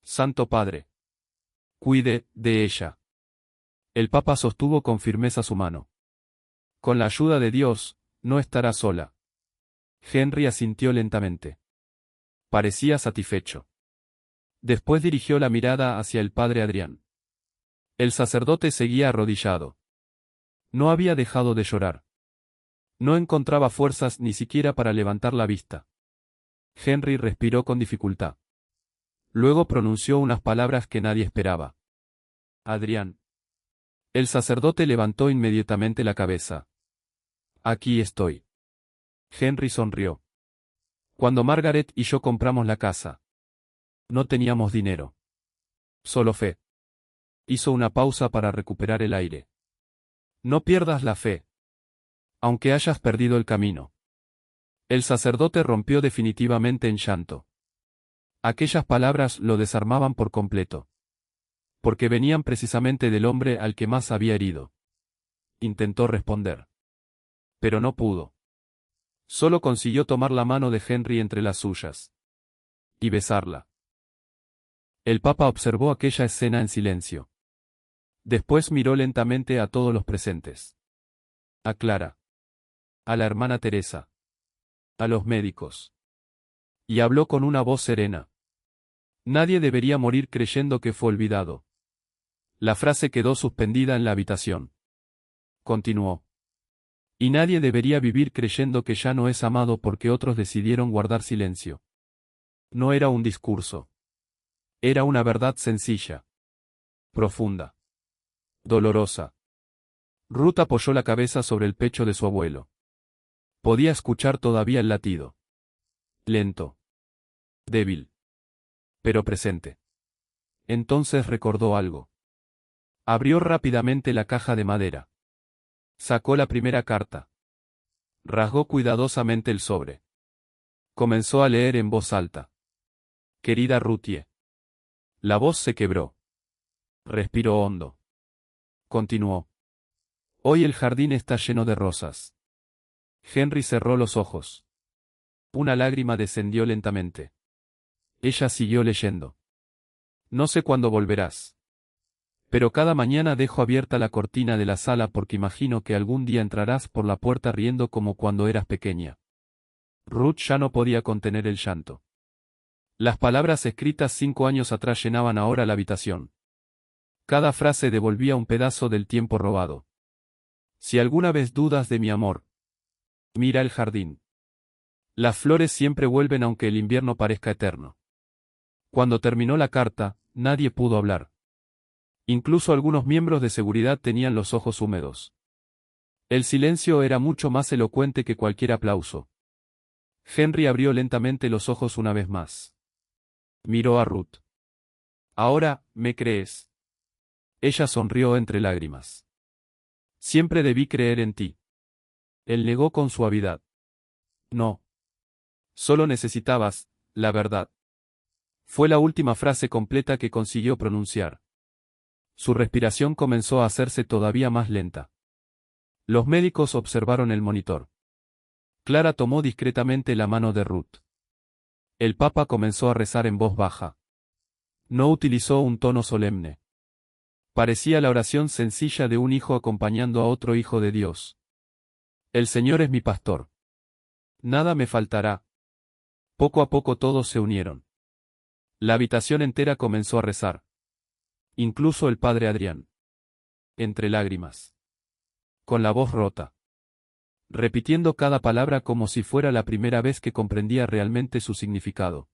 Santo Padre. Cuide de ella. El Papa sostuvo con firmeza su mano. Con la ayuda de Dios, no estará sola. Henry asintió lentamente. Parecía satisfecho. Después dirigió la mirada hacia el padre Adrián. El sacerdote seguía arrodillado. No había dejado de llorar. No encontraba fuerzas ni siquiera para levantar la vista. Henry respiró con dificultad. Luego pronunció unas palabras que nadie esperaba. Adrián. El sacerdote levantó inmediatamente la cabeza. Aquí estoy. Henry sonrió. Cuando Margaret y yo compramos la casa. No teníamos dinero. Solo fe. Hizo una pausa para recuperar el aire. No pierdas la fe. Aunque hayas perdido el camino. El sacerdote rompió definitivamente en llanto. Aquellas palabras lo desarmaban por completo. Porque venían precisamente del hombre al que más había herido. Intentó responder. Pero no pudo. Solo consiguió tomar la mano de Henry entre las suyas. Y besarla. El Papa observó aquella escena en silencio. Después miró lentamente a todos los presentes. A Clara. A la hermana Teresa. A los médicos. Y habló con una voz serena. Nadie debería morir creyendo que fue olvidado. La frase quedó suspendida en la habitación. Continuó. Y nadie debería vivir creyendo que ya no es amado porque otros decidieron guardar silencio. No era un discurso. Era una verdad sencilla. Profunda. Dolorosa. Ruth apoyó la cabeza sobre el pecho de su abuelo. Podía escuchar todavía el latido. Lento. Débil. Pero presente. Entonces recordó algo. Abrió rápidamente la caja de madera. Sacó la primera carta. Rasgó cuidadosamente el sobre. Comenzó a leer en voz alta. Querida Ruthie. La voz se quebró. Respiró hondo. Continuó. Hoy el jardín está lleno de rosas. Henry cerró los ojos. Una lágrima descendió lentamente. Ella siguió leyendo. No sé cuándo volverás. Pero cada mañana dejo abierta la cortina de la sala porque imagino que algún día entrarás por la puerta riendo como cuando eras pequeña. Ruth ya no podía contener el llanto. Las palabras escritas 5 años atrás llenaban ahora la habitación. Cada frase devolvía un pedazo del tiempo robado. Si alguna vez dudas de mi amor, mira el jardín. Las flores siempre vuelven aunque el invierno parezca eterno. Cuando terminó la carta, nadie pudo hablar. Incluso algunos miembros de seguridad tenían los ojos húmedos. El silencio era mucho más elocuente que cualquier aplauso. Henry abrió lentamente los ojos una vez más. Miró a Ruth. Ahora, ¿me crees? Ella sonrió entre lágrimas. Siempre debí creer en ti. Él negó con suavidad. No. Solo necesitabas, la verdad. Fue la última frase completa que consiguió pronunciar. Su respiración comenzó a hacerse todavía más lenta. Los médicos observaron el monitor. Clara tomó discretamente la mano de Ruth. El Papa comenzó a rezar en voz baja. No utilizó un tono solemne. Parecía la oración sencilla de un hijo acompañando a otro hijo de Dios. El Señor es mi pastor. Nada me faltará. Poco a poco todos se unieron. La habitación entera comenzó a rezar. Incluso el padre Adrián. Entre lágrimas. Con la voz rota. Repitiendo cada palabra como si fuera la primera vez que comprendía realmente su significado.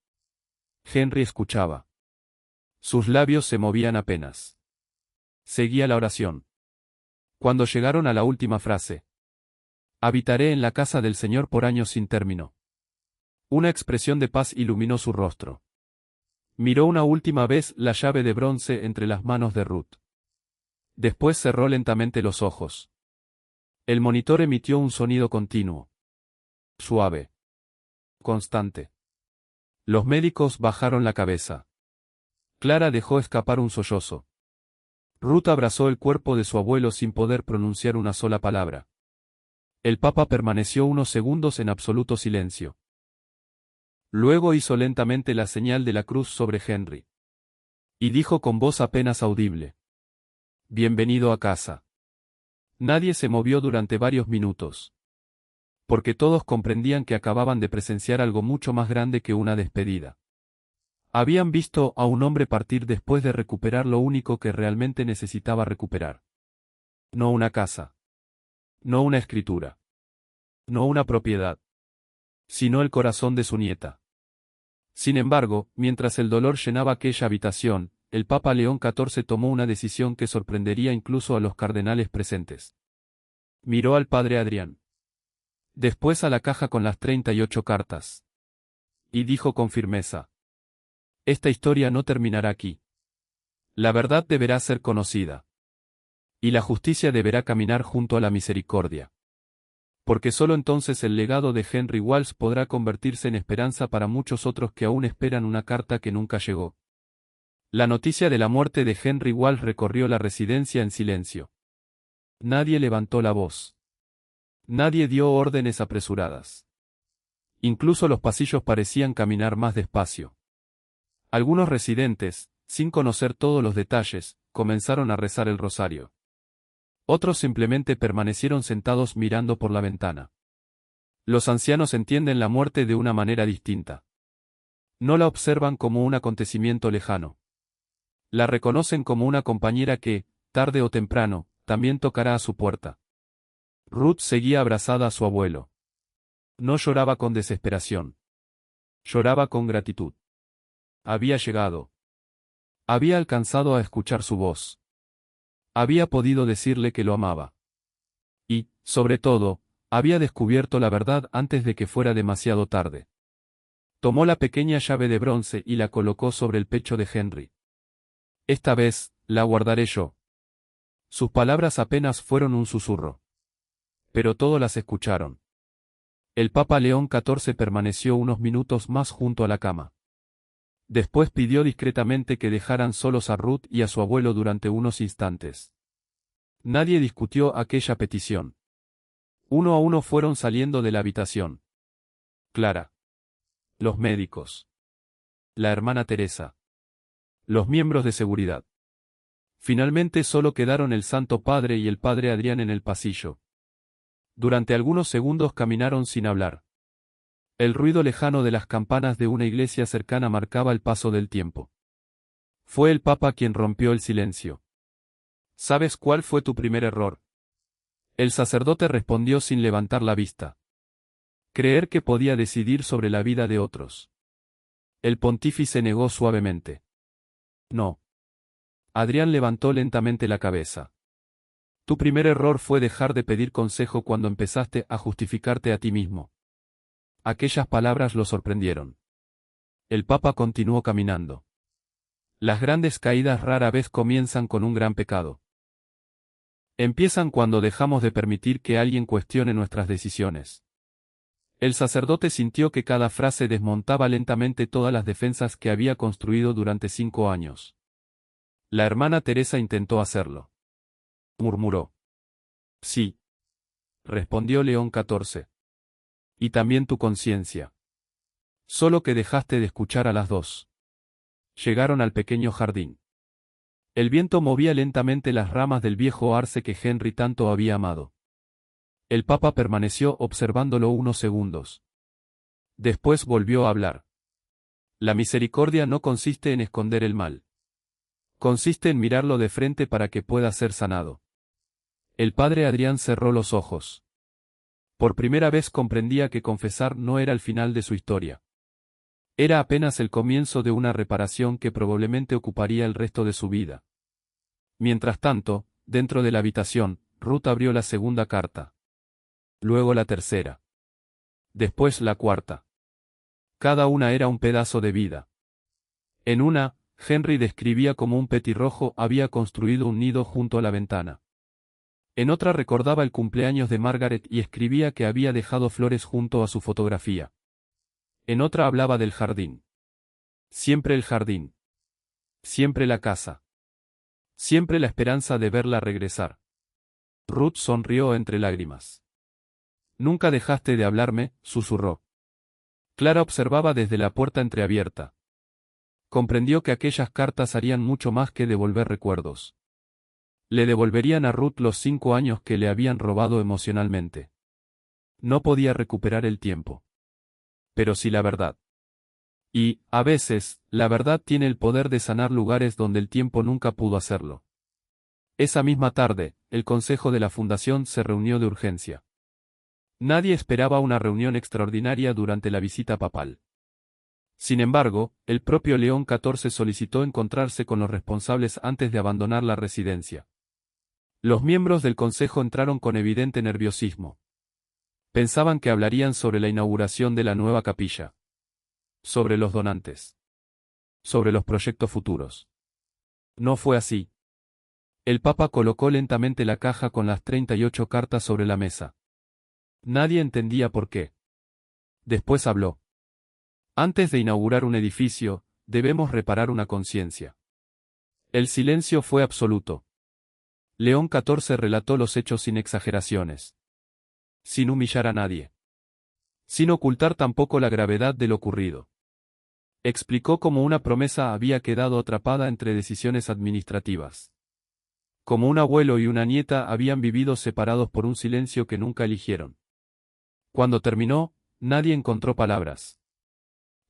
Henry escuchaba. Sus labios se movían apenas. Seguía la oración. Cuando llegaron a la última frase. Habitaré en la casa del Señor por años sin término. Una expresión de paz iluminó su rostro. Miró una última vez la llave de bronce entre las manos de Ruth. Después cerró lentamente los ojos. El monitor emitió un sonido continuo. Suave. Constante. Los médicos bajaron la cabeza. Clara dejó escapar un sollozo. Ruth abrazó el cuerpo de su abuelo sin poder pronunciar una sola palabra. El Papa permaneció unos segundos en absoluto silencio. Luego hizo lentamente la señal de la cruz sobre Henry. Y dijo con voz apenas audible. Bienvenido a casa. Nadie se movió durante varios minutos. Porque todos comprendían que acababan de presenciar algo mucho más grande que una despedida. Habían visto a un hombre partir después de recuperar lo único que realmente necesitaba recuperar. No una casa. No una escritura. No una propiedad. Sino el corazón de su nieta. Sin embargo, mientras el dolor llenaba aquella habitación, el Papa León XIV tomó una decisión que sorprendería incluso a los cardenales presentes. Miró al padre Adrián. Después a la caja con las 38 cartas. Y dijo con firmeza: esta historia no terminará aquí. La verdad deberá ser conocida. Y la justicia deberá caminar junto a la misericordia. Porque solo entonces el legado de Henry Walsh podrá convertirse en esperanza para muchos otros que aún esperan una carta que nunca llegó. La noticia de la muerte de Henry Walsh recorrió la residencia en silencio. Nadie levantó la voz. Nadie dio órdenes apresuradas. Incluso los pasillos parecían caminar más despacio. Algunos residentes, sin conocer todos los detalles, comenzaron a rezar el rosario. Otros simplemente permanecieron sentados mirando por la ventana. Los ancianos entienden la muerte de una manera distinta. No la observan como un acontecimiento lejano. La reconocen como una compañera que, tarde o temprano, también tocará a su puerta. Ruth seguía abrazada a su abuelo. No lloraba con desesperación. Lloraba con gratitud. Había llegado. Había alcanzado a escuchar su voz. Había podido decirle que lo amaba. Y, sobre todo, había descubierto la verdad antes de que fuera demasiado tarde. Tomó la pequeña llave de bronce y la colocó sobre el pecho de Henry. Esta vez, la guardaré yo. Sus palabras apenas fueron un susurro. Pero todos las escucharon. El Papa León XIV permaneció unos minutos más junto a la cama. Después pidió discretamente que dejaran solos a Ruth y a su abuelo durante unos instantes. Nadie discutió aquella petición. Uno a uno fueron saliendo de la habitación. Clara. Los médicos. La hermana Teresa. Los miembros de seguridad. Finalmente solo quedaron el Santo Padre y el Padre Adrián en el pasillo. Durante algunos segundos caminaron sin hablar. El ruido lejano de las campanas de una iglesia cercana marcaba el paso del tiempo. Fue el Papa quien rompió el silencio. ¿Sabes cuál fue tu primer error? El sacerdote respondió sin levantar la vista. Creer que podía decidir sobre la vida de otros. El pontífice negó suavemente. No. Adrián levantó lentamente la cabeza. Tu primer error fue dejar de pedir consejo cuando empezaste a justificarte a ti mismo. Aquellas palabras lo sorprendieron. El Papa continuó caminando. Las grandes caídas rara vez comienzan con un gran pecado. Empiezan cuando dejamos de permitir que alguien cuestione nuestras decisiones. El sacerdote sintió que cada frase desmontaba lentamente todas las defensas que había construido durante 5 años. La hermana Teresa intentó hacerlo. Murmuró. Sí. Respondió León XIV. Y también tu conciencia. Solo que dejaste de escuchar a las dos. Llegaron al pequeño jardín. El viento movía lentamente las ramas del viejo arce que Henry tanto había amado. El Papa permaneció observándolo unos segundos. Después volvió a hablar. La misericordia no consiste en esconder el mal. Consiste en mirarlo de frente para que pueda ser sanado. El padre Adrián cerró los ojos. Por primera vez comprendía que confesar no era el final de su historia. Era apenas el comienzo de una reparación que probablemente ocuparía el resto de su vida. Mientras tanto, dentro de la habitación, Ruth abrió la segunda carta. Luego la tercera. Después la cuarta. Cada una era un pedazo de vida. En una, Henry describía cómo un petirrojo había construido un nido junto a la ventana. En otra recordaba el cumpleaños de Margaret y escribía que había dejado flores junto a su fotografía. En otra hablaba del jardín. Siempre el jardín. Siempre la casa. Siempre la esperanza de verla regresar. Ruth sonrió entre lágrimas. Nunca dejaste de hablarme, susurró. Clara observaba desde la puerta entreabierta. Comprendió que aquellas cartas harían mucho más que devolver recuerdos. Le devolverían a Ruth los 5 años que le habían robado emocionalmente. No podía recuperar el tiempo. Pero sí la verdad. Y, a veces, la verdad tiene el poder de sanar lugares donde el tiempo nunca pudo hacerlo. Esa misma tarde, el consejo de la fundación se reunió de urgencia. Nadie esperaba una reunión extraordinaria durante la visita papal. Sin embargo, el propio León XIV solicitó encontrarse con los responsables antes de abandonar la residencia. Los miembros del consejo entraron con evidente nerviosismo. Pensaban que hablarían sobre la inauguración de la nueva capilla, sobre los donantes, sobre los proyectos futuros. No fue así. El Papa colocó lentamente la caja con las 38 cartas sobre la mesa. Nadie entendía por qué. Después habló. Antes de inaugurar un edificio, debemos reparar una conciencia. El silencio fue absoluto. León XIV relató los hechos sin exageraciones. Sin humillar a nadie. Sin ocultar tampoco la gravedad de lo ocurrido. Explicó cómo una promesa había quedado atrapada entre decisiones administrativas. Como un abuelo y una nieta habían vivido separados por un silencio que nunca eligieron. Cuando terminó, nadie encontró palabras.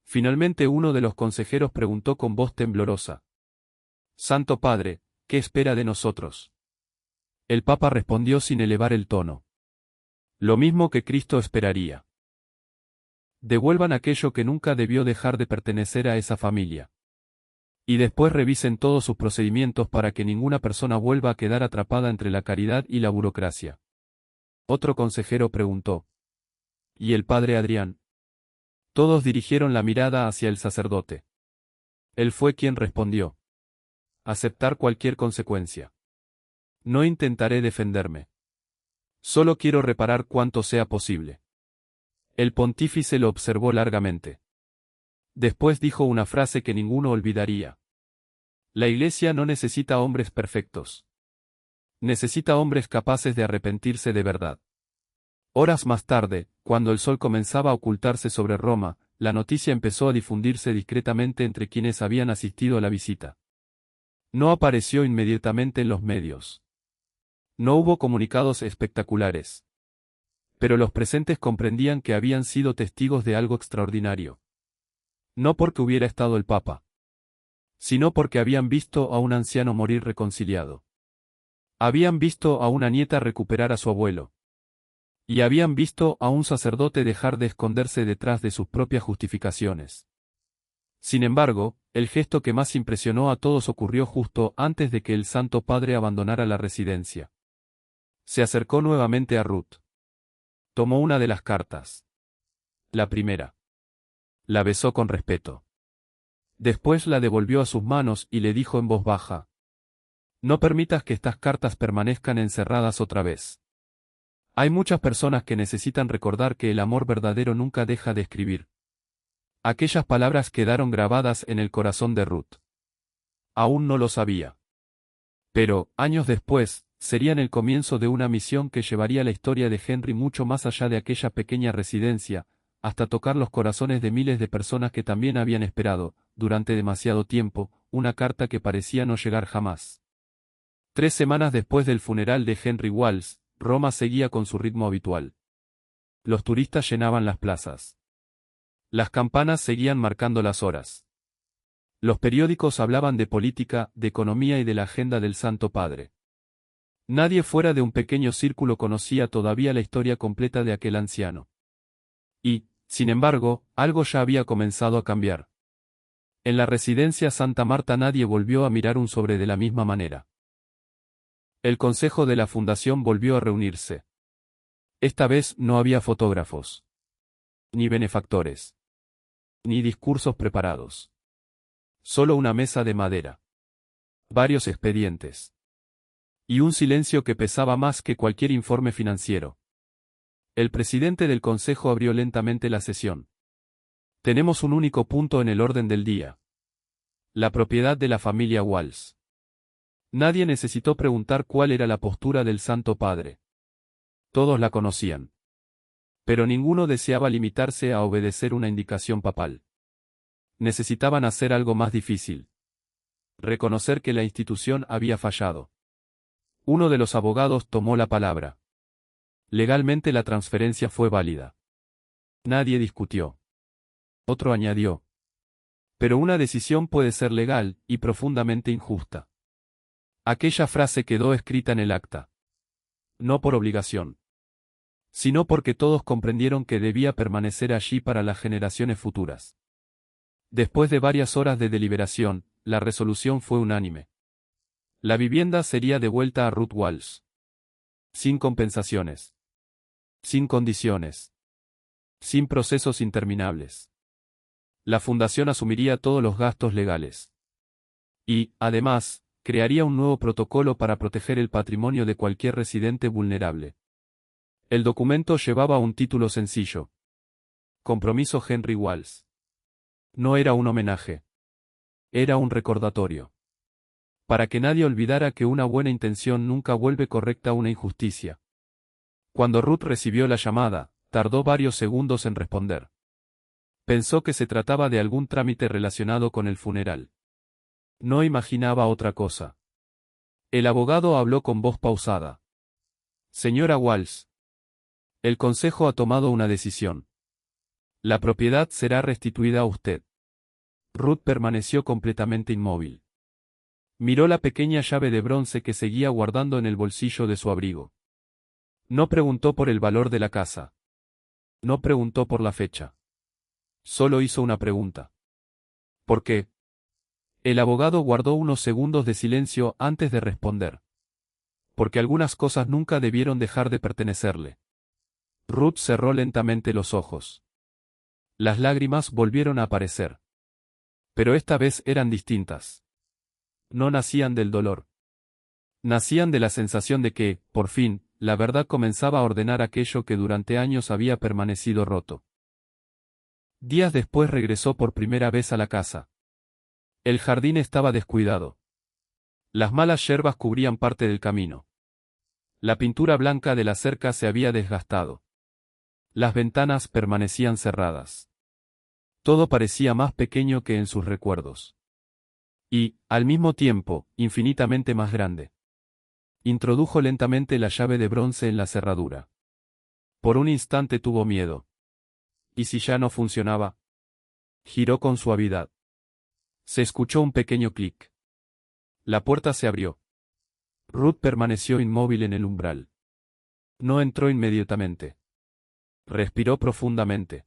Finalmente uno de los consejeros preguntó con voz temblorosa. Santo Padre, ¿qué espera de nosotros? El Papa respondió sin elevar el tono. Lo mismo que Cristo esperaría. Devuelvan aquello que nunca debió dejar de pertenecer a esa familia. Y después revisen todos sus procedimientos para que ninguna persona vuelva a quedar atrapada entre la caridad y la burocracia. Otro consejero preguntó. ¿Y el padre Adrián? Todos dirigieron la mirada hacia el sacerdote. Él fue quien respondió. Aceptar cualquier consecuencia. No intentaré defenderme. Solo quiero reparar cuanto sea posible. El pontífice lo observó largamente. Después dijo una frase que ninguno olvidaría. La Iglesia no necesita hombres perfectos. Necesita hombres capaces de arrepentirse de verdad. Horas más tarde, cuando el sol comenzaba a ocultarse sobre Roma, la noticia empezó a difundirse discretamente entre quienes habían asistido a la visita. No apareció inmediatamente en los medios. No hubo comunicados espectaculares. Pero los presentes comprendían que habían sido testigos de algo extraordinario. No porque hubiera estado el Papa, sino porque habían visto a un anciano morir reconciliado. Habían visto a una nieta recuperar a su abuelo. Y habían visto a un sacerdote dejar de esconderse detrás de sus propias justificaciones. Sin embargo, el gesto que más impresionó a todos ocurrió justo antes de que el Santo Padre abandonara la residencia. Se acercó nuevamente a Ruth. Tomó una de las cartas. La primera. La besó con respeto. Después la devolvió a sus manos y le dijo en voz baja. No permitas que estas cartas permanezcan encerradas otra vez. Hay muchas personas que necesitan recordar que el amor verdadero nunca deja de escribir. Aquellas palabras quedaron grabadas en el corazón de Ruth. Aún no lo sabía. Pero, años después, serían el comienzo de una misión que llevaría la historia de Henry mucho más allá de aquella pequeña residencia, hasta tocar los corazones de miles de personas que también habían esperado, durante demasiado tiempo, una carta que parecía no llegar jamás. 3 semanas después del funeral de Henry Walls, Roma seguía con su ritmo habitual. Los turistas llenaban las plazas. Las campanas seguían marcando las horas. Los periódicos hablaban de política, de economía y de la agenda del Santo Padre. Nadie fuera de un pequeño círculo conocía todavía la historia completa de aquel anciano. Y, sin embargo, algo ya había comenzado a cambiar. En la residencia Santa Marta nadie volvió a mirar un sobre de la misma manera. El consejo de la fundación volvió a reunirse. Esta vez no había fotógrafos, ni benefactores, ni discursos preparados. Solo una mesa de madera. Varios expedientes. Y un silencio que pesaba más que cualquier informe financiero. El presidente del consejo abrió lentamente la sesión. Tenemos un único punto en el orden del día. La propiedad de la familia Walls. Nadie necesitó preguntar cuál era la postura del Santo Padre. Todos la conocían. Pero ninguno deseaba limitarse a obedecer una indicación papal. Necesitaban hacer algo más difícil. Reconocer que la institución había fallado. Uno de los abogados tomó la palabra. Legalmente la transferencia fue válida. Nadie discutió. Otro añadió. Pero una decisión puede ser legal y profundamente injusta. Aquella frase quedó escrita en el acta. No por obligación, sino porque todos comprendieron que debía permanecer allí para las generaciones futuras. Después de varias horas de deliberación, la resolución fue unánime. La vivienda sería devuelta a Ruth Walsh. Sin compensaciones. Sin condiciones. Sin procesos interminables. La fundación asumiría todos los gastos legales. Y, además, crearía un nuevo protocolo para proteger el patrimonio de cualquier residente vulnerable. El documento llevaba un título sencillo. Compromiso Henry Walls. No era un homenaje. Era un recordatorio. Para que nadie olvidara que una buena intención nunca vuelve correcta una injusticia. Cuando Ruth recibió la llamada, tardó varios segundos en responder. Pensó que se trataba de algún trámite relacionado con el funeral. No imaginaba otra cosa. El abogado habló con voz pausada. Señora Walls. El consejo ha tomado una decisión. La propiedad será restituida a usted. Ruth permaneció completamente inmóvil. Miró la pequeña llave de bronce que seguía guardando en el bolsillo de su abrigo. No preguntó por el valor de la casa. No preguntó por la fecha. Solo hizo una pregunta. ¿Por qué? El abogado guardó unos segundos de silencio antes de responder. Porque algunas cosas nunca debieron dejar de pertenecerle. Ruth cerró lentamente los ojos. Las lágrimas volvieron a aparecer. Pero esta vez eran distintas. No nacían del dolor. Nacían de la sensación de que, por fin, la verdad comenzaba a ordenar aquello que durante años había permanecido roto. Días después regresó por primera vez a la casa. El jardín estaba descuidado. Las malas yerbas cubrían parte del camino. La pintura blanca de la cerca se había desgastado. Las ventanas permanecían cerradas. Todo parecía más pequeño que en sus recuerdos. Y, al mismo tiempo, infinitamente más grande. Introdujo lentamente la llave de bronce en la cerradura. Por un instante tuvo miedo. ¿Y si ya no funcionaba? Giró con suavidad. Se escuchó un pequeño clic. La puerta se abrió. Ruth permaneció inmóvil en el umbral. No entró inmediatamente. Respiró profundamente.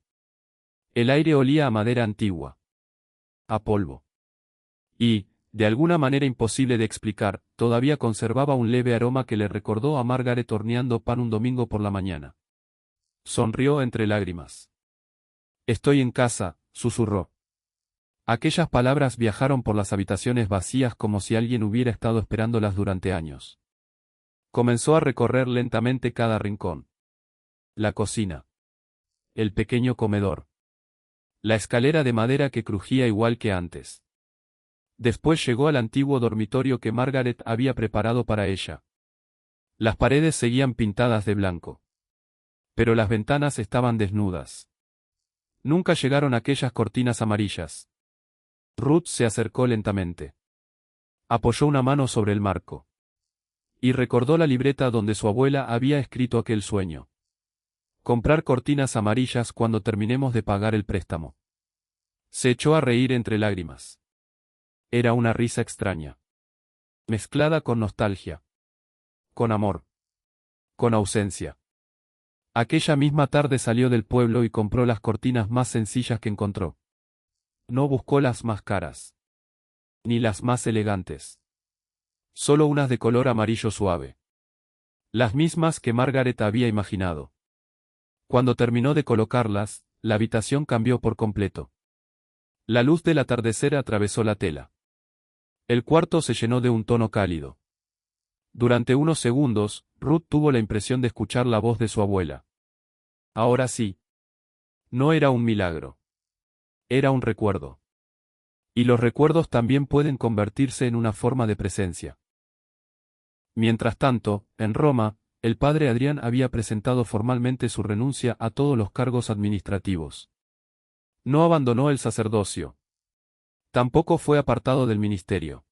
El aire olía a madera antigua. A polvo. Y, de alguna manera imposible de explicar, todavía conservaba un leve aroma que le recordó a Margaret horneando pan un domingo por la mañana. Sonrió entre lágrimas. Estoy en casa, susurró. Aquellas palabras viajaron por las habitaciones vacías como si alguien hubiera estado esperándolas durante años. Comenzó a recorrer lentamente cada rincón. La cocina. El pequeño comedor. La escalera de madera que crujía igual que antes. Después llegó al antiguo dormitorio que Margaret había preparado para ella. Las paredes seguían pintadas de blanco. Pero las ventanas estaban desnudas. Nunca llegaron aquellas cortinas amarillas. Ruth se acercó lentamente. Apoyó una mano sobre el marco. Y recordó la libreta donde su abuela había escrito aquel sueño. Comprar cortinas amarillas cuando terminemos de pagar el préstamo. Se echó a reír entre lágrimas. Era una risa extraña. Mezclada con nostalgia. Con amor. Con ausencia. Aquella misma tarde salió del pueblo y compró las cortinas más sencillas que encontró. No buscó las más caras. Ni las más elegantes. Solo unas de color amarillo suave. Las mismas que Margaret había imaginado. Cuando terminó de colocarlas, la habitación cambió por completo. La luz del atardecer atravesó la tela. El cuarto se llenó de un tono cálido. Durante unos segundos, Ruth tuvo la impresión de escuchar la voz de su abuela. Ahora sí. No era un milagro. Era un recuerdo. Y los recuerdos también pueden convertirse en una forma de presencia. Mientras tanto, en Roma, el padre Adrián había presentado formalmente su renuncia a todos los cargos administrativos. No abandonó el sacerdocio. Tampoco fue apartado del ministerio.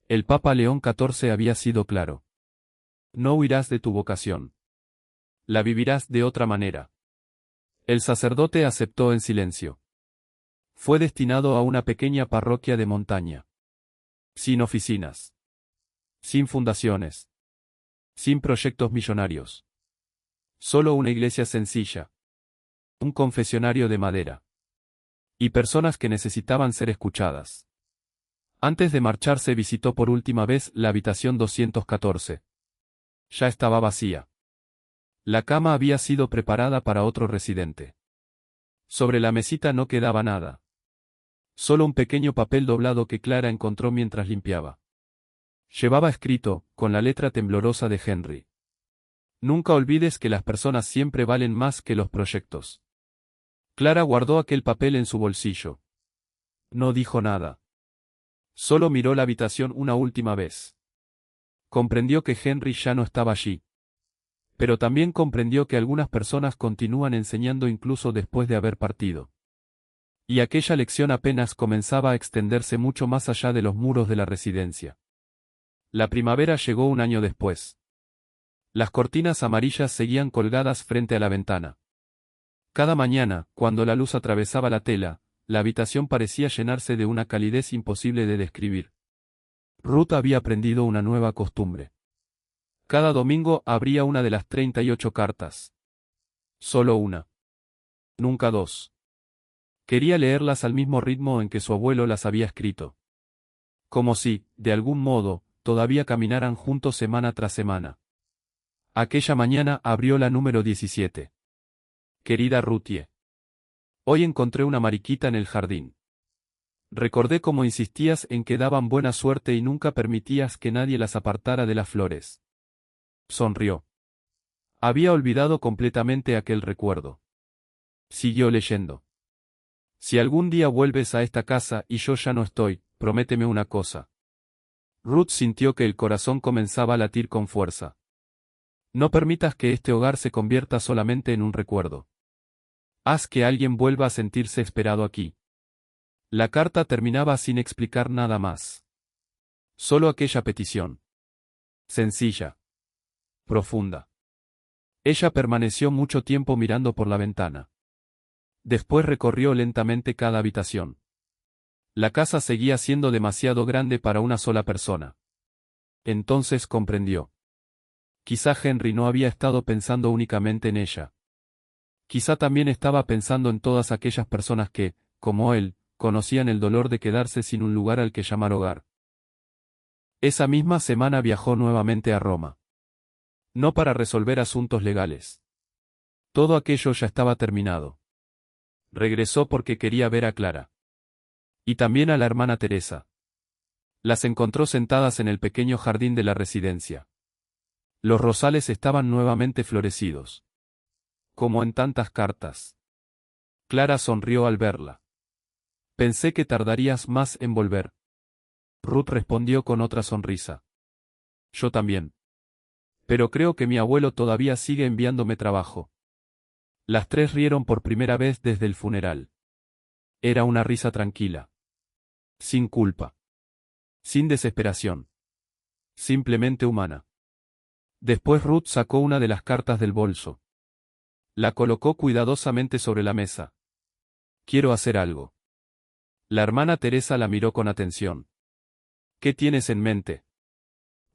El Papa León XIV había sido claro. No huirás de tu vocación. La vivirás de otra manera. El sacerdote aceptó en silencio. Fue destinado a una pequeña parroquia de montaña. Sin oficinas. Sin fundaciones. Sin proyectos millonarios. Solo una iglesia sencilla. Un confesionario de madera. Y personas que necesitaban ser escuchadas. Antes de marcharse visitó por última vez la habitación 214. Ya estaba vacía. La cama había sido preparada para otro residente. Sobre la mesita no quedaba nada. Solo un pequeño papel doblado que Clara encontró mientras limpiaba. Llevaba escrito, con la letra temblorosa de Henry: nunca olvides que las personas siempre valen más que los proyectos. Clara guardó aquel papel en su bolsillo. No dijo nada. Solo miró la habitación una última vez. Comprendió que Henry ya no estaba allí. Pero también comprendió que algunas personas continúan enseñando incluso después de haber partido. Y aquella lección apenas comenzaba a extenderse mucho más allá de los muros de la residencia. La primavera llegó un año después. Las cortinas amarillas seguían colgadas frente a la ventana. Cada mañana, cuando la luz atravesaba la tela, la habitación parecía llenarse de una calidez imposible de describir. Ruth había aprendido una nueva costumbre. Cada domingo abría una de las 38 cartas. Solo una. Nunca dos. Quería leerlas al mismo ritmo en que su abuelo las había escrito. Como si, de algún modo, todavía caminaran juntos semana tras semana. Aquella mañana abrió la número 17. Querida Ruthie. Hoy encontré una mariquita en el jardín. Recordé cómo insistías en que daban buena suerte y nunca permitías que nadie las apartara de las flores. Sonrió. Había olvidado completamente aquel recuerdo. Siguió leyendo. Si algún día vuelves a esta casa y yo ya no estoy, prométeme una cosa. Ruth sintió que el corazón comenzaba a latir con fuerza. No permitas que este hogar se convierta solamente en un recuerdo. Haz que alguien vuelva a sentirse esperado aquí. La carta terminaba sin explicar nada más. Solo aquella petición. Sencilla. Profunda. Ella permaneció mucho tiempo mirando por la ventana. Después recorrió lentamente cada habitación. La casa seguía siendo demasiado grande para una sola persona. Entonces comprendió. Quizá Henry no había estado pensando únicamente en ella. Quizá también estaba pensando en todas aquellas personas que, como él, conocían el dolor de quedarse sin un lugar al que llamar hogar. Esa misma semana viajó nuevamente a Roma. No para resolver asuntos legales. Todo aquello ya estaba terminado. Regresó porque quería ver a Clara. Y también a la hermana Teresa. Las encontró sentadas en el pequeño jardín de la residencia. Los rosales estaban nuevamente florecidos. Como en tantas cartas. Clara sonrió al verla. Pensé que tardarías más en volver. Ruth respondió con otra sonrisa. Yo también. Pero creo que mi abuelo todavía sigue enviándome trabajo. Las tres rieron por primera vez desde el funeral. Era una risa tranquila. Sin culpa. Sin desesperación. Simplemente humana. Después Ruth sacó una de las cartas del bolso. La colocó cuidadosamente sobre la mesa. Quiero hacer algo. La hermana Teresa la miró con atención. ¿Qué tienes en mente?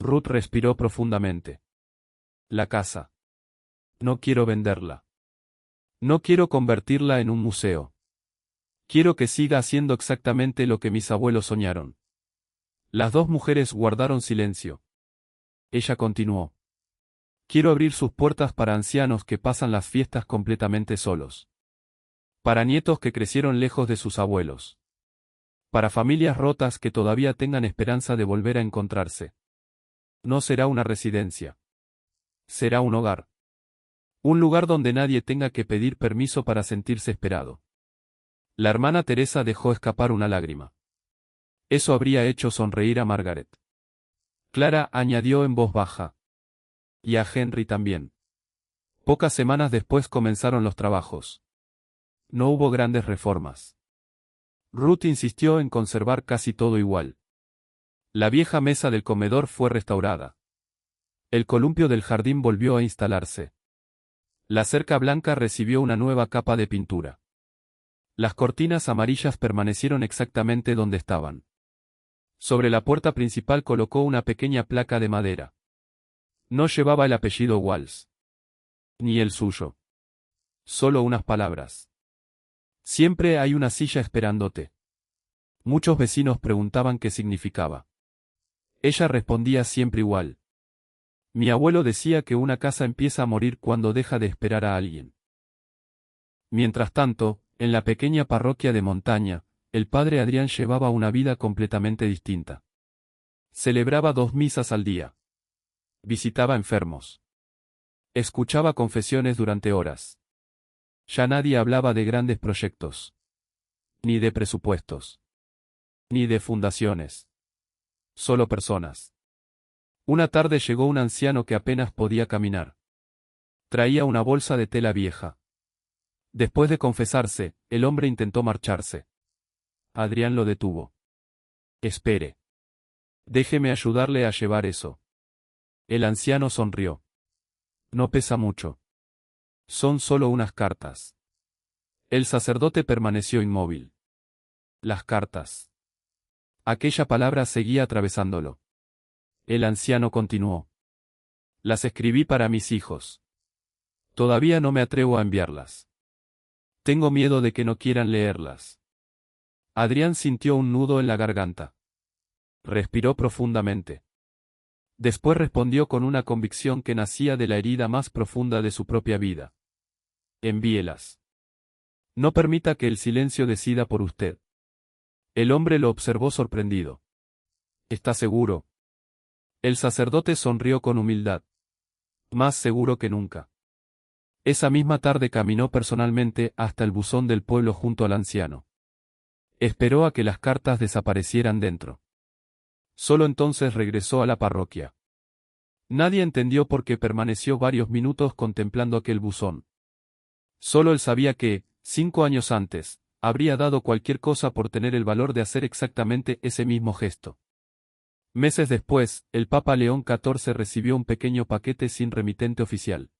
Ruth respiró profundamente. La casa. No quiero venderla. No quiero convertirla en un museo. Quiero que siga haciendo exactamente lo que mis abuelos soñaron. Las dos mujeres guardaron silencio. Ella continuó. Quiero abrir sus puertas para ancianos que pasan las fiestas completamente solos. Para nietos que crecieron lejos de sus abuelos. Para familias rotas que todavía tengan esperanza de volver a encontrarse. No será una residencia. Será un hogar. Un lugar donde nadie tenga que pedir permiso para sentirse esperado. La hermana Teresa dejó escapar una lágrima. Eso habría hecho sonreír a Margaret. Clara añadió en voz baja. Y a Henry también. Pocas semanas después comenzaron los trabajos. No hubo grandes reformas. Ruth insistió en conservar casi todo igual. La vieja mesa del comedor fue restaurada. El columpio del jardín volvió a instalarse. La cerca blanca recibió una nueva capa de pintura. Las cortinas amarillas permanecieron exactamente donde estaban. Sobre la puerta principal colocó una pequeña placa de madera. No llevaba el apellido Walls. Ni el suyo. Solo unas palabras. Siempre hay una silla esperándote. Muchos vecinos preguntaban qué significaba. Ella respondía siempre igual. Mi abuelo decía que una casa empieza a morir cuando deja de esperar a alguien. Mientras tanto, en la pequeña parroquia de montaña, el padre Adrián llevaba una vida completamente distinta. Celebraba 2 misas al día. Visitaba enfermos. Escuchaba confesiones durante horas. Ya nadie hablaba de grandes proyectos. Ni de presupuestos. Ni de fundaciones. Solo personas. Una tarde llegó un anciano que apenas podía caminar. Traía una bolsa de tela vieja. Después de confesarse, el hombre intentó marcharse. Adrián lo detuvo. Espere. Déjeme ayudarle a llevar eso. El anciano sonrió. No pesa mucho. Son solo unas cartas. El sacerdote permaneció inmóvil. Las cartas. Aquella palabra seguía atravesándolo. El anciano continuó. Las escribí para mis hijos. Todavía no me atrevo a enviarlas. Tengo miedo de que no quieran leerlas. Adrián sintió un nudo en la garganta. Respiró profundamente. Después respondió con una convicción que nacía de la herida más profunda de su propia vida. Envíelas. No permita que el silencio decida por usted. El hombre lo observó sorprendido. ¿Está seguro? El sacerdote sonrió con humildad. Más seguro que nunca. Esa misma tarde caminó personalmente hasta el buzón del pueblo junto al anciano. Esperó a que las cartas desaparecieran dentro. Solo entonces regresó a la parroquia. Nadie entendió por qué permaneció varios minutos contemplando aquel buzón. Solo él sabía que, 5 años antes, habría dado cualquier cosa por tener el valor de hacer exactamente ese mismo gesto. Meses después, el Papa León XIV recibió un pequeño paquete sin remitente oficial.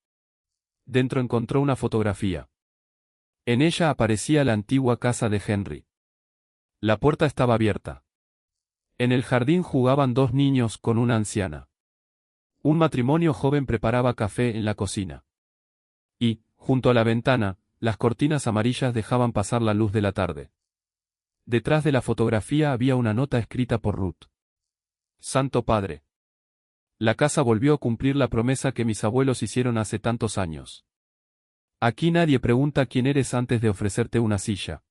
Dentro encontró una fotografía. En ella aparecía la antigua casa de Henry. La puerta estaba abierta. En el jardín jugaban 2 niños con una anciana. Un matrimonio joven preparaba café en la cocina. Y, junto a la ventana, las cortinas amarillas dejaban pasar la luz de la tarde. Detrás de la fotografía había una nota escrita por Ruth. Santo Padre. La casa volvió a cumplir la promesa que mis abuelos hicieron hace tantos años. Aquí nadie pregunta quién eres antes de ofrecerte una silla.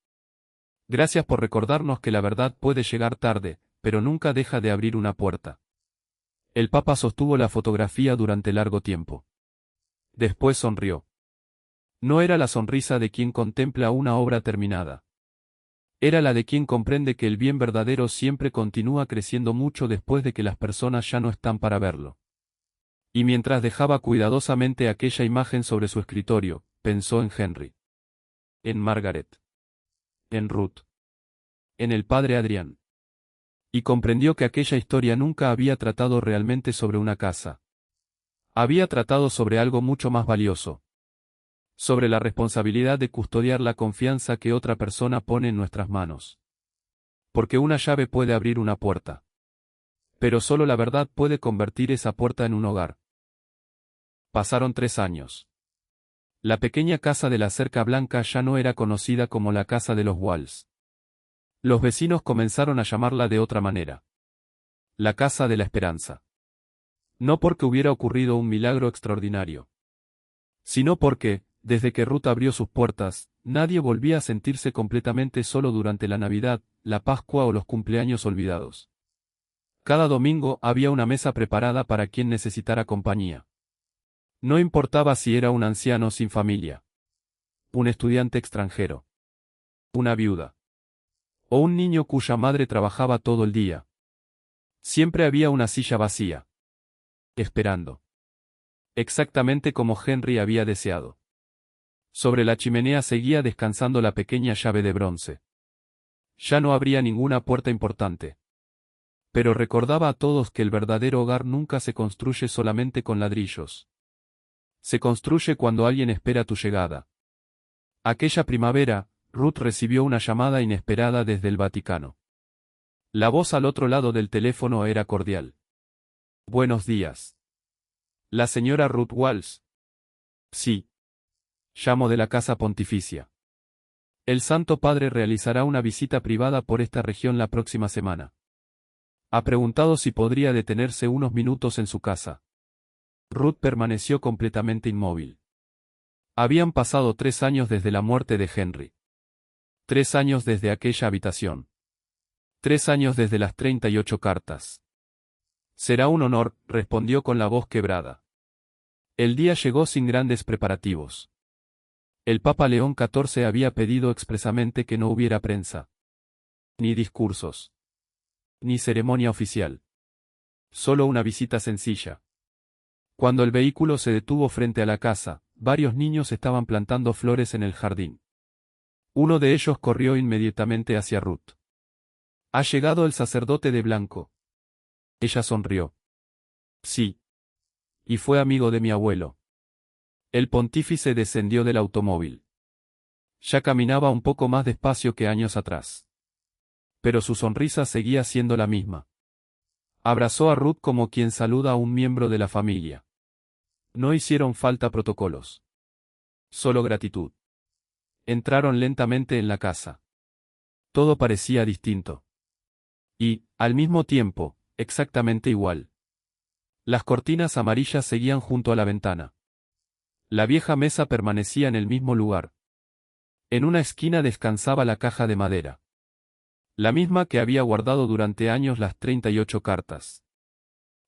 Gracias por recordarnos que la verdad puede llegar tarde, pero nunca deja de abrir una puerta. El Papa sostuvo la fotografía durante largo tiempo. Después sonrió. No era la sonrisa de quien contempla una obra terminada. Era la de quien comprende que el bien verdadero siempre continúa creciendo mucho después de que las personas ya no están para verlo. Y mientras dejaba cuidadosamente aquella imagen sobre su escritorio, pensó en Henry. En Margaret. En Ruth. En el padre Adrián. Y comprendió que aquella historia nunca había tratado realmente sobre una casa. Había tratado sobre algo mucho más valioso. Sobre la responsabilidad de custodiar la confianza que otra persona pone en nuestras manos. Porque una llave puede abrir una puerta. Pero solo la verdad puede convertir esa puerta en un hogar. Pasaron 3 años. La pequeña casa de la Cerca Blanca ya no era conocida como la casa de los Walls. Los vecinos comenzaron a llamarla de otra manera. La casa de la esperanza. No porque hubiera ocurrido un milagro extraordinario. Sino porque, desde que Ruth abrió sus puertas, nadie volvía a sentirse completamente solo durante la Navidad, la Pascua o los cumpleaños olvidados. Cada domingo había una mesa preparada para quien necesitara compañía. No importaba si era un anciano sin familia, un estudiante extranjero, una viuda, o un niño cuya madre trabajaba todo el día. Siempre había una silla vacía, esperando. Exactamente como Henry había deseado. Sobre la chimenea seguía descansando la pequeña llave de bronce. Ya no habría ninguna puerta importante. Pero recordaba a todos que el verdadero hogar nunca se construye solamente con ladrillos. Se construye cuando alguien espera tu llegada. Aquella primavera, Ruth recibió una llamada inesperada desde el Vaticano. La voz al otro lado del teléfono era cordial. Buenos días. ¿La señora Ruth Walls? Sí. Llamo de la Casa Pontificia. El Santo Padre realizará una visita privada por esta región la próxima semana. Ha preguntado si podría detenerse unos minutos en su casa. Ruth permaneció completamente inmóvil. Habían pasado 3 años desde la muerte de Henry. 3 años desde aquella habitación. 3 años desde las 38 cartas. Será un honor, respondió con la voz quebrada. El día llegó sin grandes preparativos. El Papa León XIV había pedido expresamente que no hubiera prensa, ni discursos, ni ceremonia oficial. Solo una visita sencilla. Cuando el vehículo se detuvo frente a la casa, varios niños estaban plantando flores en el jardín. Uno de ellos corrió inmediatamente hacia Ruth. «Ha llegado el sacerdote de blanco». Ella sonrió. «Sí. Y fue amigo de mi abuelo». El pontífice descendió del automóvil. Ya caminaba un poco más despacio que años atrás. Pero su sonrisa seguía siendo la misma. Abrazó a Ruth como quien saluda a un miembro de la familia. No hicieron falta protocolos. Solo gratitud. Entraron lentamente en la casa. Todo parecía distinto. Y, al mismo tiempo, exactamente igual. Las cortinas amarillas seguían junto a la ventana. La vieja mesa permanecía en el mismo lugar. En una esquina descansaba la caja de madera. La misma que había guardado durante años las 38 cartas.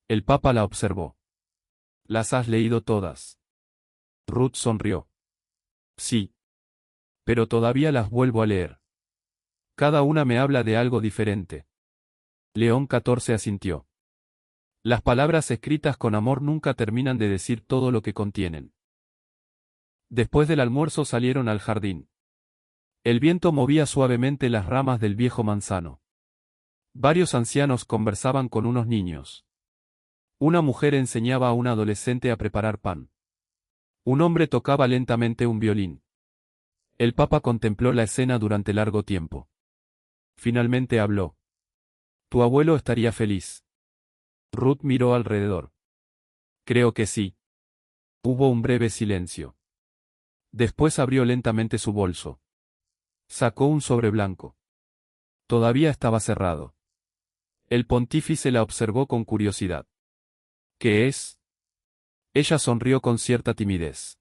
El Papa la observó. «¿Las has leído todas?» Ruth sonrió. «Sí. Pero todavía las vuelvo a leer. Cada una me habla de algo diferente». León XIV asintió. Las palabras escritas con amor nunca terminan de decir todo lo que contienen. Después del almuerzo salieron al jardín. El viento movía suavemente las ramas del viejo manzano. Varios ancianos conversaban con unos niños. Una mujer enseñaba a un adolescente a preparar pan. Un hombre tocaba lentamente un violín. El Papa contempló la escena durante largo tiempo. Finalmente habló. «Tu abuelo estaría feliz». Ruth miró alrededor. «Creo que sí». Hubo un breve silencio. Después abrió lentamente su bolso. Sacó un sobre blanco. Todavía estaba cerrado. El pontífice la observó con curiosidad. «¿Qué es?» Ella sonrió con cierta timidez.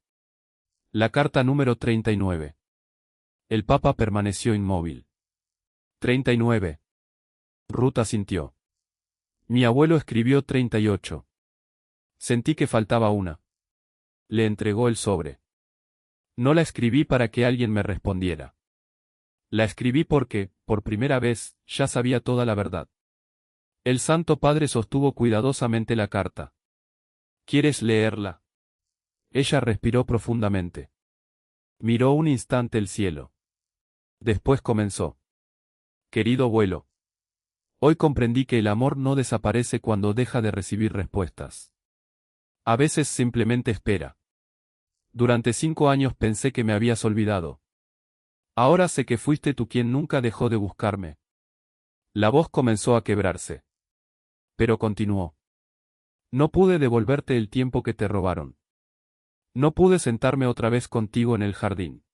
«La carta número 39». El Papa permaneció inmóvil. «39». Ruth asintió. «Mi abuelo escribió 38». Sentí que faltaba una. Le entregó el sobre. «No la escribí para que alguien me respondiera. La escribí porque, por primera vez, ya sabía toda la verdad». El Santo Padre sostuvo cuidadosamente la carta. «¿Quieres leerla?» Ella respiró profundamente. Miró un instante el cielo. Después comenzó. «Querido abuelo. Hoy comprendí que el amor no desaparece cuando deja de recibir respuestas. A veces simplemente espera. Durante 5 años pensé que me habías olvidado. Ahora sé que fuiste tú quien nunca dejó de buscarme». La voz comenzó a quebrarse. Pero continuó. «No pude devolverte el tiempo que te robaron. No pude sentarme otra vez contigo en el jardín.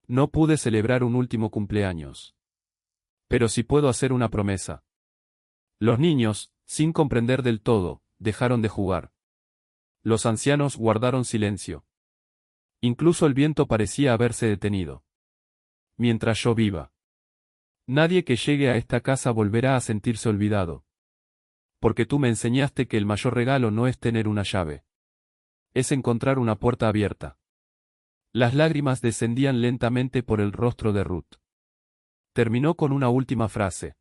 No pude celebrar un último cumpleaños. Pero sí puedo hacer una promesa». Los niños, sin comprender del todo, dejaron de jugar. Los ancianos guardaron silencio. Incluso el viento parecía haberse detenido. «Mientras yo viva, nadie que llegue a esta casa volverá a sentirse olvidado. Porque tú me enseñaste que el mayor regalo no es tener una llave. Es encontrar una puerta abierta». Las lágrimas descendían lentamente por el rostro de Ruth. Terminó con una última frase.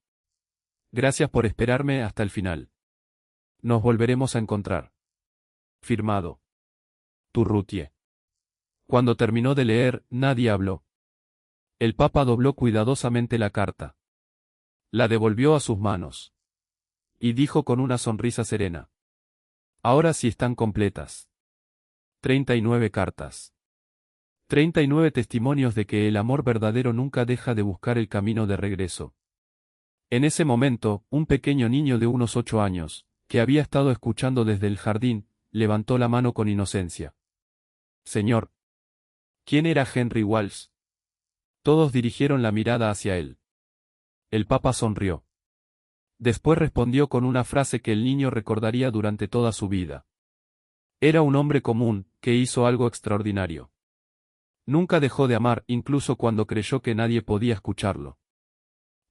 «Gracias por esperarme hasta el final. Nos volveremos a encontrar. Firmado. Tu Ruthie». Cuando terminó de leer, nadie habló. El Papa dobló cuidadosamente la carta. La devolvió a sus manos. Y dijo con una sonrisa serena. «Ahora sí están completas. 39 cartas. 39 testimonios de que el amor verdadero nunca deja de buscar el camino de regreso». En ese momento, un pequeño niño de unos 8 años, que había estado escuchando desde el jardín, levantó la mano con inocencia. «Señor. ¿Quién era Henry Walsh?» Todos dirigieron la mirada hacia él. El Papa sonrió. Después respondió con una frase que el niño recordaría durante toda su vida. Era un hombre común, que hizo algo extraordinario. Nunca dejó de amar, incluso cuando creyó que nadie podía escucharlo.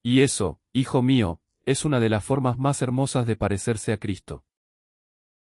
Y eso, hijo mío, es una de las formas más hermosas de parecerse a Cristo.